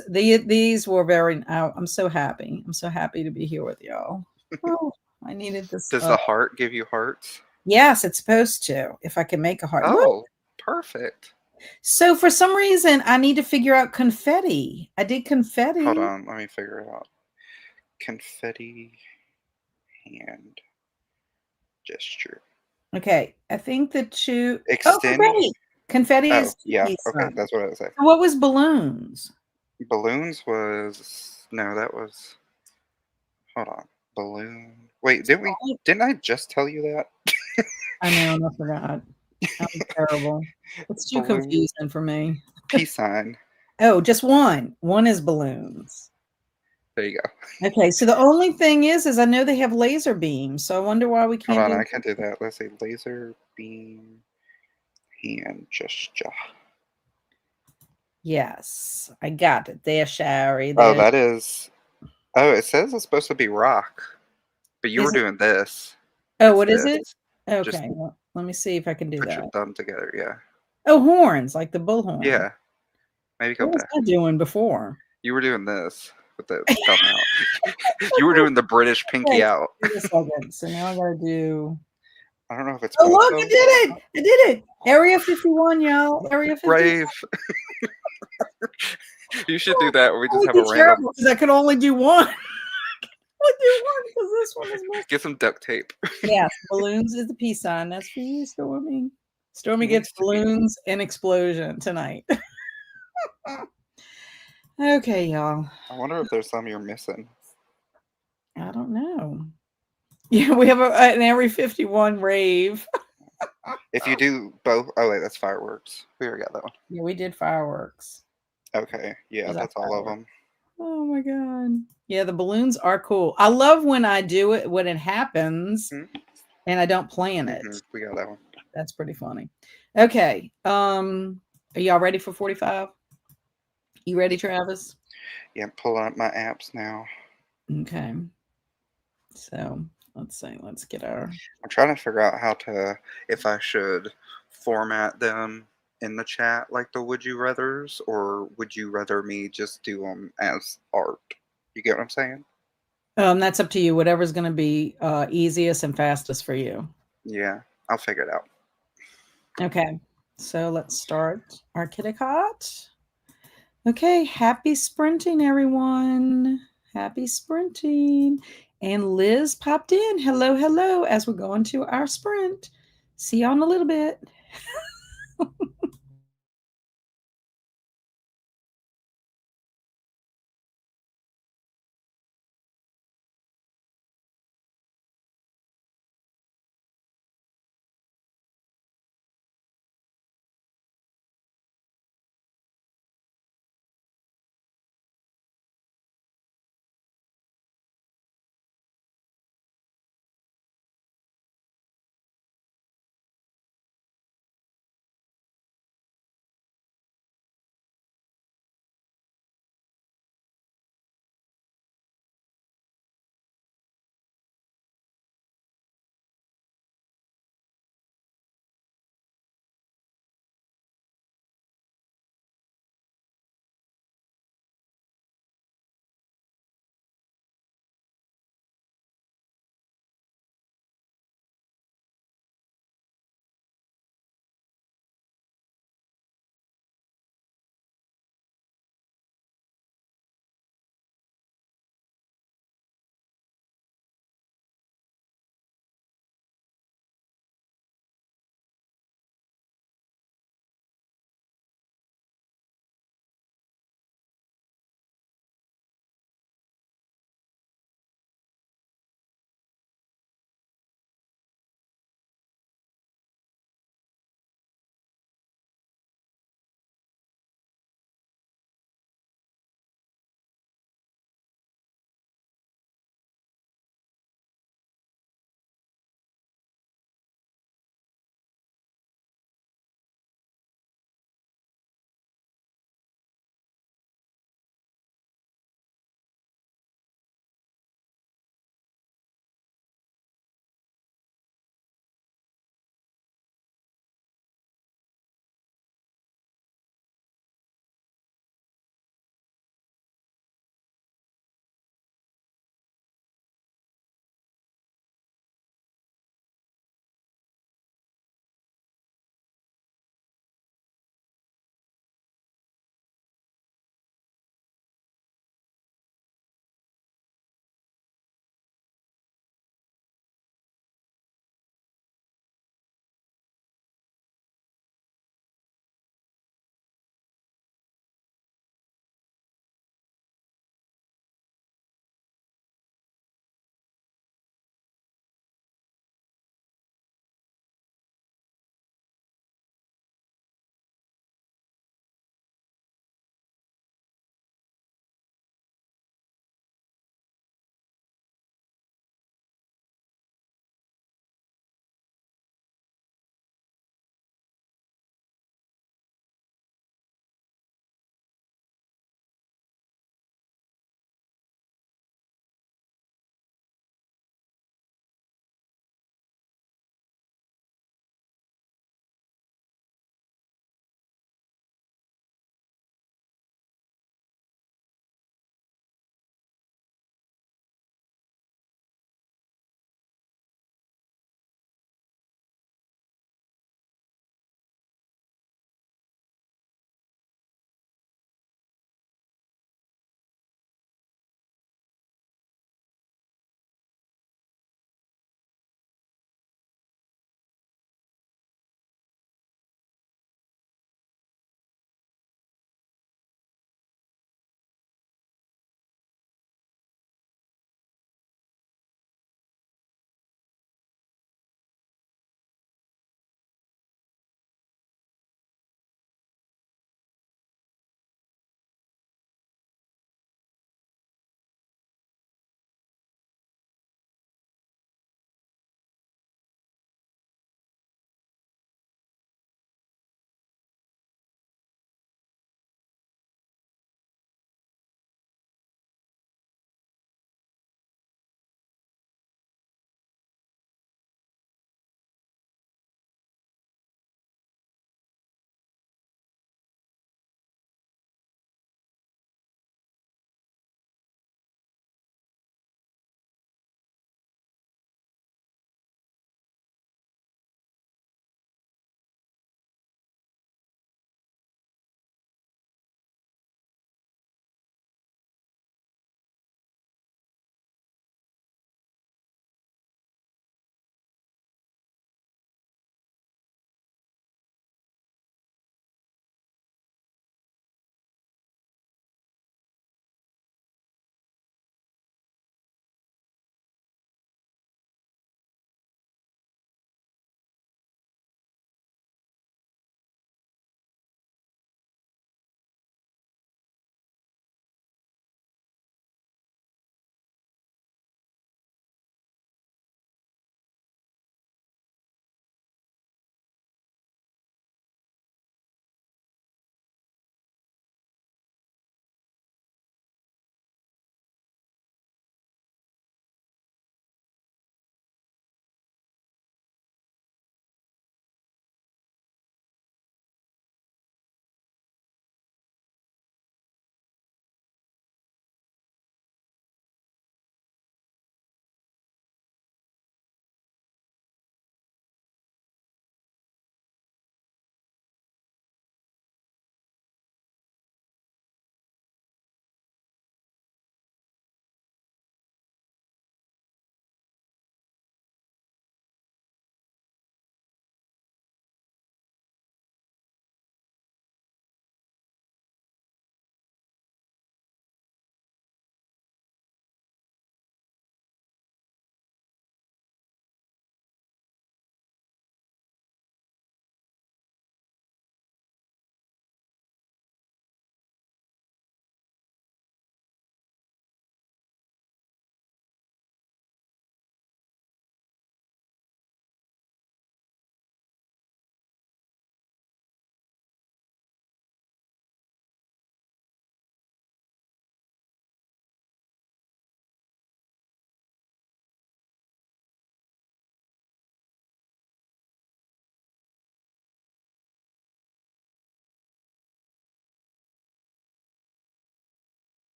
were very. I'm so happy. I'm so happy to be here with y'all. Oh, I needed this. does the heart give you hearts? Yes, it's supposed to. If I can make a heart, look, Oh, perfect. So for some reason, I need to figure out confetti. I did Hold confetti. on, let me figure it out. Confetti hand gesture. Okay, I think the two oh, Extend. confetti. Confetti Oh, is two yeah. piece Okay, sign. that's what I was saying. What was balloons? Balloons was no, that was. Hold on. Balloon. Wait, didn't I just tell you that? I know, and I forgot. I'm terrible. It's too Balloon. confusing for me. Peace sign. Oh, just one. One is balloons. There you go. Okay, so the only thing is I know they have laser beams, so I wonder why we Hold can't on, do I can do that. Let's see. Laser beam hand gesture. Yes, I got it. There, Shari. Oh, There. that is. Oh, it says it's supposed to be rock, but you were Is it? doing this. Oh, It's what is this. it? Just Okay, well, let me see if I can do put your that. thumb together. Yeah. Oh, horns, like the bullhorn. Yeah. Maybe go What was back. I doing before? You were doing this with the thumb out. You were doing the British pinky Okay, out. wait a second. So now I gotta do. I don't know if it's Oh, both look, I of did it! I did it! Area 51, y'all. Area 51. brave. You should do that where we I just would have a be random. terrible because I could only do one. Only do one because this one is missing. Get some duct tape. Yes, balloons is the peace sign. That's for you, Stormy. Stormy gets Needs to be. balloons and explosion tonight. Okay, y'all. I wonder if there's some you're missing. I don't know. Yeah, we have an Area 51 rave. If you do both, oh wait, that's fireworks. We already got that one. Yeah, we did fireworks. Okay, yeah, Was that that's all of fireworks? them. Oh my god. Yeah, the balloons are cool. I love when I do it when it happens and I don't plan it. We got that one. That's pretty funny. Okay. Are y'all ready for 45? You ready, Travis? Yeah, I'm pulling up my apps now. Okay. So let's see. Let's get our. I'm trying to figure out how to, if I should format them in the chat like the would you rathers, or would you rather me just do them as art? You get what I'm saying? That's up to you. Whatever's going to be easiest and fastest for you. Yeah, I'll figure it out. Okay. So let's start our kitty cat. Okay. Happy sprinting, everyone. Happy sprinting. And Liz popped in. Hello, hello, as we're going to our sprint. See you in a little bit.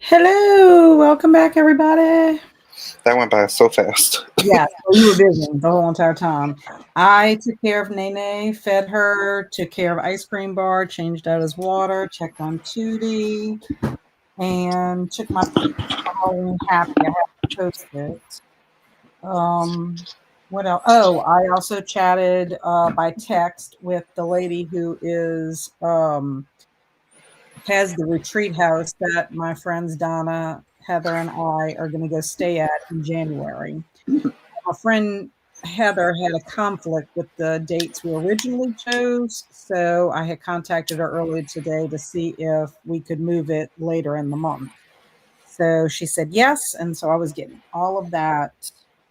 Hello, welcome back, everybody. That went by so fast. Yes, well, you were busy the whole entire time. I took care of Nene, fed her, took care of Ice Cream Bar, changed out his water, checked on Tootie, and took my picture for Halloween Happy. I have to post it. Um, what else? Oh, I also chatted by text with the lady who has the retreat house that my friends Donna, Heather, and I are going to go stay at in January. My friend Heather had a conflict with the dates we originally chose, so I had contacted her earlier today to see if we could move it later in the month. So she said yes, and so I was getting all of that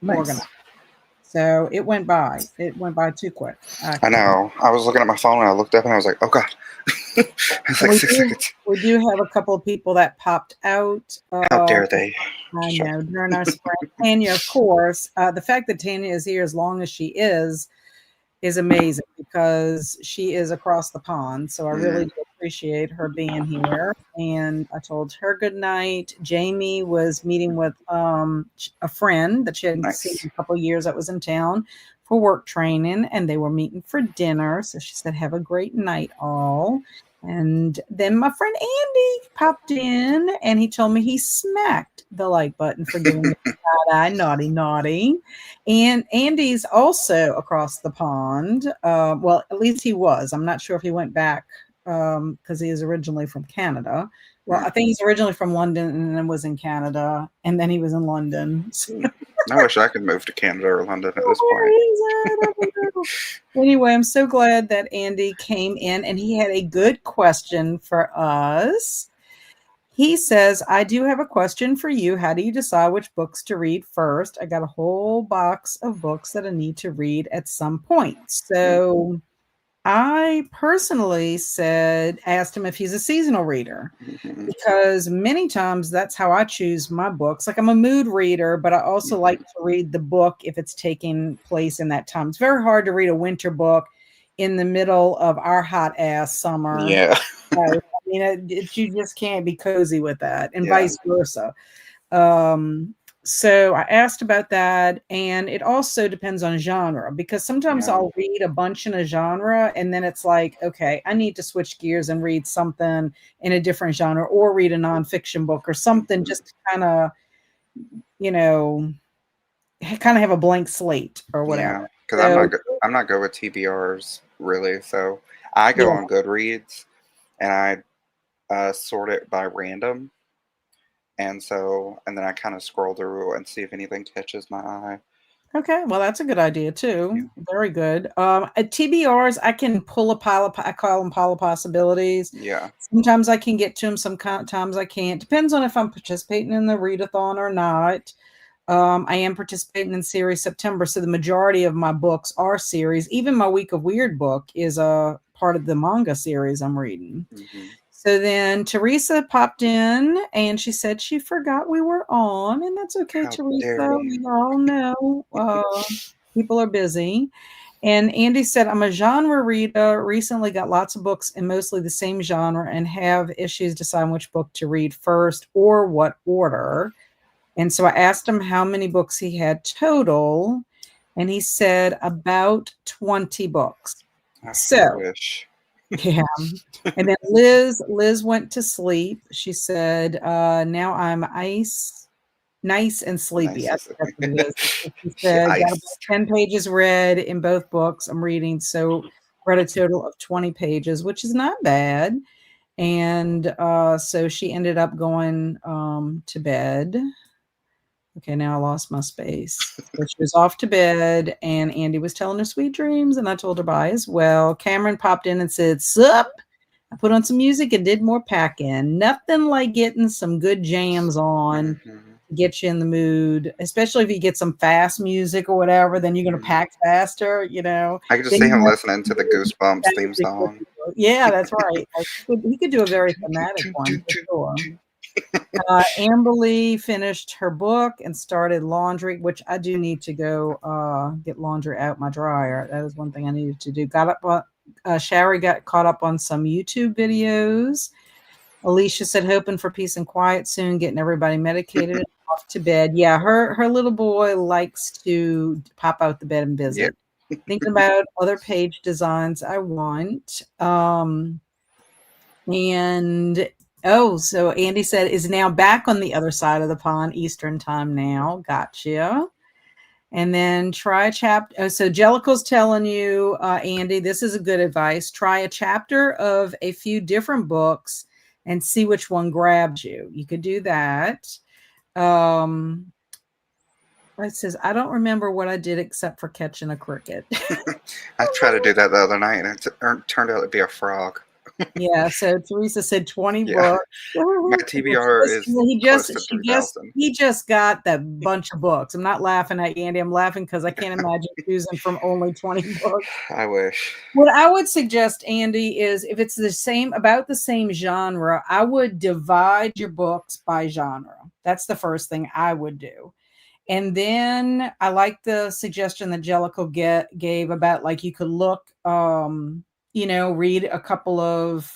organized. Nice. So it went by. It went by too quick, I actually. know. I was looking at my phone and I looked up and I was like, oh God. It's And like we six do seconds. we do have a couple of people that popped out. How dare they? I Shut know during our sprint. Tanya, of course, the fact that Tanya is here as long as she is amazing because she is across the pond. So I really Mm, do appreciate her being here. And I told her good night. Jamie was meeting with a friend that she hadn't seen nice. in a couple of years that was in town for work training, and they were meeting for dinner. So she said, "Have a great night, all." And then my friend Andy popped in and he told me he smacked the like button for giving me a side eye, naughty, naughty. And Andy's also across the pond. Well, at least he was. I'm not sure if he went back because he is originally from Canada. Well, I Mm, think he's originally from London and then was in Canada, and then he was in London. mm. I wish I could move to Canada or London at this Where point. is it? I don't know. Anyway, I'm so glad that Andy came in and he had a good question for us. He says, I do have a question for you. How do you decide which books to read first? I got a whole box of books that I need to read at some point. Mm, So I personally asked him if he's a seasonal reader mhm, because many times that's how I choose my books. Like I'm a mood reader, but I also like mhm. to read the book if it's taking place in that time. It's very hard to read a winter book in the middle of our hot ass summer. Yeah. I mean, you just can't be cozy with that, and Yeah. vice versa. Um, so I asked about that, and it also depends on genre because sometimes Yeah. I'll read a bunch in a genre, and then it's like, okay, I need to switch gears and read something in a different genre, or read a nonfiction book or something Mhm. just to kind of, you know, kind of have a blank slate or whatever. Yeah. Because So I'm not good with TBRs really. So I go yeah, on Goodreads and I sort it by random. And then I kind of scroll through and see if anything catches my eye. okay, well, that's a good idea Yeah. too. Very good. At TBRs, I can pull a pile of, I call them pile of possibilities. Yeah. Sometimes I can get to them, sometimes I can't. Depends on if I'm participating in the readathon or not. I am participating in Series September, so the majority of my books are series. Even my Week of Weird book is a part of the manga series I'm reading. Hmm. So then Teresa popped in and she said she forgot we were on, and that's okay, How dare Teresa. you? We all know people are busy. And Andy said, I'm a genre reader, recently got lots of books in mostly the same genre and have issues deciding which book to read first or what order. And so I asked him how many books he had total, and he said about 20 books. I So wish. yeah. And then Liz went to sleep. She said, now I'm nice and sleepy. Nice I to think that's see. what it is. She said, got about Ice. 10 pages read in both books I'm reading. So read a total of 20 pages, which is not bad. And so she ended up going to bed. Okay, now I lost my space. So she was off to bed, and Andy was telling her sweet dreams, and I told her bye as well. Cameron popped in and said, Sup? I put on some music and did more packing. Nothing like getting some good jams on Hmm. to get you in the mood, especially if you get some fast music or whatever, then you're going to Hmm. pack faster, you know. I could just Then see him you listening to the Goosebumps theme have song. yeah, that's right. Like, he could do a very thematic one for sure. Amberly finished her book and started laundry, which I do need to go get laundry out my dryer. That is one thing I needed to do. Got up on Shari got caught up on some YouTube videos, Alicia said, hoping for peace and quiet soon, getting everybody medicated and off to bed. Yeah, her little boy likes to pop out the bed and Yeah. visit. Thinking about other page designs I want. And oh, so Andy said is now back on the other side of the pond, Eastern time now. Gotcha. And then try a chapter. Oh, so Jellicoe's telling you, Andy, this is a good advice. Try a chapter of a few different books and see which one grabs you. You could do that. Um, it says, I don't remember what I did except for catching a cricket. I tried to do that the other night, and it turned out to be a frog. Yeah, so Teresa said 20 Yeah, books. my TBR is close to She just 3,000. he just got that bunch of books. I'm not laughing at you, Andy. I'm laughing because I can't imagine choosing from only 20 books. I wish. What I would suggest, Andy, is if it's about the same genre, I would divide your books by genre. That's the first thing I would do. And then I like the suggestion that Jellicoe gave about like you could look, read a couple of,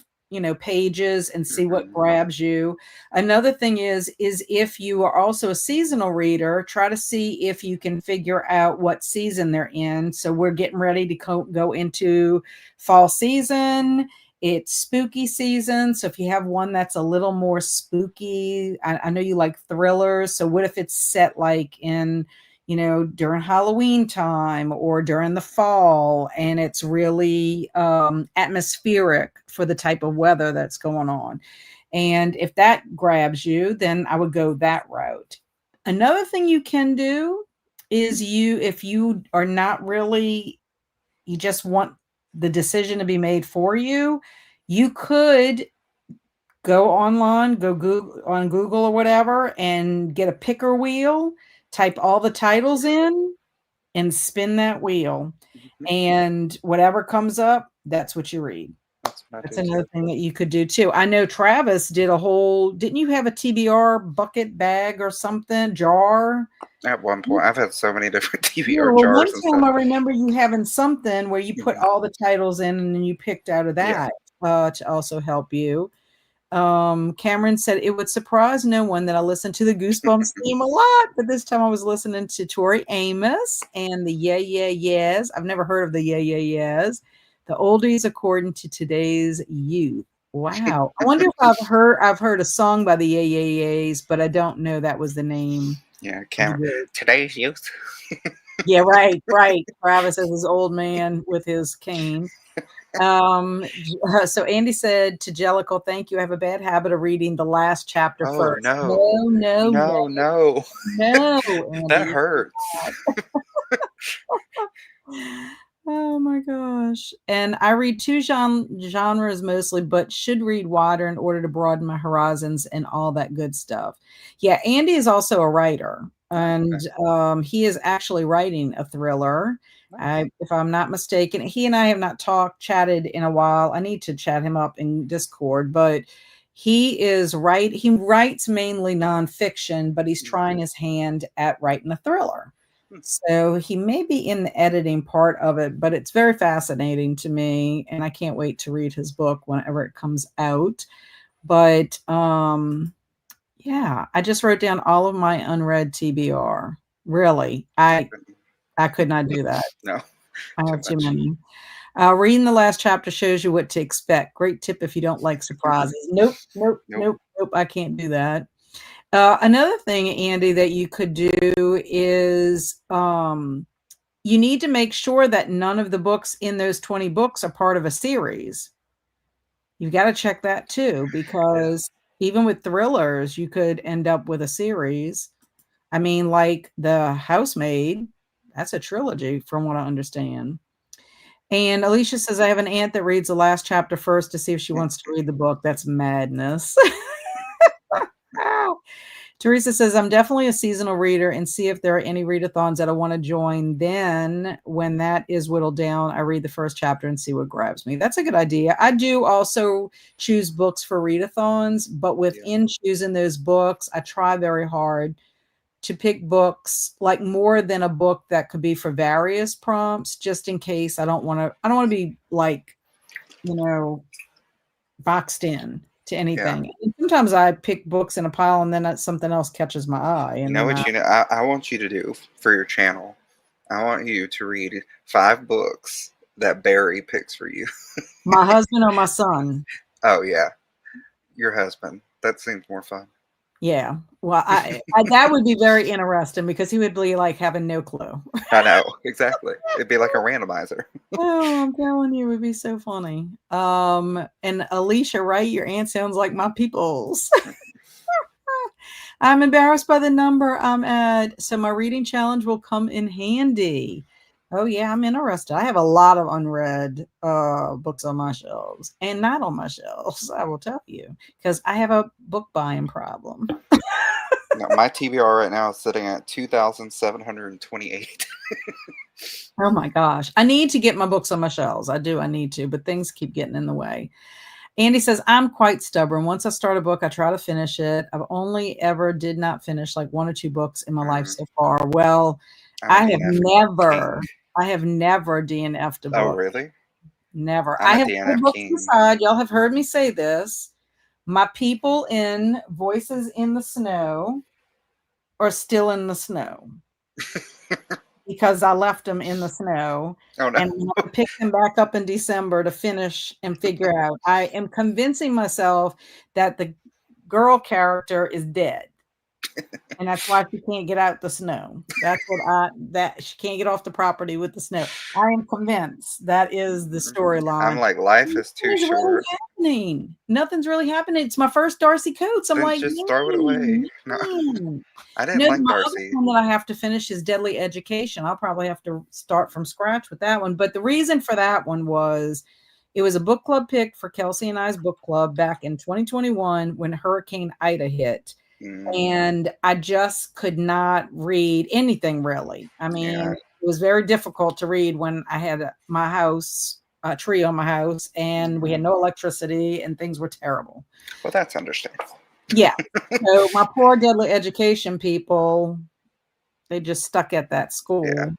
pages and see what Hmm. grabs you. Another thing is if you are also a seasonal reader, try to see if you can figure out what season they're in. So we're getting ready to go into fall season. It's spooky season. So if you have one that's a little more spooky, I know you like thrillers. So what if it's set like in, during Halloween time or during the fall, and it's really atmospheric for the type of weather that's going on. And if that grabs you, then I would go that route. Another thing you can do is if you are not really, you just want the decision to be made for you, you could go online, go Google or whatever, and get a picker wheel, type all the titles in, and spin that wheel. Hmm. And whatever comes up, that's what you read. That's what I That's do too. another thing that you could do too. I know Travis did a whole, didn't you have a TBR bucket bag or something, jar? At one point, I've had so many different Yeah, TBR well, one jars and time stuff. I remember you having something where you put Hmm. all the titles in and then you picked out of Yeah. that to also help you. Cameron said it would surprise no one that I listened to the Goosebumps theme a lot, but this time I was listening to Tori Amos and the Yeah Yeah Yeahs. I've never heard of the Yeah Yeah Yeahs. The oldies according to today's youth. Wow. I wonder if I've heard a song by the Yeah Yeah Yeahs, but I don't know that was the name Yeah, of the camera. group. Today's youth. Yeah, right, right. Travis is his old man with his cane. So Andy said to Jellicle, thank you. I have a bad habit of reading the last chapter Oh first. no, No, no, no, no, no. no, That Andy. hurts. Oh my gosh. And I read two genres mostly, but should read wider in order to broaden my horizons and all that good stuff. Yeah, Andy is also a writer, Oh, and okay. he is actually writing a thriller. Nice. If I'm not mistaken, he and I have not chatted in a while. I need to chat him up in Discord, but he writes mainly nonfiction, but he's Hmm. trying his hand at writing a thriller. Hmm. So he may be in the editing part of it, but it's very fascinating to me, and I can't wait to read his book whenever it comes out. But yeah, I just wrote down all of my unread TBR. Really, I could not do that. No, I too have too much. many. Reading the last chapter shows you what to expect. Great tip if you don't like surprises. Nope, nope, Nope. nope, nope. I can't do that. Another thing, Andy, that you could do is you need to make sure that none of the books in those 20 books are part of a series. You've got to check that too, Yeah. because even with thrillers, you could end up with a series. I mean, like The Housemaid, that's a trilogy from what I understand. And Alicia says, I have an aunt that reads the last chapter first to see if she wants to read the book. That's madness. Teresa says, I'm definitely a seasonal reader and see if there are any readathons that I want to join. Then, when that is whittled down, I read the first chapter and see what grabs me. That's a good idea. I do also choose books for readathons, but Yeah. within choosing those books, I try very hard to pick books like more than a book that could be for various prompts, just in case I don't want to be like, boxed in. to Yeah. anything. And sometimes I pick books in a pile and then something else catches my eye, You and know then what I want you to do for your channel? I want you to read 5 books that Barry picks for you. my husband or my son. Oh, yeah. Your husband. That seems more fun. Yeah. Well, I that would be very interesting because he would be like having no clue. I know. Exactly. It'd be like a randomizer. Oh, I'm telling you, it would be so funny. And Alicia, right? Your aunt sounds like my people's. I'm embarrassed by the number I'm at, so my reading challenge will come in handy. Oh yeah, I'm interested. I have a lot of unread books on my shelves and not on my shelves, I will tell you, because I have a book buying problem. No, my TBR right now is sitting at 2,728. Oh my gosh. I need to get my books on my shelves. I do. I need to, but things keep getting in the way. Andy says, I'm quite stubborn. Once I start a book, I try to finish it. I've only ever did not finish like 1 or 2 books in my life Mm, so far. Well, I'm a I have DNF never, king. I have never DNF'd a Oh, book. really? Never. I'm I a have put DNF books king. aside. Y'all have heard me say this. My people in Voices in the Snow are still in the snow because I left them in the snow. Oh, no. And when I pick them back up in December to finish and figure out, I am convincing myself that the girl character is dead. And that's why she can't get out the snow. That she can't get off the property with the snow. I am convinced that is the I'm storyline. like, life is too Nothing's really short. happening. Nothing's really happening. It's my first Darcy Coates. I'm Then like, just throw it away. man, No, man. I didn't No, like my other Darcy. one that I have to finish is Deadly Education. I'll probably have to start from scratch with that one. But the reason for that one was it was a book club pick for Kelsey and I's book club back in 2021 when Hurricane Ida hit. Mm, And I just could not read anything really. I mean, yeah. it was very difficult to read when I had my house, a tree on my house, and we Mm. had no electricity and things were terrible. Well, that's understandable. Yeah. So my poor Deadly Education people, they just stuck at that Yeah. school.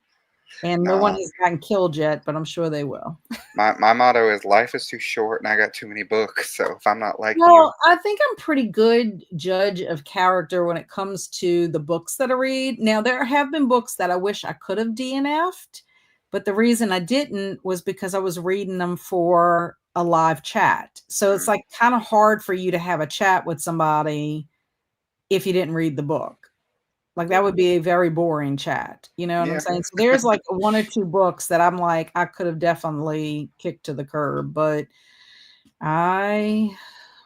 And no one No. has gotten killed yet, but I'm sure they will. My motto is life is too short and I got too many books. So if I'm not liking you, Well, I think I'm pretty good judge of character when it comes to the books that I read. Now, there have been books that I wish I could have DNF'd, but the reason I didn't was because I was reading them for a live chat. So it's mm, like kind of hard for you to have a chat with somebody if you didn't read the book. Like that would be a very boring chat. You know what I'm yeah. saying? So there's like 1 or 2 books that I'm like, I could have definitely kicked to the curb, but I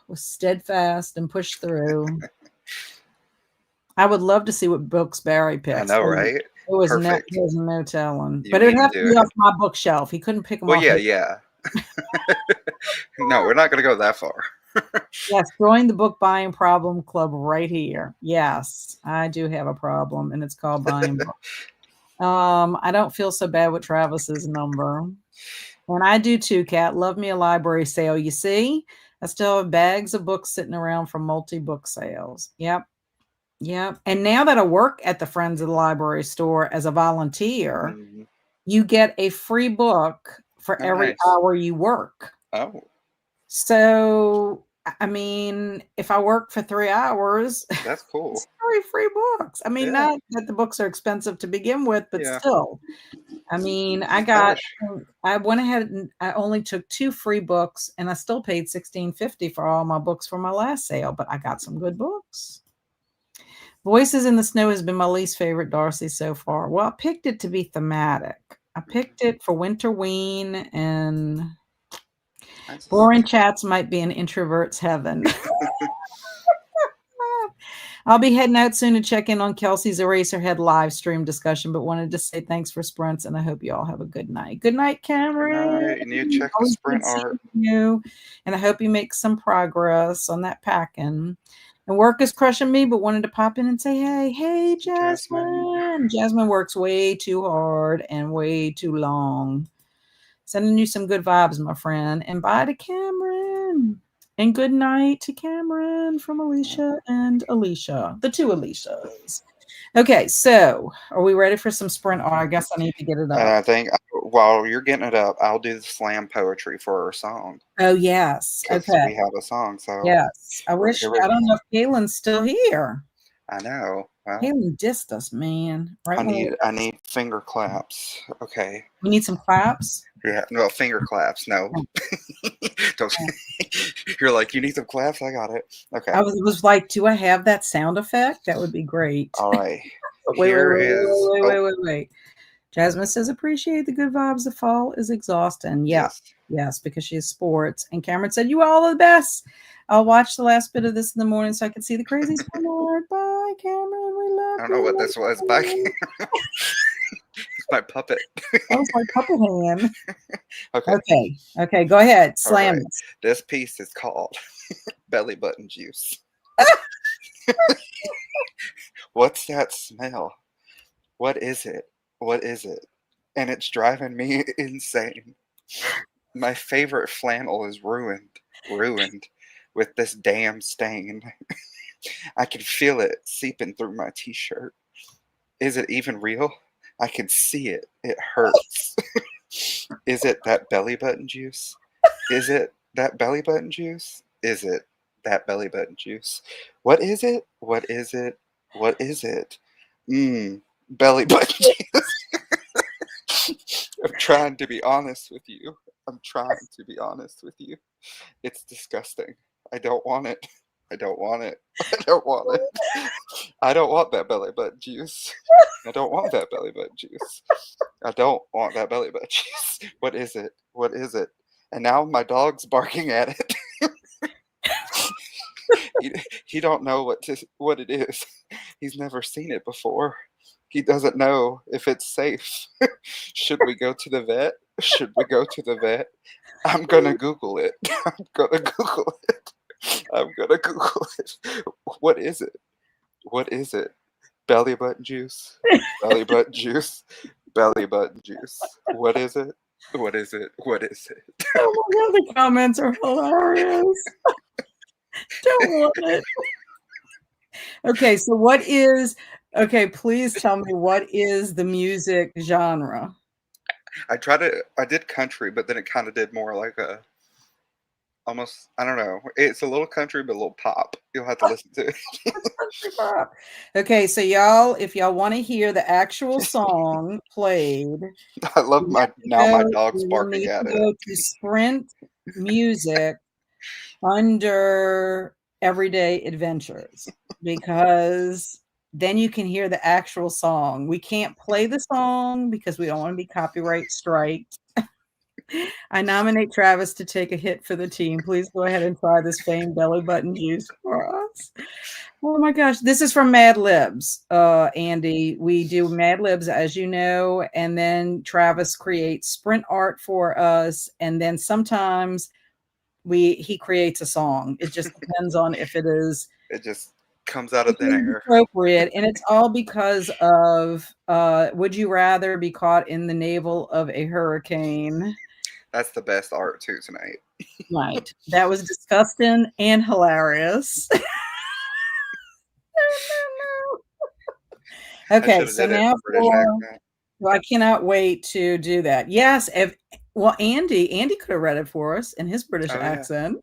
was steadfast and pushed through. I would love to see what books Barry I picks. know, right? Perfect. There was no telling, You but it would need to have to do be it. off my bookshelf. He couldn't pick them Well, off yeah, his. yeah. No, we're not going to go that far. Yes, join the book buying problem club right here. Yes, I do have a problem, and it's called buying books. I don't feel so bad with Travis's number. And I do too, Kat. Love me a library sale. You see, I still have bags of books sitting around from multi-book sales. Yep. Yep. And now that I work at the Friends of the Library store as a volunteer, Mm, you get a free book for oh, every nice. hour you work. Oh, So, I mean, if I work for 3 hours, that's cool. it's 3 free books. I mean, Yeah, not that the books are expensive to begin with, but yeah. still. I mean, I wish. I went ahead and I only took 2 free books and I still paid $16.50 for all my books for my last sale, but I got some good books. Voices in the Snow has been my least favorite Darcy so far. Well, I picked it to be thematic. I picked it for Winterween, and I just, boring chats might be an introvert's heaven. I'll be heading out soon to check in on Kelsey's Eraserhead live stream discussion, but wanted to say thanks for sprints, and I hope you all have a good night. Good night, good Cameron. night. And you check the Always sprint good art. seeing you, and I hope you make some progress on that packing. And work is crushing me, but wanted to pop in and say, hey, Jasmine. Jasmine. Jasmine works way too hard and way too long. Sending you some good vibes, my friend. And bye to Cameron. And good night to Cameron from Alicia and Alicia, the 2 Alicias. Okay, so are we ready for some sprint art? I guess I need to get it And up. I think while you're getting it up, I'll do the slam poetry for our song Oh, yes. because Okay. we have a song. So Yes. I wish, here we. I don't know if Galen's still here. I know. Well, Galen dissed us, man. Right I when need I need finger claps. Okay. we need some claps. Yeah. No finger claps. No. Oh, Don't. oh. You're like you need some claps. I got it. Okay. I was like, do I have that sound effect? That would be great. All right. But wait, wait, Here wait, is. wait, wait, Oh wait, wait, wait. Jasmine says, appreciate the good vibes. The fall is exhausting. Yeah. yes. Yes, because she has sports. And Cameron said, you all are the best. I'll watch the last bit of this in the morning so I can see the crazy swimmer. Bye, Cameron. We I love don't know what you. this was. Back. Love It's my puppet. That was my puppet hand. Okay. Okay. Okay. Go ahead. All Slam right. this. This piece is called belly button juice. What's that smell? What is it? What is it? And it's driving me insane. My favorite flannel is ruined with this damn stain. I can feel it seeping through my t shirt. Is it even real? I can see it. It hurts. Is it that belly button juice? Is it that belly button juice? Is it that belly button juice? What is it? What is it? What is it? Mmm, belly button juice. I'm trying to be honest with you. I'm trying to be honest with you. It's disgusting. I don't want it. I don't want it. I don't want it. I don't want that belly button juice. I don't want that belly button juice. I don't want that belly button juice. What is it? What is it? And now my dog's barking at it. he, he don't know what it is. He's never seen it before. He doesn't know if it's safe. Should we go to the vet? Should we go to the vet? I'm gonna Google it. I'm gonna Google it. I'm gonna Google it. What is it? What is it? Belly button juice. Belly button juice. Belly button juice. What is it? What is it? What is it? Oh my God, the comments are hilarious. Don't want it. Okay, so okay, please tell me what is the music genre? I did country, but then it kind of did more like a almost I don't know. It's a little country but a little pop. You'll have to listen to it. Country pop. Okay, so y'all, if y'all want to hear the actual song played, I love you have to my go, dog's you will barking need at to it. go to Sprint Music under Everyday Adventures because then you can hear the actual song. We can't play the song because we don't want to be copyright striked. I nominate Travis to take a hit for the team. Please go ahead and try this famed belly button juice for us. Oh my gosh, this is from Mad Libs, Andy. We do Mad Libs, as you know, and then Travis creates sprint art for us, and then sometimes he creates a song. It just depends on if it is It just comes out of thin air. appropriate, and it's all because of would you rather be caught in the navel of a hurricane? That's the best art too tonight. Right. That was disgusting and hilarious. I Okay, should have so did it in now a British for accent. well, I cannot wait to do that. Yes, if well, Andy could have read it for us in his British Oh yeah, accent.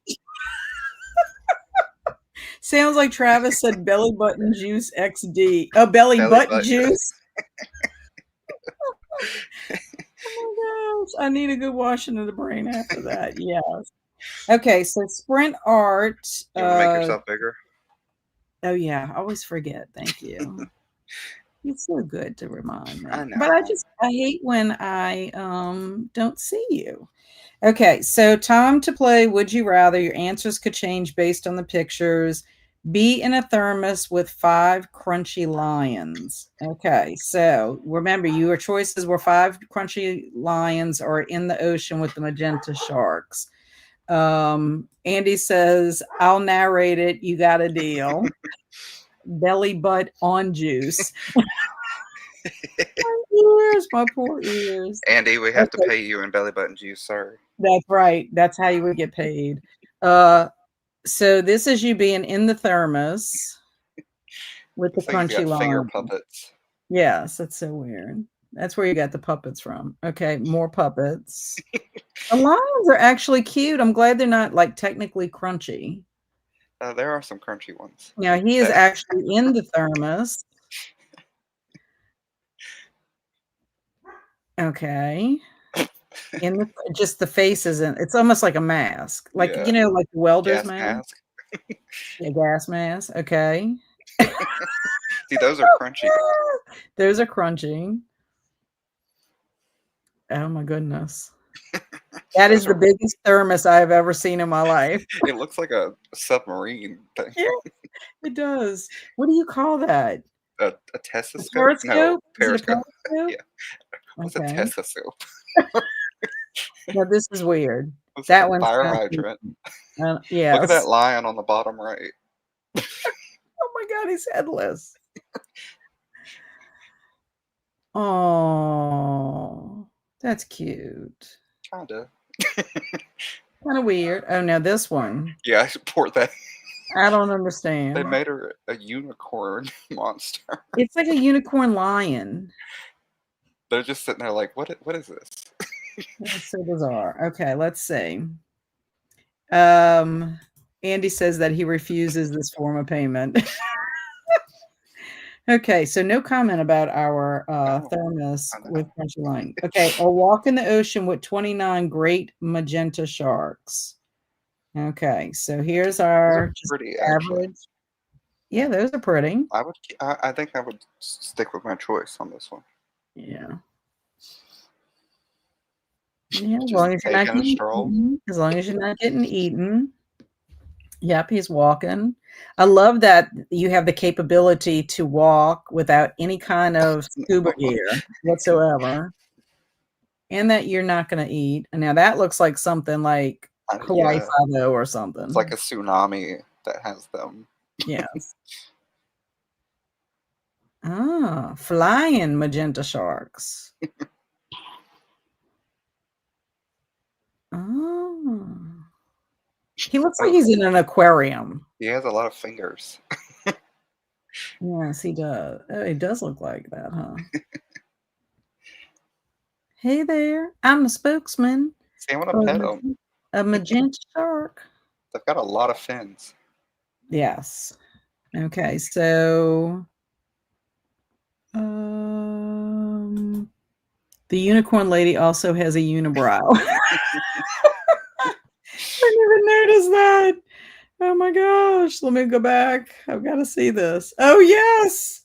Sounds like Travis said belly button juice XD. Oh, belly belly butt button. juice. Oh my gosh. I need a good washing of the brain after that. Yes. Okay, so sprint art. You want to make yourself bigger? Oh yeah, I always forget. Thank you. It's so good to remind I me. But know. I hate when I don't see you. Okay, so time to play Would You Rather. Your answers could change based on the pictures. Be in a thermos with 5 crunchy lions. Okay, so remember your choices were 5 crunchy lions or in the ocean with the magenta sharks. Andy says, I'll narrate it. You got a deal. Belly butt on juice. My ears, my poor ears. Andy, we have to Okay, pay you in belly button juice, sir. that's right. That's how you would get paid. So this is you being in the thermos. with the Looks like he's crunchy got finger line. puppets. Yes, that's so weird. That's where you got the puppets from. Okay, more puppets. The lions are actually cute. I'm glad they're not, like, technically crunchy. There are some crunchy ones. Now he is That actually in the thermos. Okay. In the just the face isn't it's almost like a mask. Like, yeah, like the welder's gas mask? mask. Yeah, gas mask, okay. See, those are crunchy. Those are crunchy. Oh my goodness. That is Those the are. biggest thermos I have ever seen in my life. It looks like a submarine thing. Yeah, it does. What do you call that? A A Tesoscope? No, periscope? Is it a periscope. periscope? Yeah. What's a Okay. Tesoscope? Now this is weird. Looks like a That one's fire kind hydrant. of Look at that yes. lion on the bottom right. Oh my god, he's headless. Oh, that's cute. Kinda. Kinda weird. Oh, now this one. Yeah, I support that. I don't They understand. made her a unicorn monster. It's like a unicorn lion. They're just sitting there like, what is this? That's so bizarre. Okay, let's see. Um, Andy says that he refuses this form of payment. Okay, so no comment about our, Oh, thermos I with know. crunchy line. Okay, a walk in the ocean with 29 great magenta sharks. Okay, so here's Those are our just pretty, actually. average. Yeah, those are pretty. I think I would stick with my choice on this one. Yeah. Yeah, as Just long as you're not taking a getting stroll. eaten. As long as you're not getting eaten. Yep, he's walking. I love that you have the capability to walk without any kind of scuba gear whatsoever, and that you're not gonna eat. And now that looks like something like Hawaii Yeah, Five-O or it's like something. a tsunami that has them. Yes. Ah, flying magenta sharks. Oh. He looks like Oh, he's in an aquarium. he has a lot of fingers. Yes, he does. Oh, he does look like that, huh? Hey there, I'm the spokesman See, I want to for pet them. a magenta shark. They've got a lot of fins. Yes. Okay, so, um, the unicorn lady also has a unibrow. I never noticed that. Oh my gosh, let me go back. I've gotta see this. Oh, yes.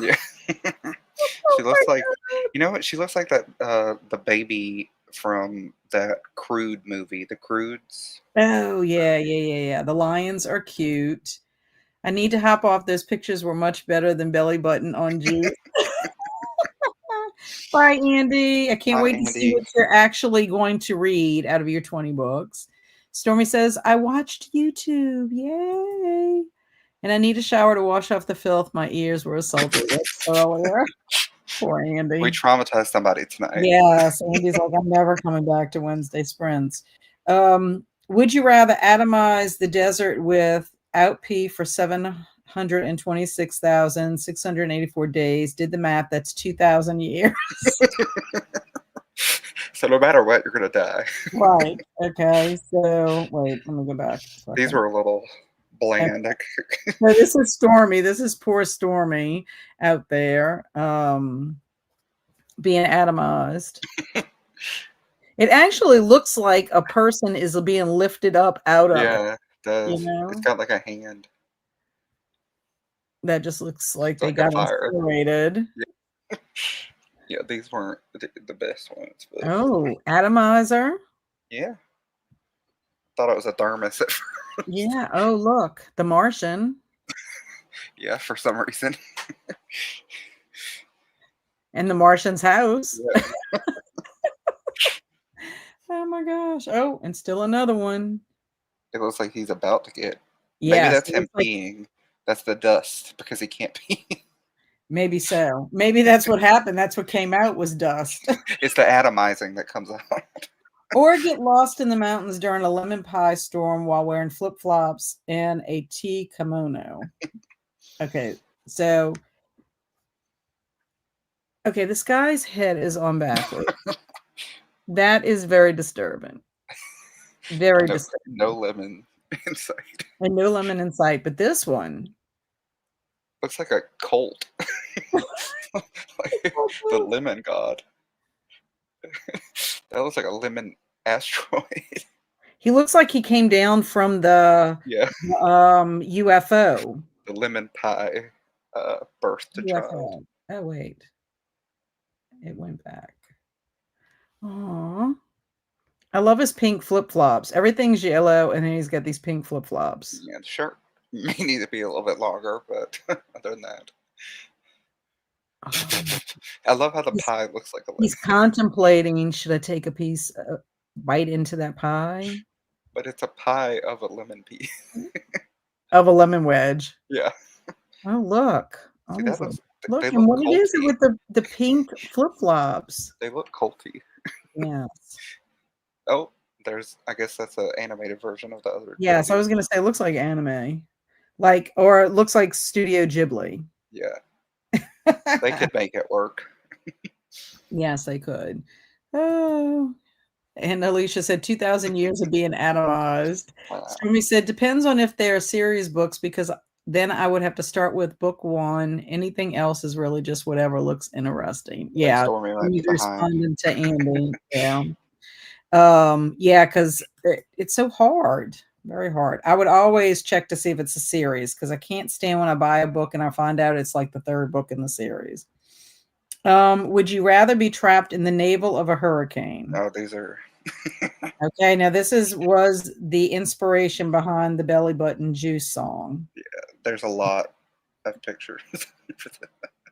Yeah. Oh She my looks like, god. you know what? She looks like that the baby from that Crude movie, The Crudes. Oh, yeah, yeah, yeah, yeah. The lions are cute. I need to hop off. Those pictures were much better than belly button on juice. Bye, Andy. I can't Hi, wait to see Andy. what you're actually going to read out of your 20 books. Stormy says, I watched YouTube. Yay. And I need a shower to wash off the filth. My ears were assaulted with earlier. Poor We Andy. traumatized somebody tonight. Yes, Andy's like, I'm never coming back to Wednesday sprints. Would you rather atomize the desert with outp for 726,684 days? Did the math, that's 2,000 years. So no matter what, you're gonna die. Right. Okay. So wait, let me go back a These second. were a little Okay. bland. No, this is Stormy. This is poor Stormy out there, being atomized. It actually looks like a person is being lifted up out of it, Yeah, it you does. It's know? got like a hand. That just looks like It's they like a got fire. incinerated. Yeah, yeah, these weren't the best ones, but Oh, atomizer. yeah, thought it was a thermos at first. Yeah. Oh, look, The Martian Yeah, for some reason. and The Martian's house. Yeah, Oh my gosh. Oh, and still another one. it looks like he's about to get. Maybe Yes, that's it him looks like peeing. That's the dust because he can't pee. maybe so. Maybe that's what happened. That's what came out was dust. It's the atomizing that comes out. Or get lost in the mountains during a lemon pie storm while wearing flip-flops and a tea kimono. Okay, So, okay, this guy's head is on backwards. That is very disturbing. Very No, no disturbing. lemon inside. And no lemon in sight, but this one. Looks like a colt. Like the lemon god. That looks like a lemon asteroid. He looks like he came down from the Yeah, UFO. the lemon pie birthed a child. UFO. Oh wait, it went back. Aw. I love his pink flip-flops. Everything's yellow, and then he's got these pink flip-flops. Yeah, the shirt may need to be a little bit longer, but other than that, Oh, I love how the he's pie looks like a he's lemon, contemplating, "Should I take a piece, bite into that pie?" but it's a pie of a lemon pea. Of a lemon wedge. Yeah, Oh, look. see All that these looks. little look, They and look what it is culty. with the pink flip-flops. They look culty. Yes. Oh, there's. I guess that's an animated version of the other Yes, I video. was gonna say it looks like anime. Like or it looks like Studio Ghibli. Yeah, they could make it work. Yes, they could. Oh, and Alicia said 2,000 years of being atomized. Wow. Stormy said, "Depends on if they're series books because then I would have to start with book 1. Anything else is really just whatever looks interesting." Yeah, Yeah, Stormy might be Stormy's behind. responding to Andy. Yeah. Yeah, 'cause it's so hard, very hard. I would always check to see if it's a series because I can't stand when I buy a book and I find out it's like the 3rd book in the series. Would you rather be trapped in the navel of a hurricane? No, these are. Okay, now this was the inspiration behind the Belly Button Juice song. There's a lot of pictures.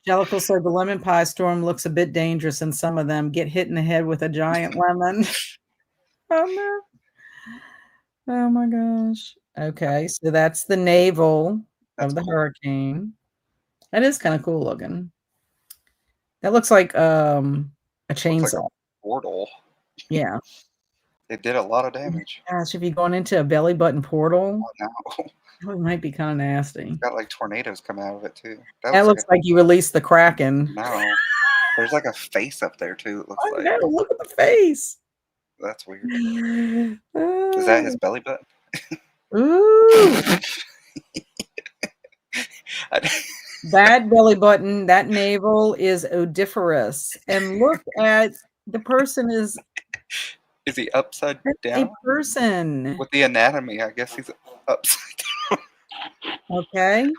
Jellicle said the lemon pie storm looks a bit dangerous and some of them get hit in the head with a giant lemon. Oh no. Oh my gosh. Okay, so that's the navel That's of the cool. hurricane. That is kinda cool looking. That looks like, a Looks like a chainsaw. portal. Yeah. It did a lot of damage. Gosh, if you're going into a belly button portal, Oh no. that might be kinda It's nasty. got like tornadoes coming out of it too. That That looks like a looks like you released the Kraken. no. There's like a face up there too, it looks I like. know, look at the face. That's weird. Is that his Oh. belly button? Ooh, I- that belly button, that navel is odoriferous, and look at the person is Is he upside that's a down? person, With the anatomy, I guess he's upside okay?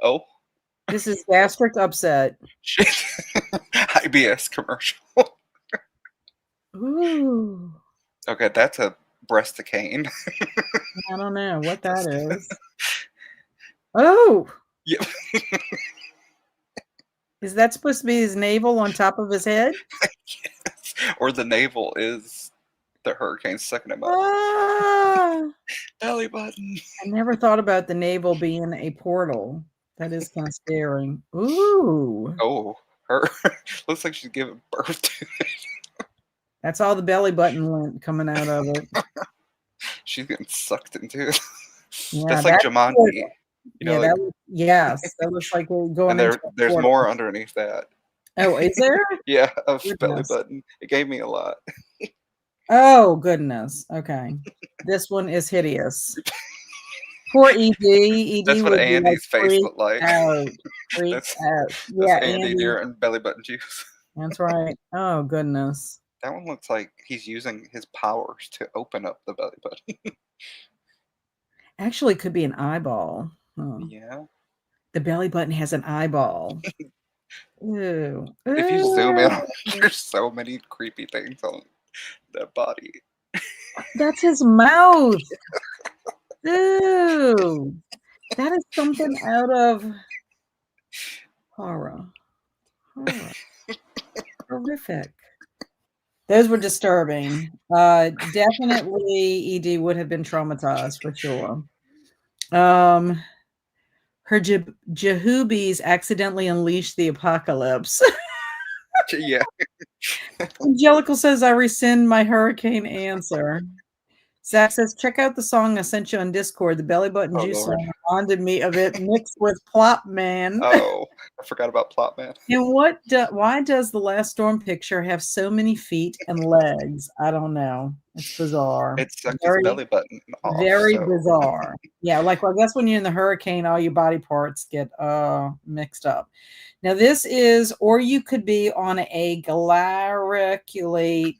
Oh, This is gastric upset. shit. IBS commercial. Ooh, Okay, that's a breastocane. I don't know what that is. Oh, Yep. is that supposed to be his navel on top of his head? Or the navel is the hurricane sucking him up. Ah, Belly button. I never thought about the navel being a portal. That is kinda scary. Ooh, Oh, her. Looks like she's giving birth to. that's all the belly button lint coming out of it. She's getting sucked into it. Yeah, That's like that's Jumanji. portal. You know, Yeah, like, yes, that looks like we're going and into a there's portal. more underneath that. Oh, is there? Yeah, of belly Goodness. button. It gave me a lot. Oh, goodness. Okay. This one is hideous. Poor ED. That's ED what would be, like, Andy's face freaked looked like. out, freaked That's out. that's Yeah, Andy Andy. during belly button juice. That's right. Oh, goodness. That one looks like he's using his powers to open up the belly button. Actually, it could be an eyeball. Huh. Yeah. The belly button has an eyeball. Ew. If you zoom in, Ew. there's so many creepy things on that body. That's his mouth. Ew. That is something out of horror. Horror. Horrific. Those were disturbing. Definitely ED would have been traumatized for sure. Um, her Jehubis accidentally unleashed the apocalypse. Yeah. Angelical says, I rescind my hurricane answer. Zach says, check out the song I sent you on Discord. The belly button Oh juice Lord. song reminded me of it mixed with Plop Man. Oh, I forgot about Plot Man. And why does the last storm picture have so many feet and legs? I don't know. It's bizarre. It sucked his Very, belly button off, very so bizarre. Yeah, like well, I guess when you're in the hurricane, all your body parts get mixed up. Now this is, or you could be on a Galariculate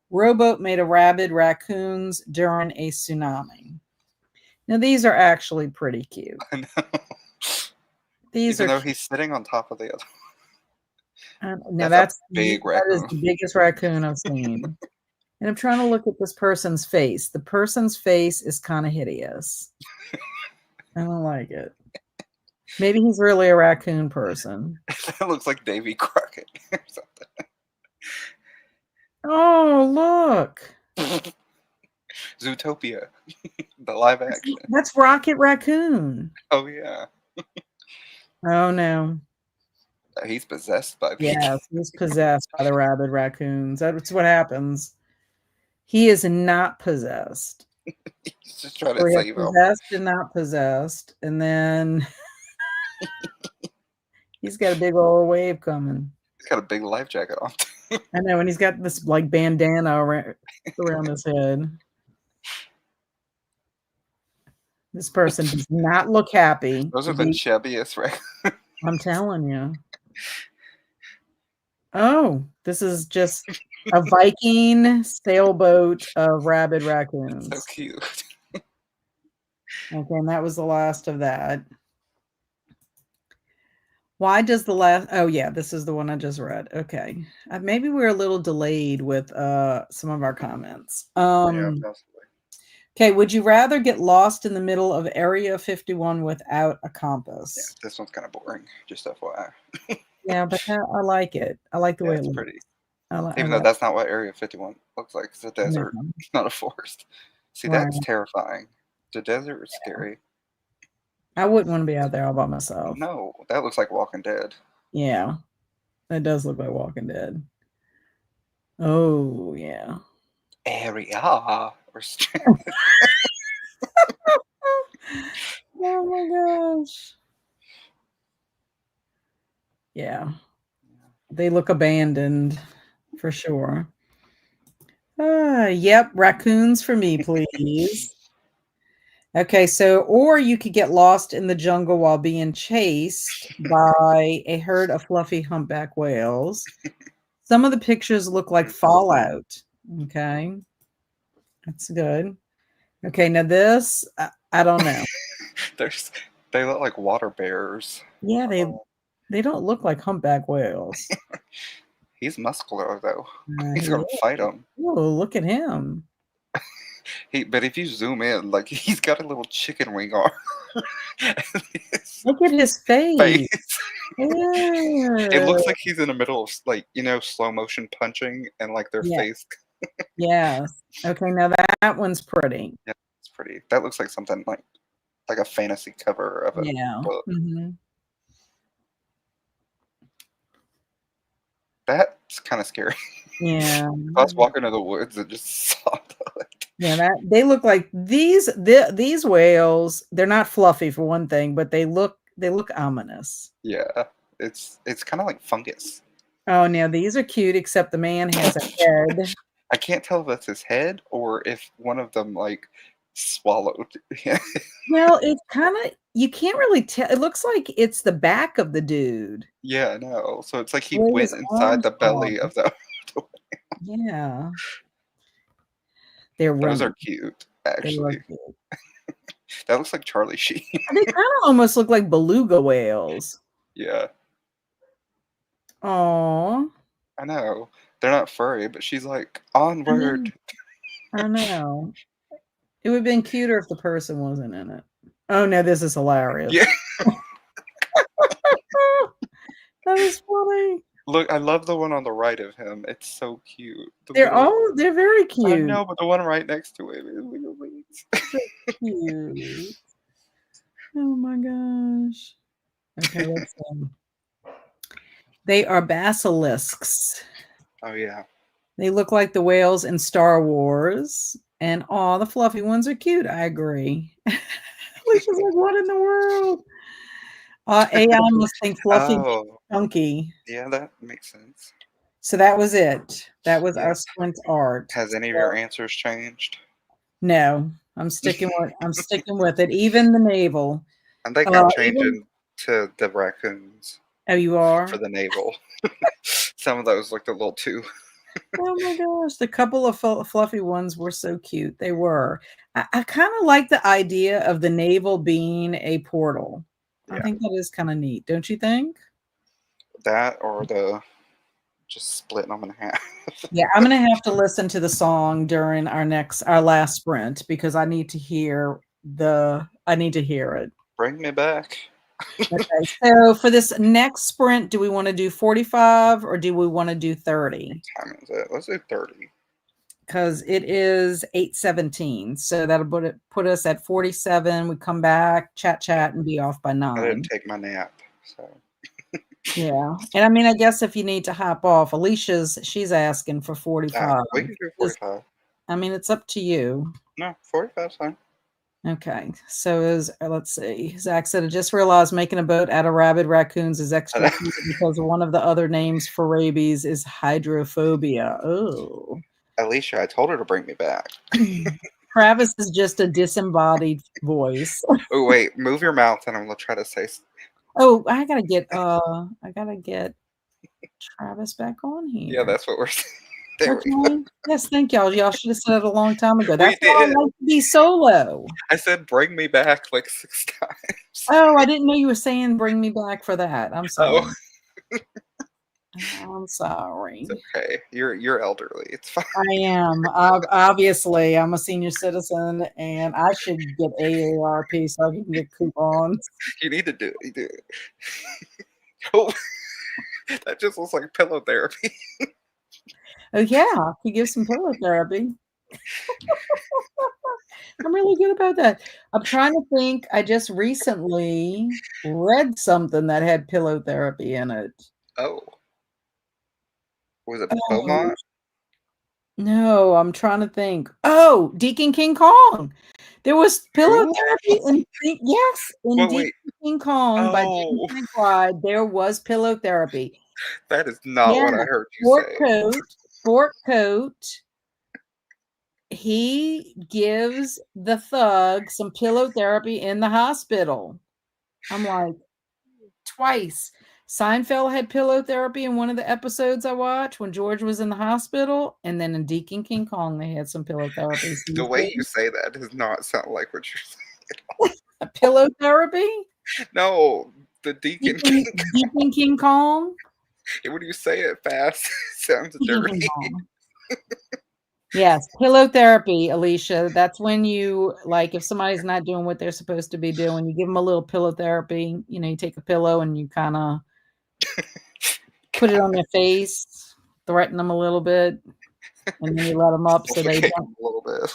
rowboat made of rabid raccoons during a tsunami. Now these are actually pretty cute. I know. These Even are though cute. he's sitting on top of the other. Now That's a that big is raccoon. the biggest raccoon I've seen. And I'm trying to look at this person's face. The person's face is kind of hideous. I don't like it. Maybe he's really a raccoon person. That looks like Davy Crockett or Oh, look. something. Zootopia, the live action. That's Rocket Raccoon. Oh yeah, Oh, no. he's possessed by the. Yes, he's possessed by the rabid raccoons. That's what happens. He is not possessed. He's just trying So to we have save him. possessed and not possessed. And then he's got a big old wave coming. He's got a big life jacket on. I know, and he's got this like bandana around his head. This person does not look happy Those to are the be. chubbiest raccoons. I'm telling you. Oh, this is just a Viking sailboat of rabid So raccoons. cute. Okay, and that was the last of that. Why does the last? Oh yeah, this is the one I just read. Okay, maybe we're a little delayed with some of our comments. Yeah, possibly. Okay, would you rather get lost in the middle of Area 51 without a Yeah, compass? this one's kind of boring. Just FYI. Yeah, but I like it. I like the Yeah, way it it's looks. pretty. I Even though like. that's not what Area 51 looks like. It's a No, desert, not a forest. See, that's right. terrifying. The desert is scary. I wouldn't want to be out there all by myself. No, that looks like Walking Dead. Yeah, that does look like Walking Dead. Oh yeah. Area. Or Oh my gosh. Yeah, they look abandoned for sure. Yep, raccoons for me, please. Okay, so or you could get lost in the jungle while being chased by a herd of fluffy humpback whales. Some of the pictures look like Fallout. Okay, that's good. Okay, now this, I don't know. There's, they look like water bears. Yeah, Oh, they don't look like humpback whales. he's muscular though. He's He gonna fight is. him. Oh, look at him. But if you zoom in, like he's got a little chicken wing arm. His Look at his face. face. It Yeah. looks like he's in the middle of like slow motion punching and like their Yeah. face. Yes. Okay, now that one's pretty. Yeah, it's pretty. That looks like something like a fantasy cover of a Yeah. book. Mhm. That's kind of scary. Yeah. If I was walking in the woods and just saw that. Yeah, that they look like these whales, they're not fluffy for one thing, but they look ominous. Yeah, it's kind of like fungus. Oh, now these are cute, except the man has a head. I can't tell if that's his head or if one of them like swallowed. Well, it's kinda you can't really tell. It looks like it's the back of the dude. Yeah, I know. So it's like he Where went his inside arms the are. belly of the. Yeah. They're Those are running. cute, They look actually. cute. That looks like Charlie Sheen. They kinda almost look like beluga whales. Yeah, Aw. I know. They're not furry, but she's like, I know. onward. I know. It would've been cuter if the person wasn't in it. Oh, no, this is hilarious. Yeah, That is funny. look, I love the one on the right of him. It's so cute. The little. They're very I cute. know, but the one right next to him is little wings. So cute. Oh my gosh. Okay, let's see. They are basilisks. Oh, yeah. They look like the whales in Star Wars. And all the fluffy ones are cute. I agree. Alicia's like, what in the world? AI must think fluffy, Oh, chunky. yeah, that makes sense. So that was it. That was Yeah. our sprint art. Has any of your So answers changed? no, I'm sticking with it. Even the navel. I'm thinking of Even changing to the raccoons oh, you for are? the navel. Some of those looked a little too. Oh my gosh, the couple of fluffy ones were so cute. They were. I kind of like the idea of the navel being a portal. I Yeah, think that is kind of neat, don't you think? that or the just splitting them in half. Yeah, I'm gonna have to listen to the song during our last sprint because I need to hear it. Bring me back. Okay, so for this next sprint, do we want to do 45 or do we want to do 30? Time is it? Let's do 30. Because it is 8:17, so that'll put us at 47. We come back, chat, and be off by I didn't 9. take my nap, so Yeah, and I mean, I guess if you need to hop off, she's asking for 45. we can do Is 45. I mean, it's up to you. No, 45's fine. Okay, so let's see. Zach said, I just realized making a boat out of rabid raccoons is extra cute because one of the other names for rabies is hydrophobia. Oh. Alicia, I told her to bring me back. Travis is just a disembodied voice. Oh wait, move your mouth and I'm gonna try to say. Oh, I gotta get Travis back on Yeah, here. that's what we're saying. There we go. Okay. Yes, thank y'all. Y'all should have said it a long time ago. We That's why I did. like to be solo. I said bring me back like 6 times. Oh, I didn't know you were saying bring me back for that. I'm Oh, sorry. I'm sorry. it's okay. You're elderly. It's fine. I am. Obviously, I'm a senior citizen and I should get AARP so I can get coupons. You need to do it. You do it. Oh, that just looks like pillow therapy. Oh yeah, he gives some pillow therapy. I'm really good about that. I'm trying to think. I just recently read something that had pillow therapy in it. Oh, was it Oh, Beaumont? no, I'm trying to think. Oh, Deacon King Kong. There was pillow Who? therapy yes, in Well, Deacon wait. King Kong by James Oh, McBride, there was pillow therapy. that is not Yeah, what I heard you sport say. coat, sport coat. He gives the thug some pillow therapy in the hospital. I'm like, twice. Seinfeld had pillow therapy in one of the episodes I watched when George was in the hospital, and then in Deacon King Kong, they had some pillow therapy. So The you way you see, say that does not sound like what you're a pillow therapy? saying. No, the Deacon Deacon King. Deacon King Kong? When you say it fast, it sounds Deacon King dirty. Kong. Yes, pillow therapy, Alicia. That's when you like if somebody's not doing what they're supposed to be doing, you give them a little pillow therapy. You know, you take a pillow and you kind of put it on their face, threaten them a little bit, and then you let them up so they Suffocate don't. a little bit.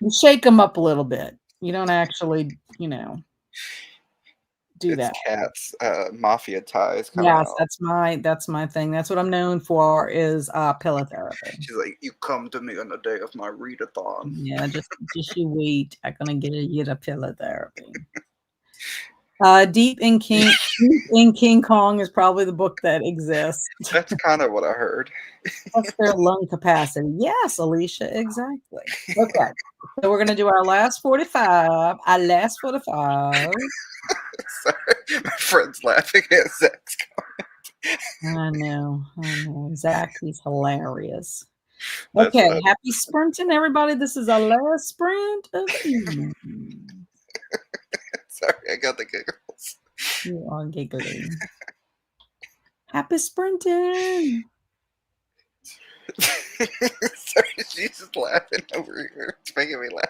You shake them up a little bit. You don't actually, do It's that. Cat's mafia ties coming Yes, out. that's my thing. That's what I'm known for is pillow therapy. She's like, "You come to me on the day of my readathon." Yeah, just you wait. I'm gonna get you the pillow therapy. Deep in King Kong is probably the book that exists. That's kind of what I heard. That's their lung capacity. Yes, Alicia, exactly. Okay, so we're gonna do our last 45. Our last 45. Sorry, my friend's laughing at Zach's. I know. Zach, he's hilarious. That's Okay, funny. happy sprinting, everybody. This is our last sprint of the evening. Sorry, I got the giggles. You are giggling. Happy sprinting. Sorry, she's just laughing over here. It's making me laugh.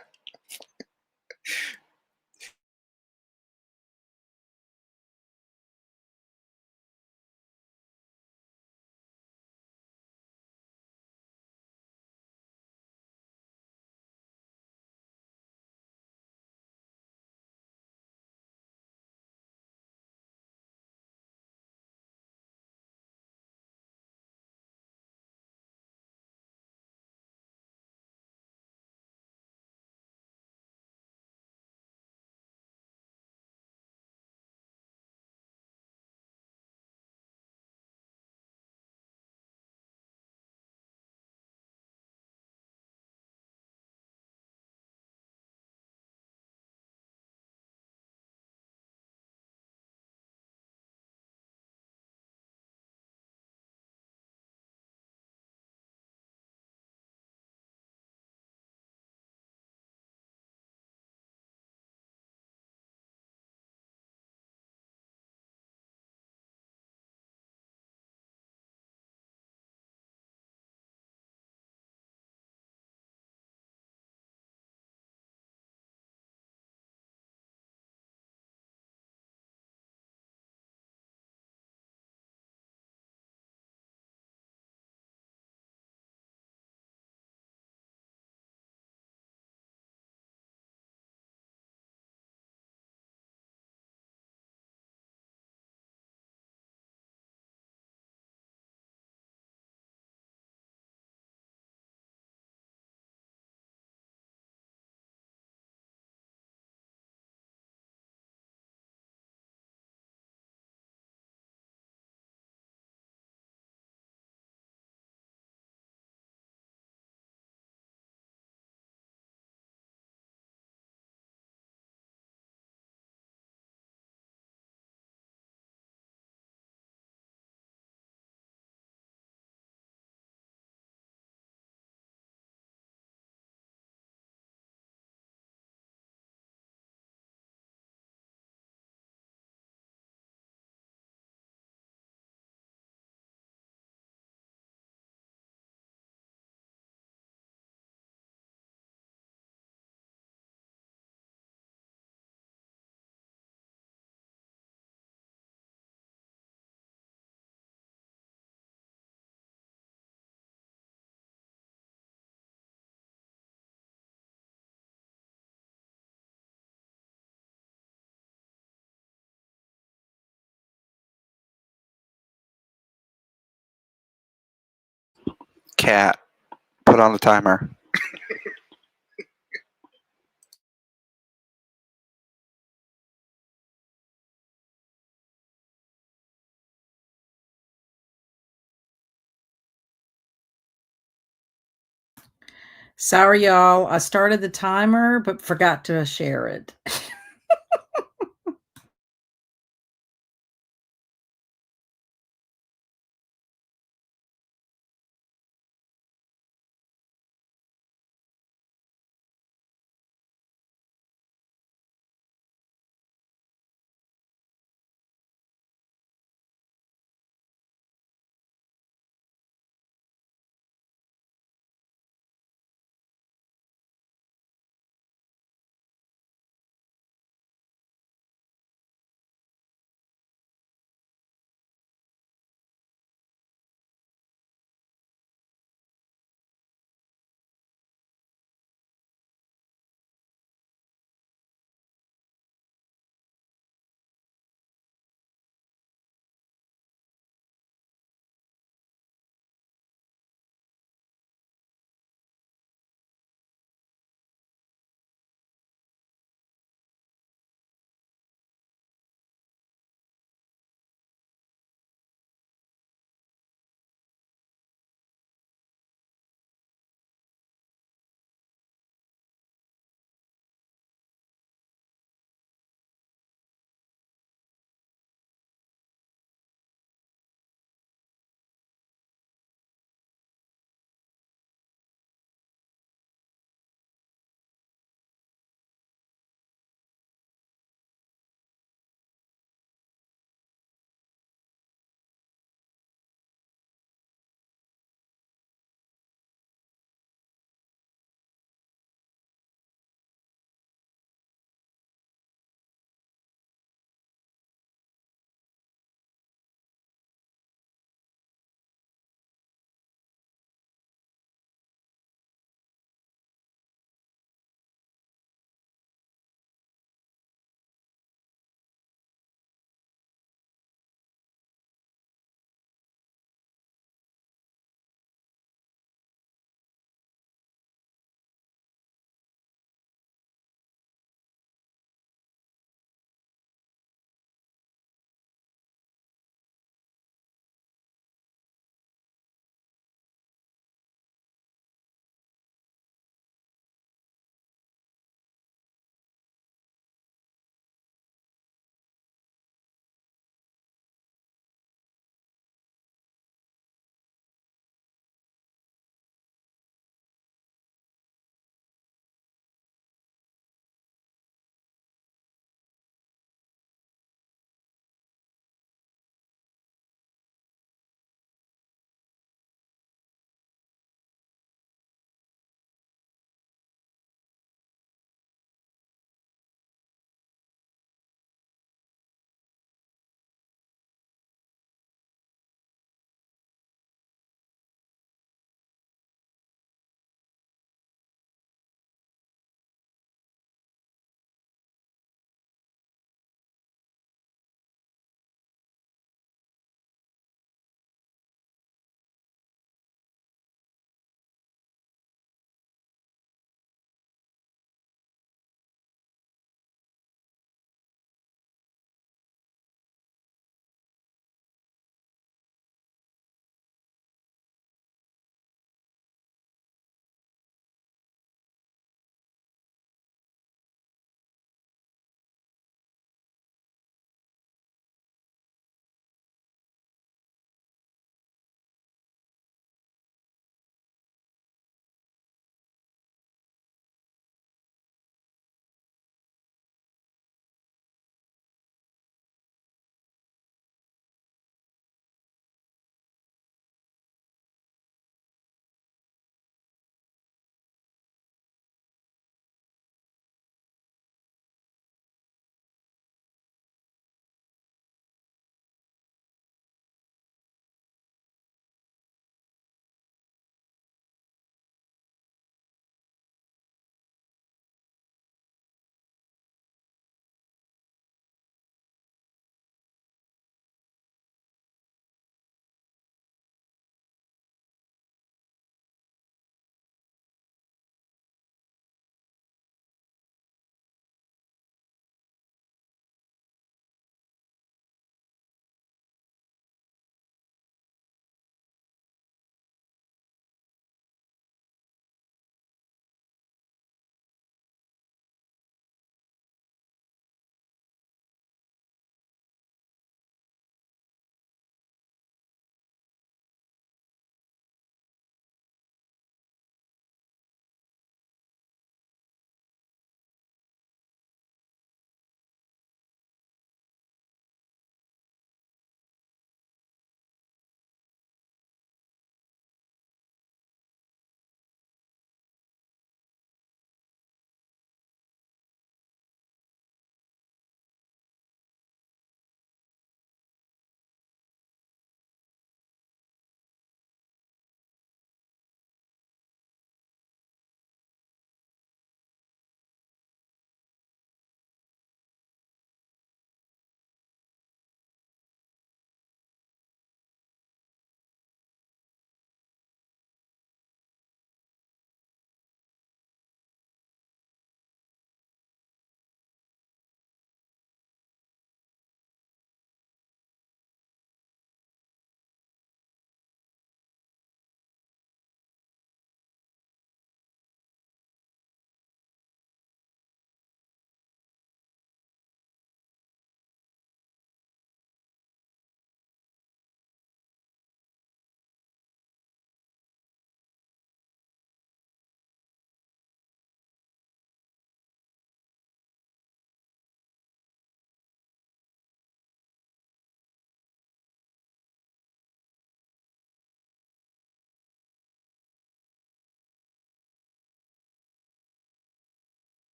Cat, put on the timer. Sorry, y'all. I started the timer, but forgot to share it.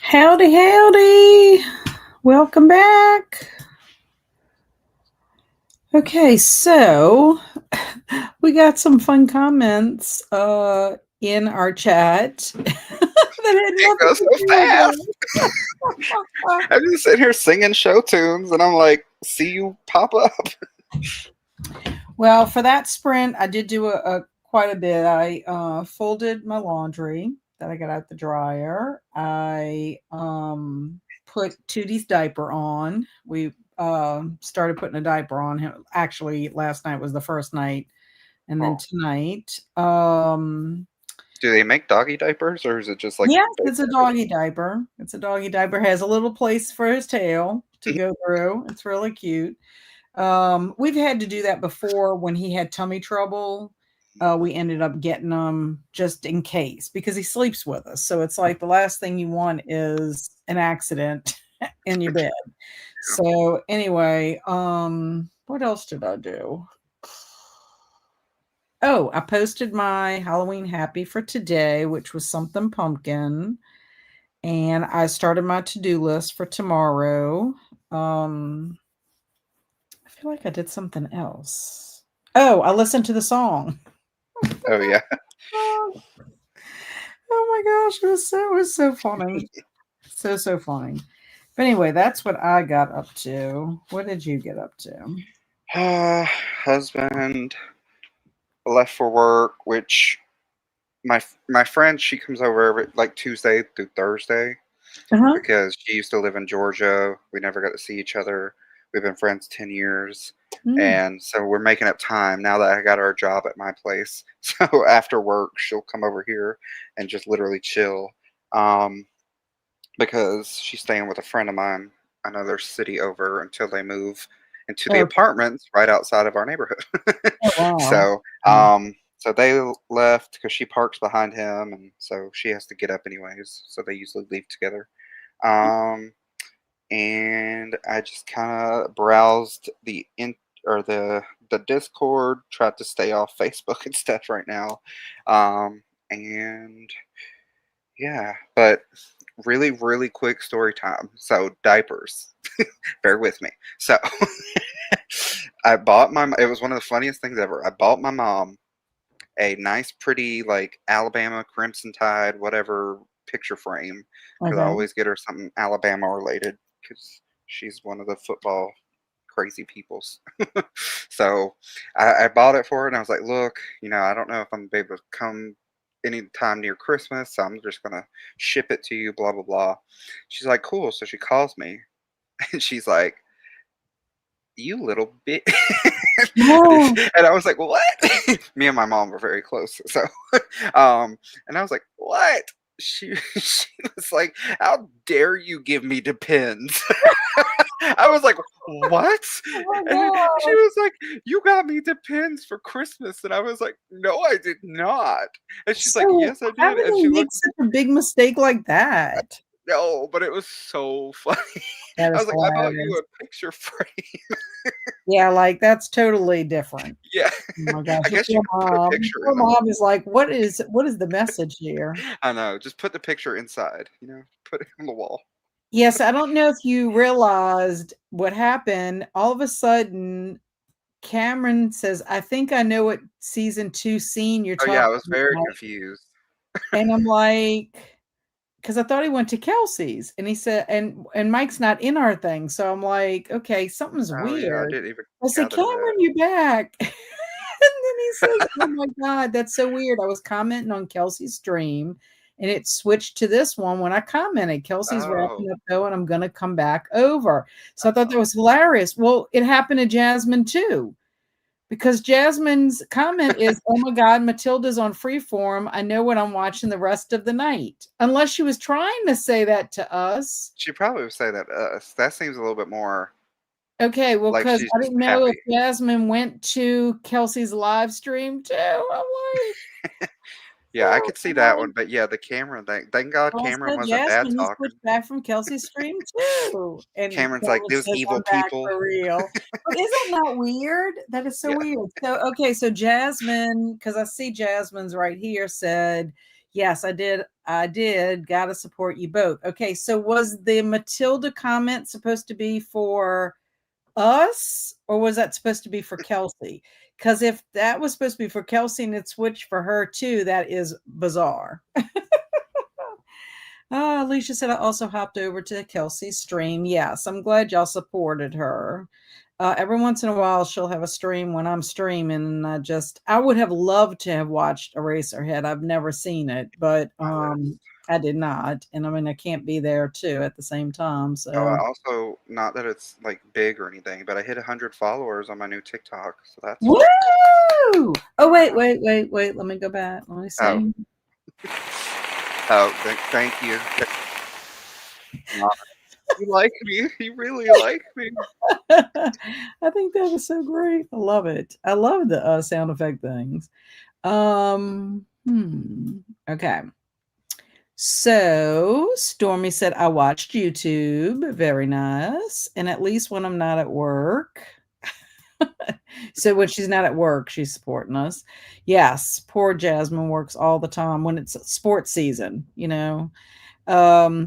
Howdy, howdy. Welcome back. Okay, so we got some fun comments in our chat that had It nothing goes to so do with fast. us. I'm just sitting here singing show tunes, and I'm like, see you pop up. Well, for that sprint, I did do a quite a bit. I folded my laundry that I got out the dryer. I put Tootie's diaper on. We started putting a diaper on him. Actually, last night was the first night, and then Oh, tonight, do they make doggy diapers, or is it just like yes, baby it's a diapers? doggy diaper. It's a doggy diaper. Has a little place for his tail to Mhm. go through. It's really cute. We've had to do that before when he had tummy trouble. We ended up getting him just in case because he sleeps with us. So it's like the last thing you want is an accident in your bed. So anyway, what else did I do? Oh, I posted my Halloween happy for today, which was something pumpkin, and I started my to-do list for tomorrow. Um, I feel like I did something else. Oh, I listened to the song. Oh yeah. Oh, oh my gosh, it was so funny. So funny. But anyway, that's what I got up to. What did you get up to? Husband left for work, which my friend, she comes over every like Tuesday through Thursday Uh-huh. because she used to live in Georgia. We never got to see each other. We've been friends 10 years, Mm. and so we're making up time now that I got our job at my place. So after work, she'll come over here and just literally chill. Um, because she's staying with a friend of mine another city over until they move into the Okay. apartments right outside of our neighborhood. Oh, wow. so Mm. so they left because she parks behind him, and so she has to get up anyways, so they usually leave together. um and I just kind of browsed the in or the Discord, tried to stay off Facebook and stuff right now. And yeah, but really, really quick story time. So diapers, bear with me. So I bought my. It was one of the funniest things ever. I bought my mom a nice, pretty like Alabama Crimson Tide, whatever picture frame, because I Okay. always get her something Alabama related because she's one of the football crazy peoples. So I bought it for her, and I was like, "Look, I don't know if I'm gonna be able to come anytime near Christmas, so I'm just gonna ship it to you." Blah blah blah. She's like, "Cool." So she calls me, and she's like, "You little bit," Oh, and I was like, "What?" Me and my mom were very close, so um, and I was like, "What?" She was like, "How dare you give me Depends?" I was like, "What?" oh my And she gosh. was like, "You got me Depends for Christmas." And I was like, "No, I did not." And she's like, So "Yes, I how did." did And they she make looked, such a big mistake like that? no, but it was so funny. That I is was like, "I bought you hilarious. a picture frame." Yeah, like, that's totally different. Yeah. Oh my gosh, I your guess you poor could put a mom. picture Poor in the mom is like, "What is the message here?" I know, just put the picture inside, put it on the wall. Yes, I don't know if you realized what happened. All of a sudden, Cameron says, "I think I know what season 2 scene you're Oh, yeah, talking I was very about." confused. And I'm like, because I thought he went to Kelsey's, and he said, and Mike's not in our thing, so I'm like, okay, something's Oh, yeah, I weird. didn't even I said, gather that. Cameron, you back? And then he says, oh my God, that's so weird. I was commenting on Kelsey's stream, and it switched to this one when I commented. Kelsey's Oh, wrapping up though, and I'm gonna come back over. So I thought that oh. was hilarious. Well, it happened to Jasmine too, because Jasmine's comment is, "Oh my God, Matilda's on Freeform. I know what I'm watching the rest of the night." Unless she was trying to say that to us. She probably would say that to us. That seems a little bit more Okay, well, like because she's I just didn't know if happy. Jasmine went to Kelsey's live stream too. I'm like, Yeah, I oh could see that my. one, but yeah, the Cameron thing. Thank God Well, I Cameron said, wasn't bad Jasmine, you talking. switched back from Kelsey's stream too. And Cameron's like, Cameron "Those says, evil I'm back people." for real. But isn't that weird? That is so Yeah. weird. So, okay, so Jasmine, because I see Jasmine's right here, said, Yes, I did. I did. Gotta support you both. Okay, so was the Matilda comment supposed to be for us, or was that supposed to be for Kelsey? Because if that was supposed to be for Kelsey and it switched for her too, that is bizarre. Alicia said I also hopped over to Kelsey's stream. Yes, I'm glad y'all supported her. Every once in a while, she'll have a stream when I'm streaming, and I would have loved to have watched Eraserhead. I've never seen it, but My list. I did not, and I mean, I can't be there too at the same time. Oh, I So, also, not that it's like big or anything, but I hit 100 followers on my new TikTok, so that's fun. woo! Oh, wait, Yeah. wait, wait, wait. Let me go back. Let me Oh, see. oh, thank you. You like me. You really like me. I think that is so great. I love it. I love the sound effect things. Okay. So Stormy said, I watched YouTube. Very nice. And at least when I'm not at work. So when she's not at work, she's supporting us. Yes, poor Jasmine works all the time when it's sports season, you know.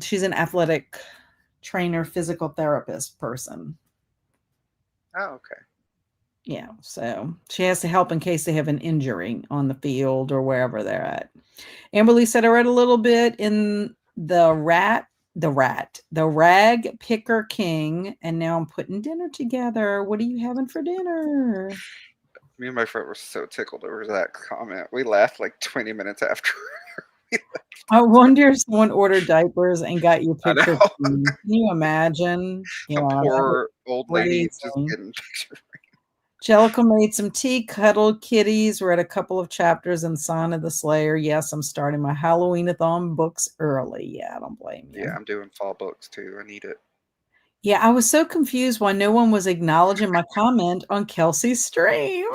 She's an athletic trainer, physical therapist person. Oh, okay. Yeah, so she has to help in case they have an injury on the field or wherever they're at. Amberly said, I read a little bit in the Rag Picker King, and now I'm putting dinner together. What are you having for dinner? Me and my friend were so tickled over that comment. We laughed like 20 minutes after. I wonder if someone ordered diapers and got your I picture. know. Can you imagine? Yeah, Some that was poor old lady just crazy. getting picture. Jellicle made some tea, cuddled kitties, read a couple of chapters in Sign of the Slayer. Yes, I'm starting my Halloween-a-thon books early. Yeah, I don't blame Yeah, you. I'm doing fall books too. I need it. Yeah, I was so confused why no one was acknowledging my comment on Kelsey's stream.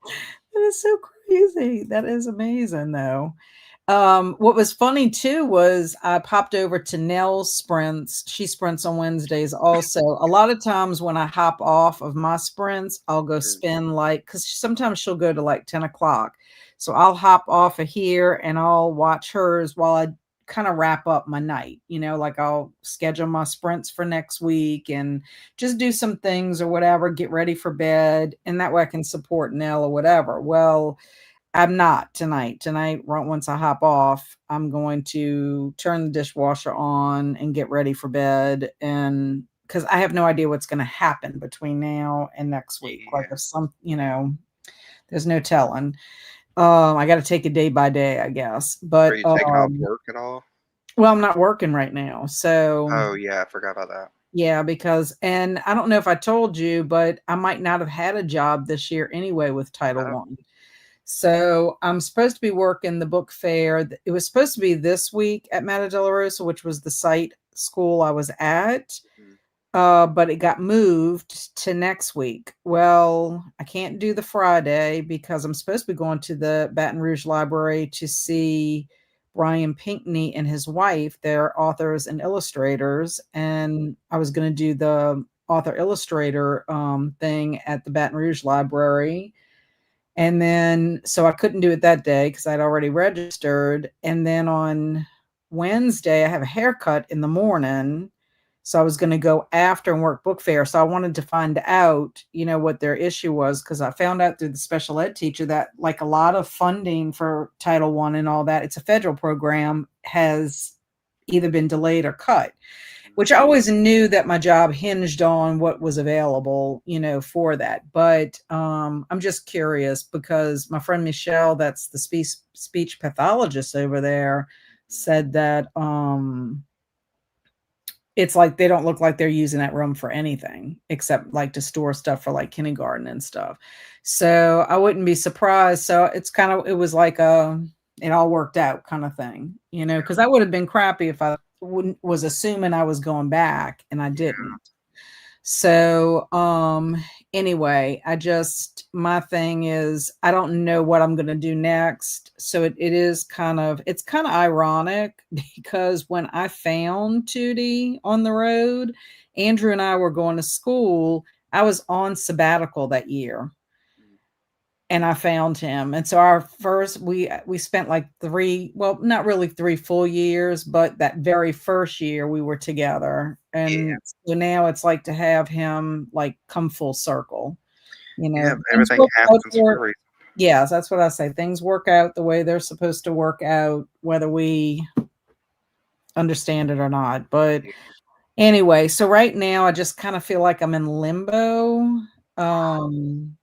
That is so crazy. That is amazing, though. What was funny too was I popped over to Nell's sprints. She sprints on Wednesdays also. A lot of times when I hop off of my sprints, I'll go Mm, spin like because sometimes she'll go to like 10 o'clock. So I'll hop off of here and I'll watch hers while I kind of wrap up my night. Like I'll schedule my sprints for next week and just do some things or whatever, get ready for bed, and that way I can support Nell or whatever. Well, I'm not tonight. Tonight, right once I hop off, I'm going to turn the dishwasher on and get ready for bed. And because I have no idea what's going to happen between now and next week. Like yeah. if there's no telling. I got to take it day by day, I guess. Are But you taking off work at all? well, I'm not working right now, so Oh yeah, I forgot about that. yeah, and I don't know if I told you, but I might not have had a job this year anyway with Title Oh, One. So I'm supposed to be working the book fair. It was supposed to be this week at Mata de la Rosa, which was the site school I was at, mm, but it got moved to next week. Well, I can't do the Friday because I'm supposed to be going to the Baton Rouge Library to see Brian Pinkney and his wife. They're authors and illustrators, and I was going to do the author illustrator thing at the Baton Rouge Library, and then, so I couldn't do it that day because I'd already registered. And then on Wednesday, I have a haircut in the morning. So I was going to go after and work book fair. So I wanted to find out, what their issue was, because I found out through the special ed teacher that like a lot of funding for Title One and all that, it's a federal program, has either been delayed or cut, mm, which I always knew that my job hinged on what was available, for that. But I'm just curious because my friend Michelle, that's the speech pathologist over there, mm, said that it's like they don't look like they're using that room for anything except like to store stuff for like kindergarten and stuff. So I wouldn't be surprised. So it was like it all worked out kind of thing, because that would have been crappy if I wouldn't was assuming I was going back and I yeah. didn't. So, anyway, my thing is, I don't know what I'm going to do next. So it's kind of ironic because when I found Tootie on the road, Andrew and I were going to school. I was on sabbatical that year. Mm. and I found him. And so our first we spent like 3, well, not really 3 full years, but that very first year we were together. Yeah. And so now it's like to have him like come full circle. You Yeah. know, things Everything work out happens for for a reason. yes, that's what I say. Things work out the way they're supposed to work out, whether we understand it or not. But Yeah. anyway, so right now I just kind of feel like I'm in limbo. Um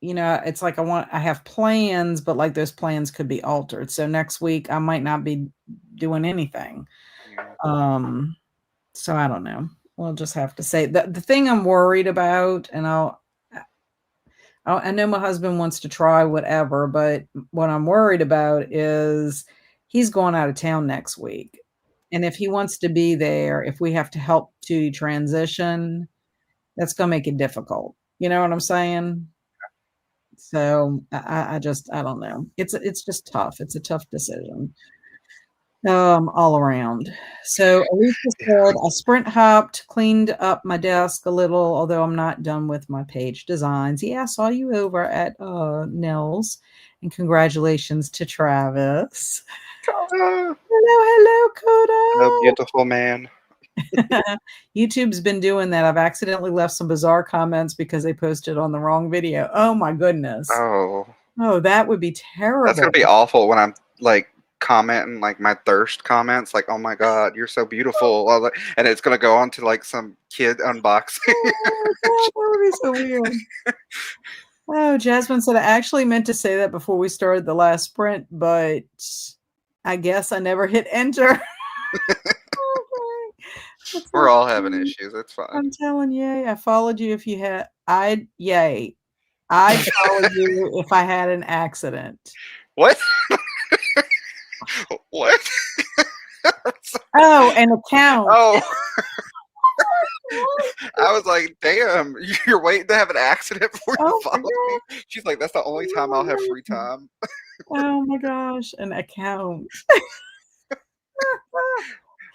it's like I have plans, but like those plans could be altered. So next week I might not be doing anything. Yeah. Um, so I don't know. We'll just have to say the thing I'm worried about, and I know my husband wants to try whatever, but what I'm worried about is he's going out of town next week. And if he wants to be there, if we have to help to transition, that's going to make it difficult. You know what I'm saying? So I just I don't know. It's just tough. It's a tough decision. All around. So Alicia Yeah. said I sprint hopped, cleaned up my desk a little, although I'm not done with my page designs. Yeah, I saw you over at Nell's, and congratulations to Travis. Ah, Hello, a hello, beautiful man. Coda. YouTube's been doing that. I've accidentally left some bizarre comments because they posted on the wrong video. Oh my goodness. Oh, Oh, that would be that's gonna terrible. be awful when I'm like commenting like my thirst comments, like, "Oh my god, you're so beautiful," and it's gonna go on to like some kid unboxing. Oh my god, that would be so weird. Oh, Jasmine said, "I actually meant to say that before we started the last sprint, but I guess I never hit enter." Okay. That's We're so all having funny. issues. It's fine. I'm telling you, I followed you if you had I'd yay. I'd follow you if I had an accident. What? What? Oh, an account. Oh, I was like, "Damn, you're waiting to have an accident before you Oh my follow me?" god. She's like, "That's the only time I'll have free time." Oh my gosh, an account.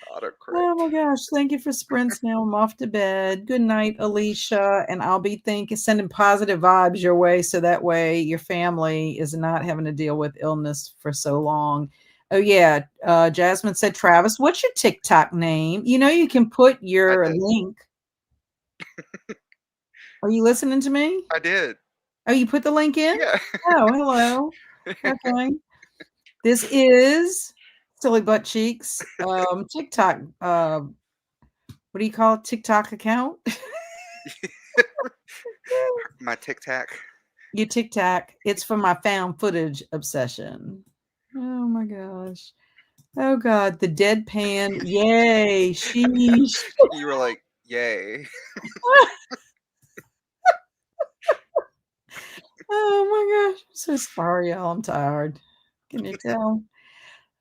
Oh Autocorrect. my gosh, thank you for sprints now. I'm off to bed. Good night, Alicia. And I'll be sending positive vibes your way so that way your family is not having to deal with illness for so long. Oh yeah, Jasmine said, Travis, what's your TikTok name? You know you can put I your did. link. Are you listening to me? I did. Oh, you put the link in? Yeah. Oh, hello. Okay. This is Silly Butt Cheeks TikTok what do you call it? TikTok account? My Tic Tac. You TikTok. It's for my found footage obsession. Oh my gosh. Oh god, the deadpan. Yay, sheesh. You were like, "Yay." Oh my gosh. I'm so sorry, y'all. I'm tired. Can you tell?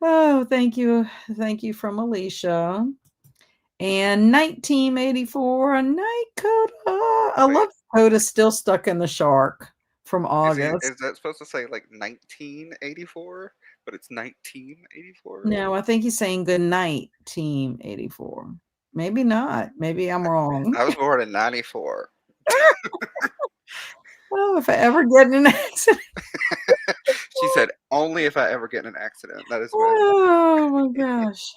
Oh, thank you. Thank you from Alicia. And 1984, a night Coda. I Wait, love Coda still stuck in the shark from is August. that supposed to say like 1984? But it's 1984? No, I think he's saying good night, Team 84. Maybe not. Maybe I'm wrong. I was born in 94. Oh, if I ever get in an accident. She said, "Only if I ever get in an accident." That is when Oh my gosh.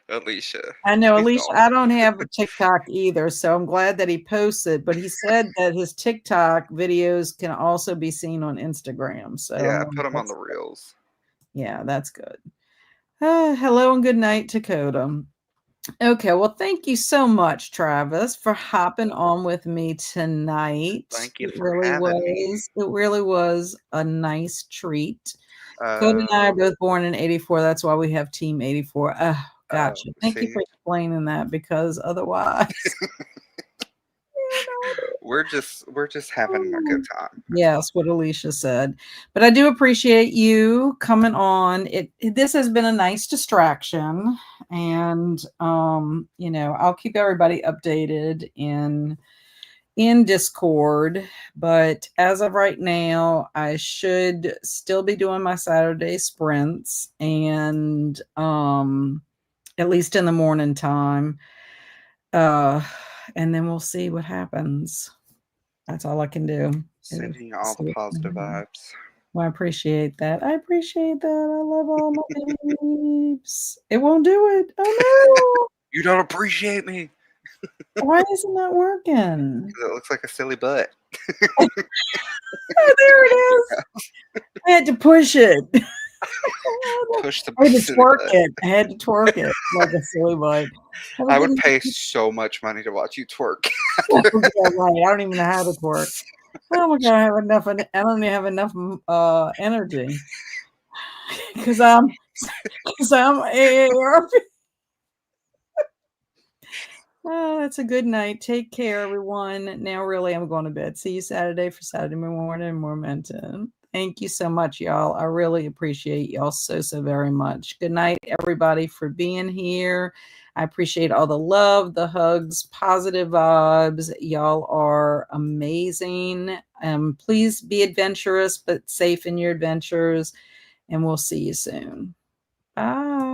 Alicia. I know, Please Alicia, don't. I don't have a TikTok either, so I'm glad that he posted, but he said that his TikTok videos can also be seen on Instagram. So Yeah, I'm I put like, them on the that's reels. yeah, that's good. Hello and good night to Coda. Okay, well, thank you so much, Travis, for hopping on with me tonight. Thank you for having me. It really was a nice treat. Cody and I Uh, are both born in '84. That's why we have Team '84. Oh, gotcha. Thank you see, for explaining that because otherwise, you know. we're just having a good Oh, time. That's all. yes, what Alicia said. But I do appreciate you coming on. This has been a nice distraction, and I'll keep everybody updated in Discord. But as of right now, I should still be doing my Saturday sprints and at least in the morning time. Uh and then we'll see what happens. That's all I can do is Sending you all the say, positive vibes. well, I appreciate that. I appreciate that. I love all my peeps. It won't do it. Oh You don't appreciate me no. Why isn't that working? because it looks like a silly butt. Oh, there it is. I had to push it. Push the I had to silly twerk butt. it. I had to twerk it like a silly butt. Have a I good would pay night. so much money to watch you twerk. Oh, yeah, right. I don't even know how to twerk. Oh my god, I have enough. I don't even have enough energy because I'm AARP. Oh, that's a good night. Take care, everyone. Now, really, I'm going to bed. See you Saturday for Saturday morning momentum. Thank you so much, y'all. I really appreciate y'all so very much. Good night, everybody, for being here. I appreciate all the love, the hugs, positive vibes. Y'all are amazing. Please be adventurous, but safe in your adventures. And we'll see you soon. Bye.